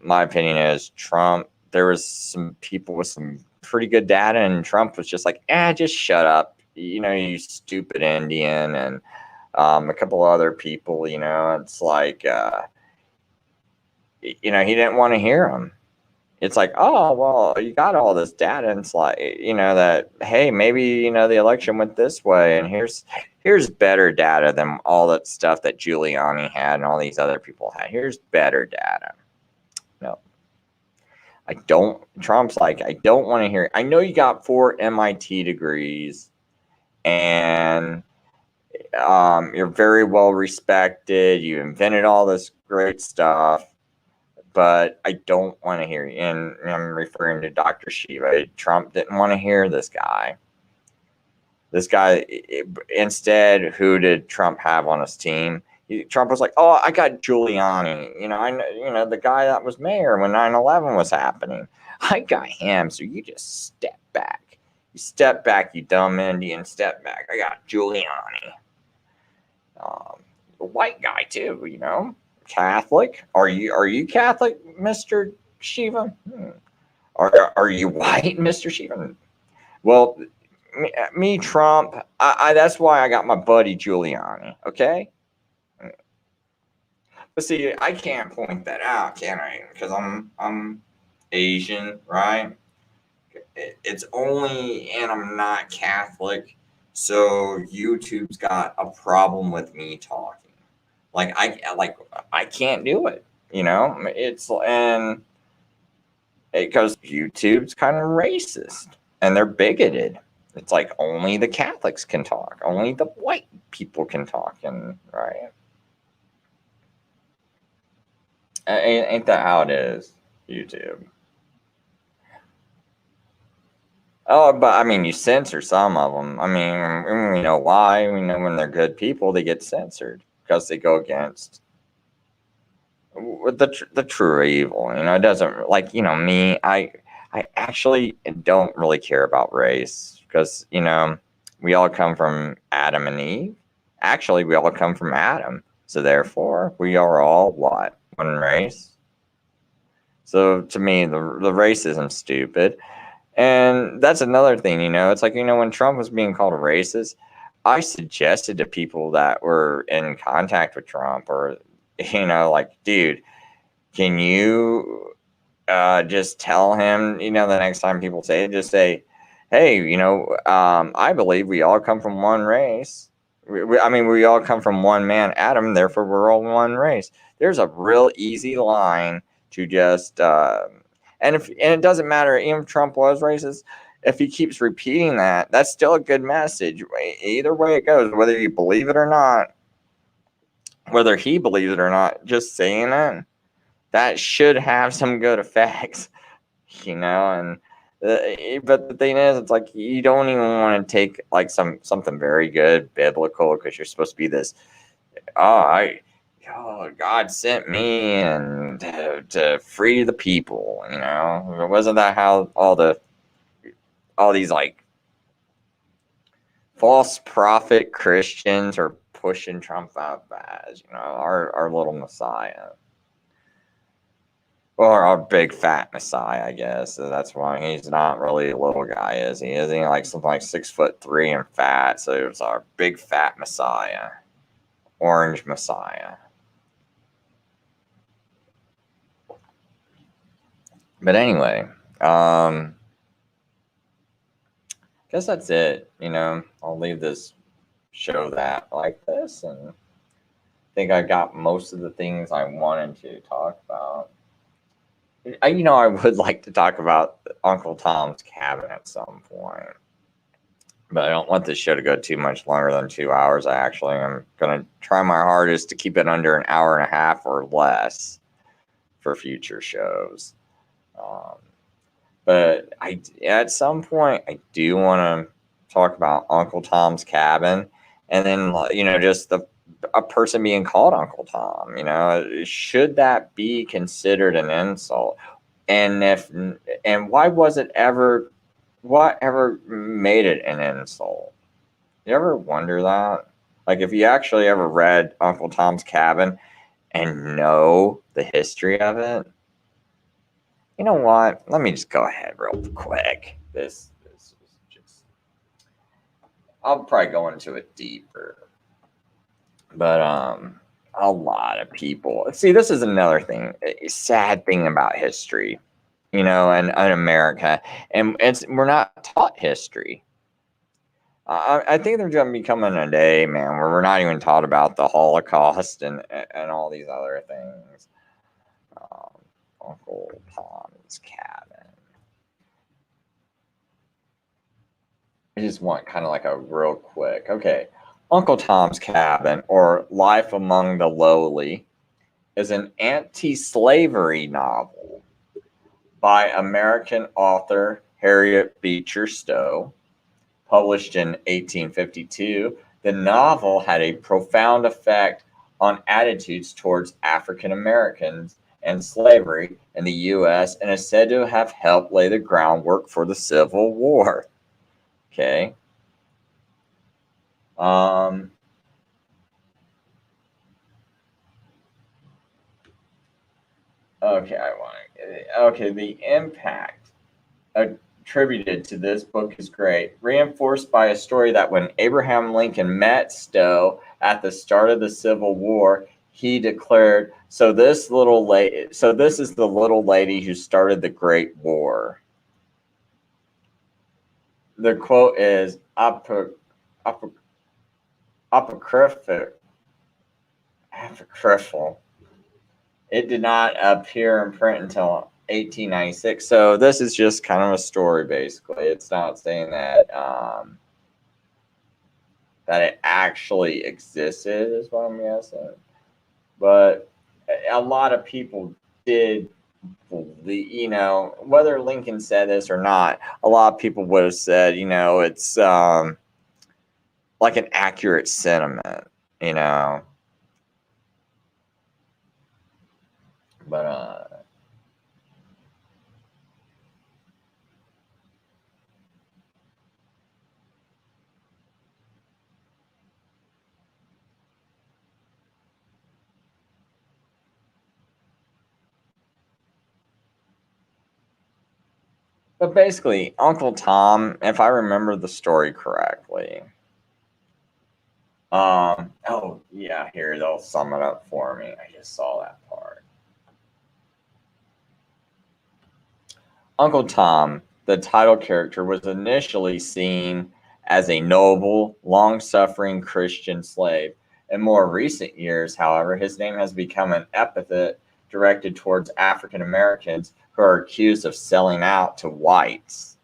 my opinion is Trump, there was some people with some pretty good data, and Trump was just like, just shut up, you stupid Indian, and a couple other people, it's like, he didn't want to hear him. It's like, oh, well, you got all this data, and it's like, that, hey, maybe, the election went this way, and here's better data than all that stuff that Giuliani had and all these other people had. Here's better data. No. Trump's like, I don't want to hear it. I know you got 4 MIT degrees, and you're very well respected. You invented all this great stuff. But I don't want to hear you. And I'm referring to Dr. Shiva. Trump didn't want to hear this guy. Instead, who did Trump have on his team? Trump was like, oh, I got Giuliani. The guy that was mayor when 9/11 was happening. I got him. So you just step back. You step back, you dumb Indian, step back. I got Giuliani. A white guy, too, Catholic? Are you Catholic, Mr. Shiva? Are you white, Mr. Shiva? Well, me Trump, that's why I got my buddy Giuliani, okay? But see, I can't point that out, can I? Because I'm Asian, right? It's only, and I'm not Catholic, so YouTube's got a problem with me talking. I can't do it, It's, and because YouTube's kind of racist and they're bigoted. It's like only the Catholics can talk, only the white people can talk, and right? Ain't that how it is, YouTube? Oh, but I mean, you censor some of them. I mean, we know why. We know when they're good people, they get censored because they go against the true evil. You know, it doesn't, like, you know, me. I actually don't really care about race because, you know, we all come from Adam and Eve. Actually, we all come from Adam, so therefore we are all what? One race. So to me, the racism's stupid. And that's another thing, you know, it's like, you know, when Trump was being called a racist, I suggested to people that were in contact with Trump, or, you know, like, dude, can you just tell him, you know, the next time people say it, just say, hey, you know, I believe we all come from one race. I mean, we all come from one man, Adam, therefore we're all one race. There's a real easy line to just, and it doesn't matter, even if Trump was racist, if he keeps repeating that, that's still a good message. Either way it goes, whether you believe it or not, whether he believes it or not, just saying it, that should have some good effects, you know. And but the thing is, it's like you don't even want to take like something very good biblical because you're supposed to be this. God sent me and to free the people. You know, wasn't that how all these like false prophet Christians are pushing Trump out as, you know, our little Messiah? Or our big fat Messiah, I guess. So that's why he's not really a little guy, is he? Isn't he like something like 6'3" and fat? So it's our big fat Messiah, orange Messiah. But anyway, guess that's it. You know, I'll leave this show that like this, and I think I got most of the things I wanted to talk about. You know, I would like to talk about Uncle Tom's Cabin at some point, but I don't want this show to go too much longer than 2 hours. I actually am going to try my hardest to keep it under an hour and a half or less for future shows. But at some point, I do want to talk about Uncle Tom's Cabin, and then, you know, just a person being called Uncle Tom. You know, should that be considered an insult? And why was it ever? What ever made it an insult? You ever wonder that? Like, if you actually ever read Uncle Tom's Cabin and know the history of it. You know what? Let me just go ahead real quick. This is just. I'll probably go into it deeper, but a lot of people see. This is another thing, a sad thing about history, you know, and in America, and we're not taught history. I think there's going to be coming a day, man, where we're not even taught about the Holocaust and all these other things. Uncle Tom's Cabin. I just want kind of like a real quick. Okay. Uncle Tom's Cabin, or Life Among the Lowly, is an anti-slavery novel by American author Harriet Beecher Stowe. Published in 1852, the novel had a profound effect on attitudes towards African Americans and slavery in the U.S. and is said to have helped lay the groundwork for the Civil War. Okay. Okay, the impact attributed to this book is great, reinforced by a story that when Abraham Lincoln met Stowe at the start of the Civil War, he declared, so this is the little lady who started the Great War. The quote is apocryphal. It did not appear in print until 1896. So this is just kind of a story, basically. It's not saying that that it actually existed, is what I'm guessing. But a lot of people did believe, you know, whether Lincoln said this or not, a lot of people would have said, you know, it's like an accurate sentiment, you know. But basically, Uncle Tom, if I remember the story correctly, oh yeah, here they'll sum it up for me. I just saw that part. Uncle Tom, the title character, was initially seen as a noble, long-suffering Christian slave. In more recent years, however, his name has become an epithet directed towards African Americans who are accused of selling out to whites.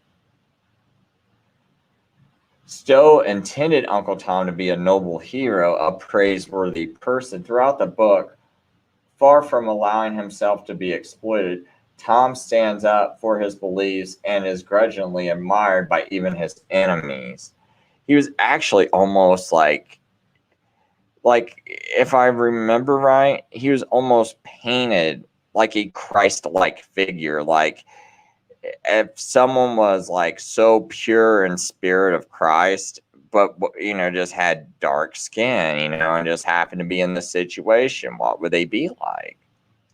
Stowe intended Uncle Tom to be a noble hero, a praiseworthy person. Throughout the book, far from allowing himself to be exploited, Tom stands up for his beliefs and is grudgingly admired by even his enemies. He was actually almost like if I remember right, he was almost painted like a Christ-like figure. Like if someone was like so pure in spirit of Christ, but you know, just had dark skin, you know, and just happened to be in the situation, what would they be like?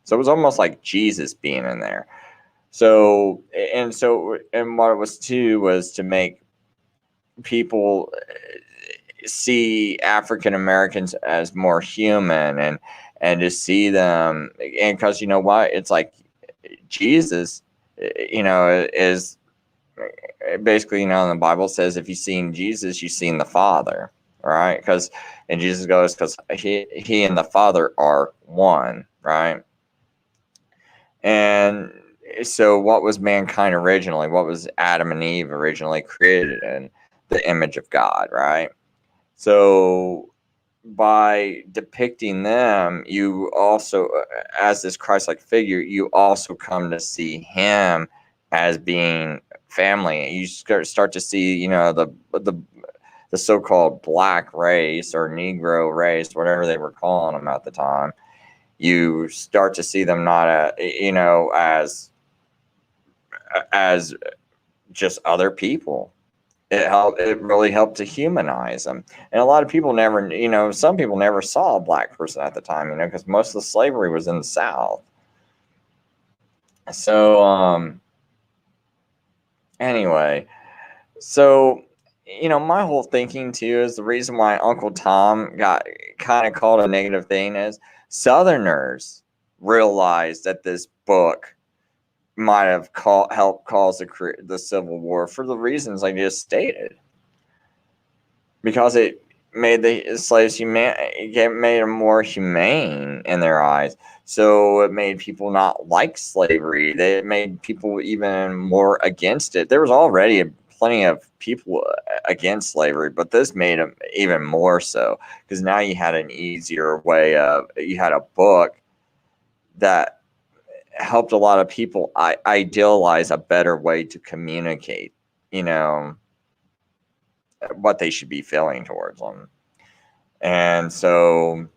So it was almost like Jesus being in there. So what it was too was to make people see African Americans as more human and to see them, and because you know what, it's like Jesus, you know, is basically, you know, in the Bible says if you've seen Jesus, you've seen the Father, right? Because and Jesus goes because he and the Father are one, right? And so what was mankind originally? What was Adam and Eve originally created in? The image of God, right? So by depicting them, you also, as this Christ-like figure, you also come to see him as being family. You start to see, you know, the so-called black race or Negro race, whatever they were calling them at the time. You start to see them not, you know, as just other people. It really helped to humanize them, and a lot of people never, you know, some people never saw a black person at the time, you know, because most of the slavery was in the South. So anyway, so you know, my whole thinking too is the reason why Uncle Tom got kind of called a negative thing is Southerners realized that this book might have helped cause the Civil War for the reasons I just stated, because it made the slaves made them more humane in their eyes. So it made people not like slavery. It made people even more against it. There was already plenty of people against slavery, but this made them even more so, because now you had an easier way of, you had a book that helped a lot of people idealize a better way to communicate, you know, what they should be feeling towards them. And so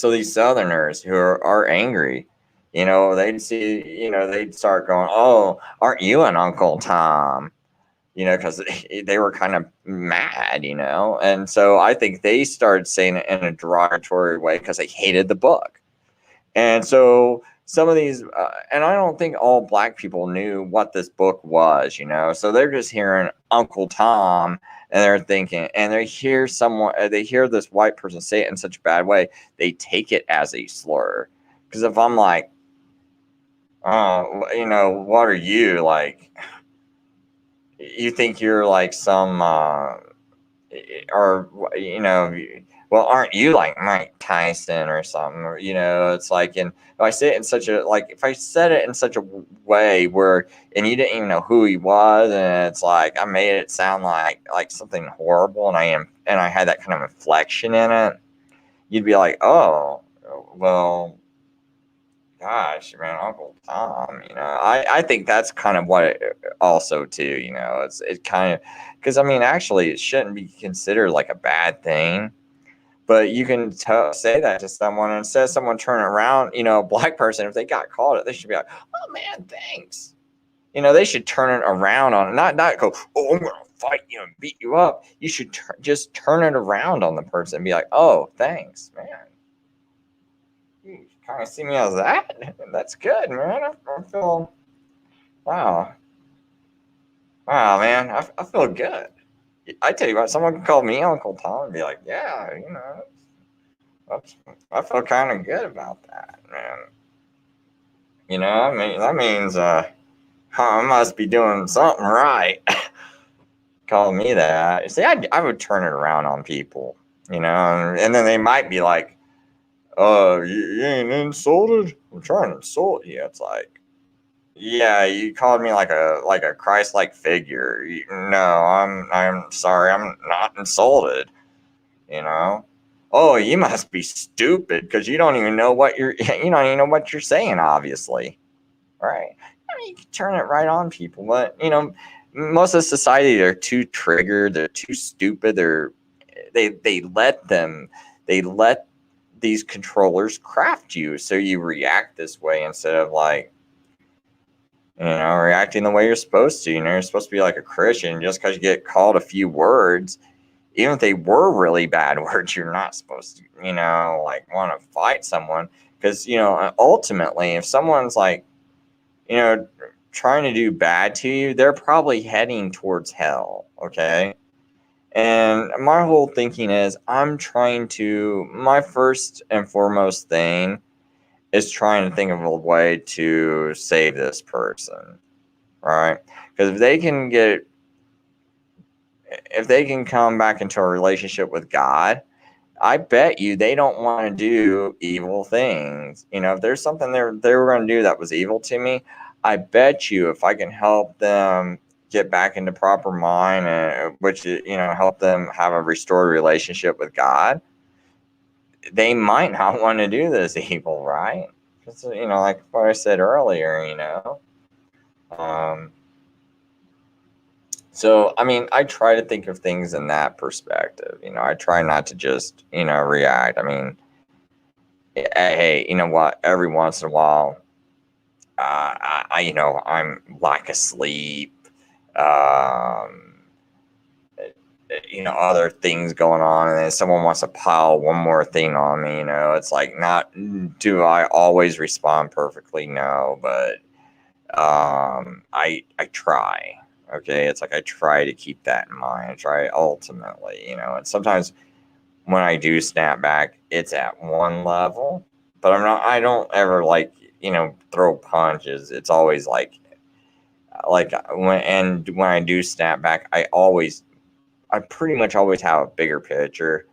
these Southerners who are angry, you know, they'd see, you know, they'd start going, oh, aren't you an Uncle Tom? You know, because they were kind of mad, you know. And so I think they started saying it in a derogatory way because they hated the book. And so some of these, and I don't think all black people knew what this book was, you know. So they're just hearing Uncle Tom, and they're thinking, and they hear this white person say it in such a bad way, they take it as a slur. Because if I'm like, oh, you know, what are you like? You think you're like some, or you know, well, aren't you like Mike Tyson or something? Or, you know, it's like, and if I say it in such a, like, if I said it in such a way where, and you didn't even know who he was, and it's like, I made it sound like something horrible, and I had that kind of inflection in it, you'd be like, oh, well, gosh, man, Uncle Tom, you know, I think that's kind of what it also too, you know, it kind of, because I mean, actually, it shouldn't be considered like a bad thing, but you can say that to someone, and instead of someone turning around, you know, a black person, if they got caught, they should be like, oh man, thanks. You know, they should turn it around on it, not go, oh, I'm gonna fight you and beat you up. You should just turn it around on the person and be like, oh, thanks, man. You kind of see me as that? That's good, man. I feel, wow. Wow, man. I feel good. I tell you what, someone can call me Uncle Tom and be like, yeah, you know, I feel kind of good about that, man. You know, I mean, that means I must be doing something right. Call me that. See, I would turn it around on people, you know, and then they might be like, you ain't insulted? I'm trying to insult you. It's like, yeah, you called me like a Christ-like figure. No, I'm sorry, I'm not insulted. You know. Oh, you must be stupid because you don't even know what you're saying. Obviously, right? I mean, you can turn it right on people, but you know, most of society, they're too triggered. They're too stupid. They let these controllers craft you so you react this way instead of like, you know, reacting the way you're supposed to. You know, you're supposed to be like a Christian. Just because you get called a few words, even if they were really bad words, you're not supposed to, you know, like want to fight someone. Because, you know, ultimately, if someone's like, you know, trying to do bad to you, they're probably heading towards hell. Okay. And my whole thinking is my first and foremost thing is trying to think of a way to save this person, right? Because if they can come back into a relationship with God, I bet you they don't want to do evil things. You know, if there's something they were going to do that was evil to me, I bet you if I can help them get back into proper mind, and which, you know, help them have a restored relationship with God, they might not want to do this evil, right? You know, like what I said earlier, you know. So, I mean, I try to think of things in that perspective. You know, I try not to just, you know, react. I mean, hey, you know what? Every once in a while, you know, I'm like asleep. Um, you know, other things going on, and then someone wants to pile one more thing on me. You know, it's like, not do I always respond perfectly? No, but I try. Okay, it's like I try to keep that in mind. I try ultimately, you know, and sometimes when I do snap back, it's at one level, but I don't ever like, you know, throw punches. It's always like when I do snap back, I pretty much always have a bigger picture.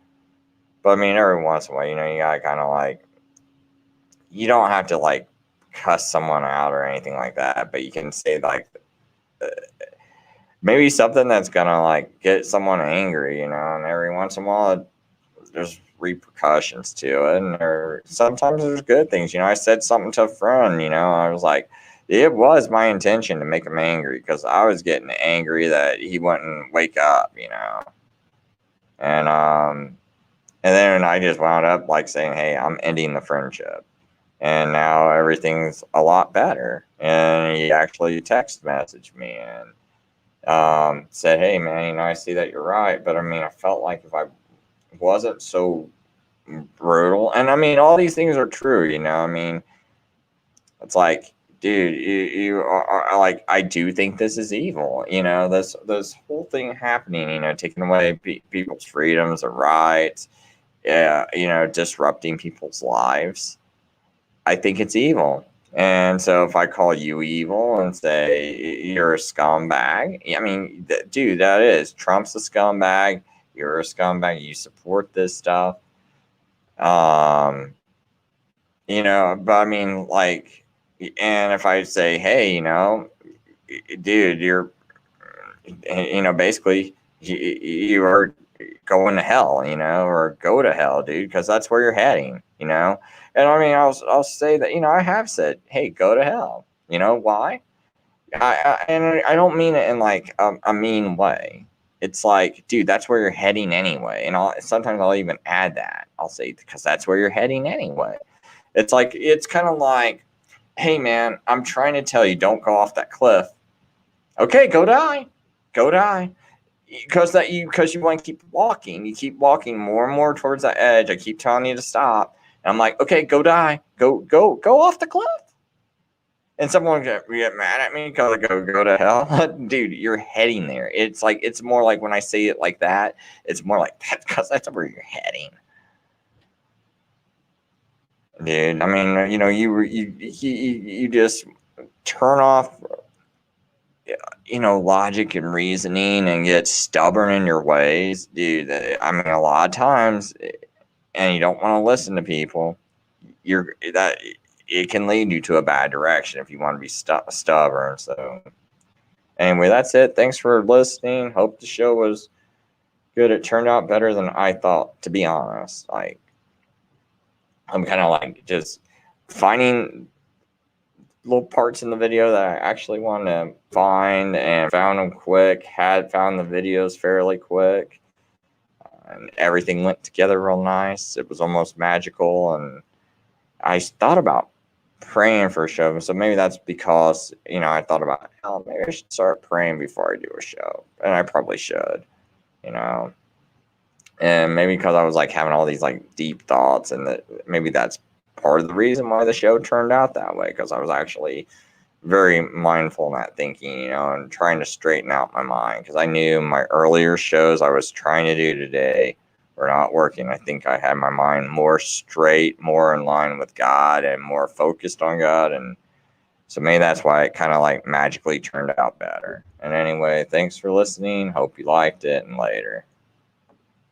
But I mean, every once in a while, you know, you gotta kind of like, you don't have to like cuss someone out or anything like that, but you can say like, maybe something that's gonna like get someone angry, you know, and every once in a while there's repercussions to it, and sometimes there's good things. You know, I said something to a friend, you know, I was like, it was my intention to make him angry because I was getting angry that he wouldn't wake up, you know. And then I just wound up like saying, hey, I'm ending the friendship. And now everything's a lot better. And he actually text messaged me and said, hey, man, you know, I see that you're right. But I mean, I felt like if I wasn't so brutal, and I mean, all these things are true, you know, I mean, it's like, dude, you are like, I do think this is evil, you know, this whole thing happening, you know, taking away people's freedoms or rights, you know, disrupting people's lives. I think it's evil. And so if I call you evil and say you're a scumbag, I mean, dude, that is, Trump's a scumbag. You're a scumbag. You support this stuff. You know, but I mean, like, and if I say, hey, you know, dude, you're, you know, basically you are going to hell, you know, or go to hell, dude, because that's where you're heading, you know. And I mean, I'll say that, you know, I have said, hey, go to hell. You know why? And I don't mean it in like a mean way. It's like, dude, that's where you're heading anyway. And sometimes I'll even add that. I'll say, because that's where you're heading anyway. It's like, it's kind of like, hey, man, I'm trying to tell you, don't go off that cliff. Okay, go die. Go die. Because you want to keep walking. You keep walking more and more towards that edge. I keep telling you to stop. And I'm like, okay, go die. Go off the cliff. And someone get mad at me because I go to hell. Dude, you're heading there. It's like, it's more like when I say it like that, it's more like that because that's where you're heading. Dude, I mean, you know, you just turn off, you know, logic and reasoning and get stubborn in your ways, dude. I mean, a lot of times, and you don't want to listen to people, it can lead you to a bad direction if you want to be stubborn. So anyway, that's it. Thanks for listening. Hope the show was good. It turned out better than I thought, to be honest. Like, I'm kind of like just finding little parts in the video that I actually want to find, and found them quick. Had found the videos fairly quick, and everything went together real nice. It was almost magical, and I thought about praying for a show. So maybe that's because, you know, I thought about, oh, maybe I should start praying before I do a show, and I probably should, you know. And maybe because I was like having all these like deep thoughts, and maybe that's part of the reason why the show turned out that way, because I was actually very mindful in that thinking, you know, and trying to straighten out my mind, because I knew my earlier shows I was trying to do today were not working. I think I had my mind more straight, more in line with God, and more focused on God, and so maybe that's why it kind of like magically turned out better. And anyway, thanks for listening. Hope you liked it, and later.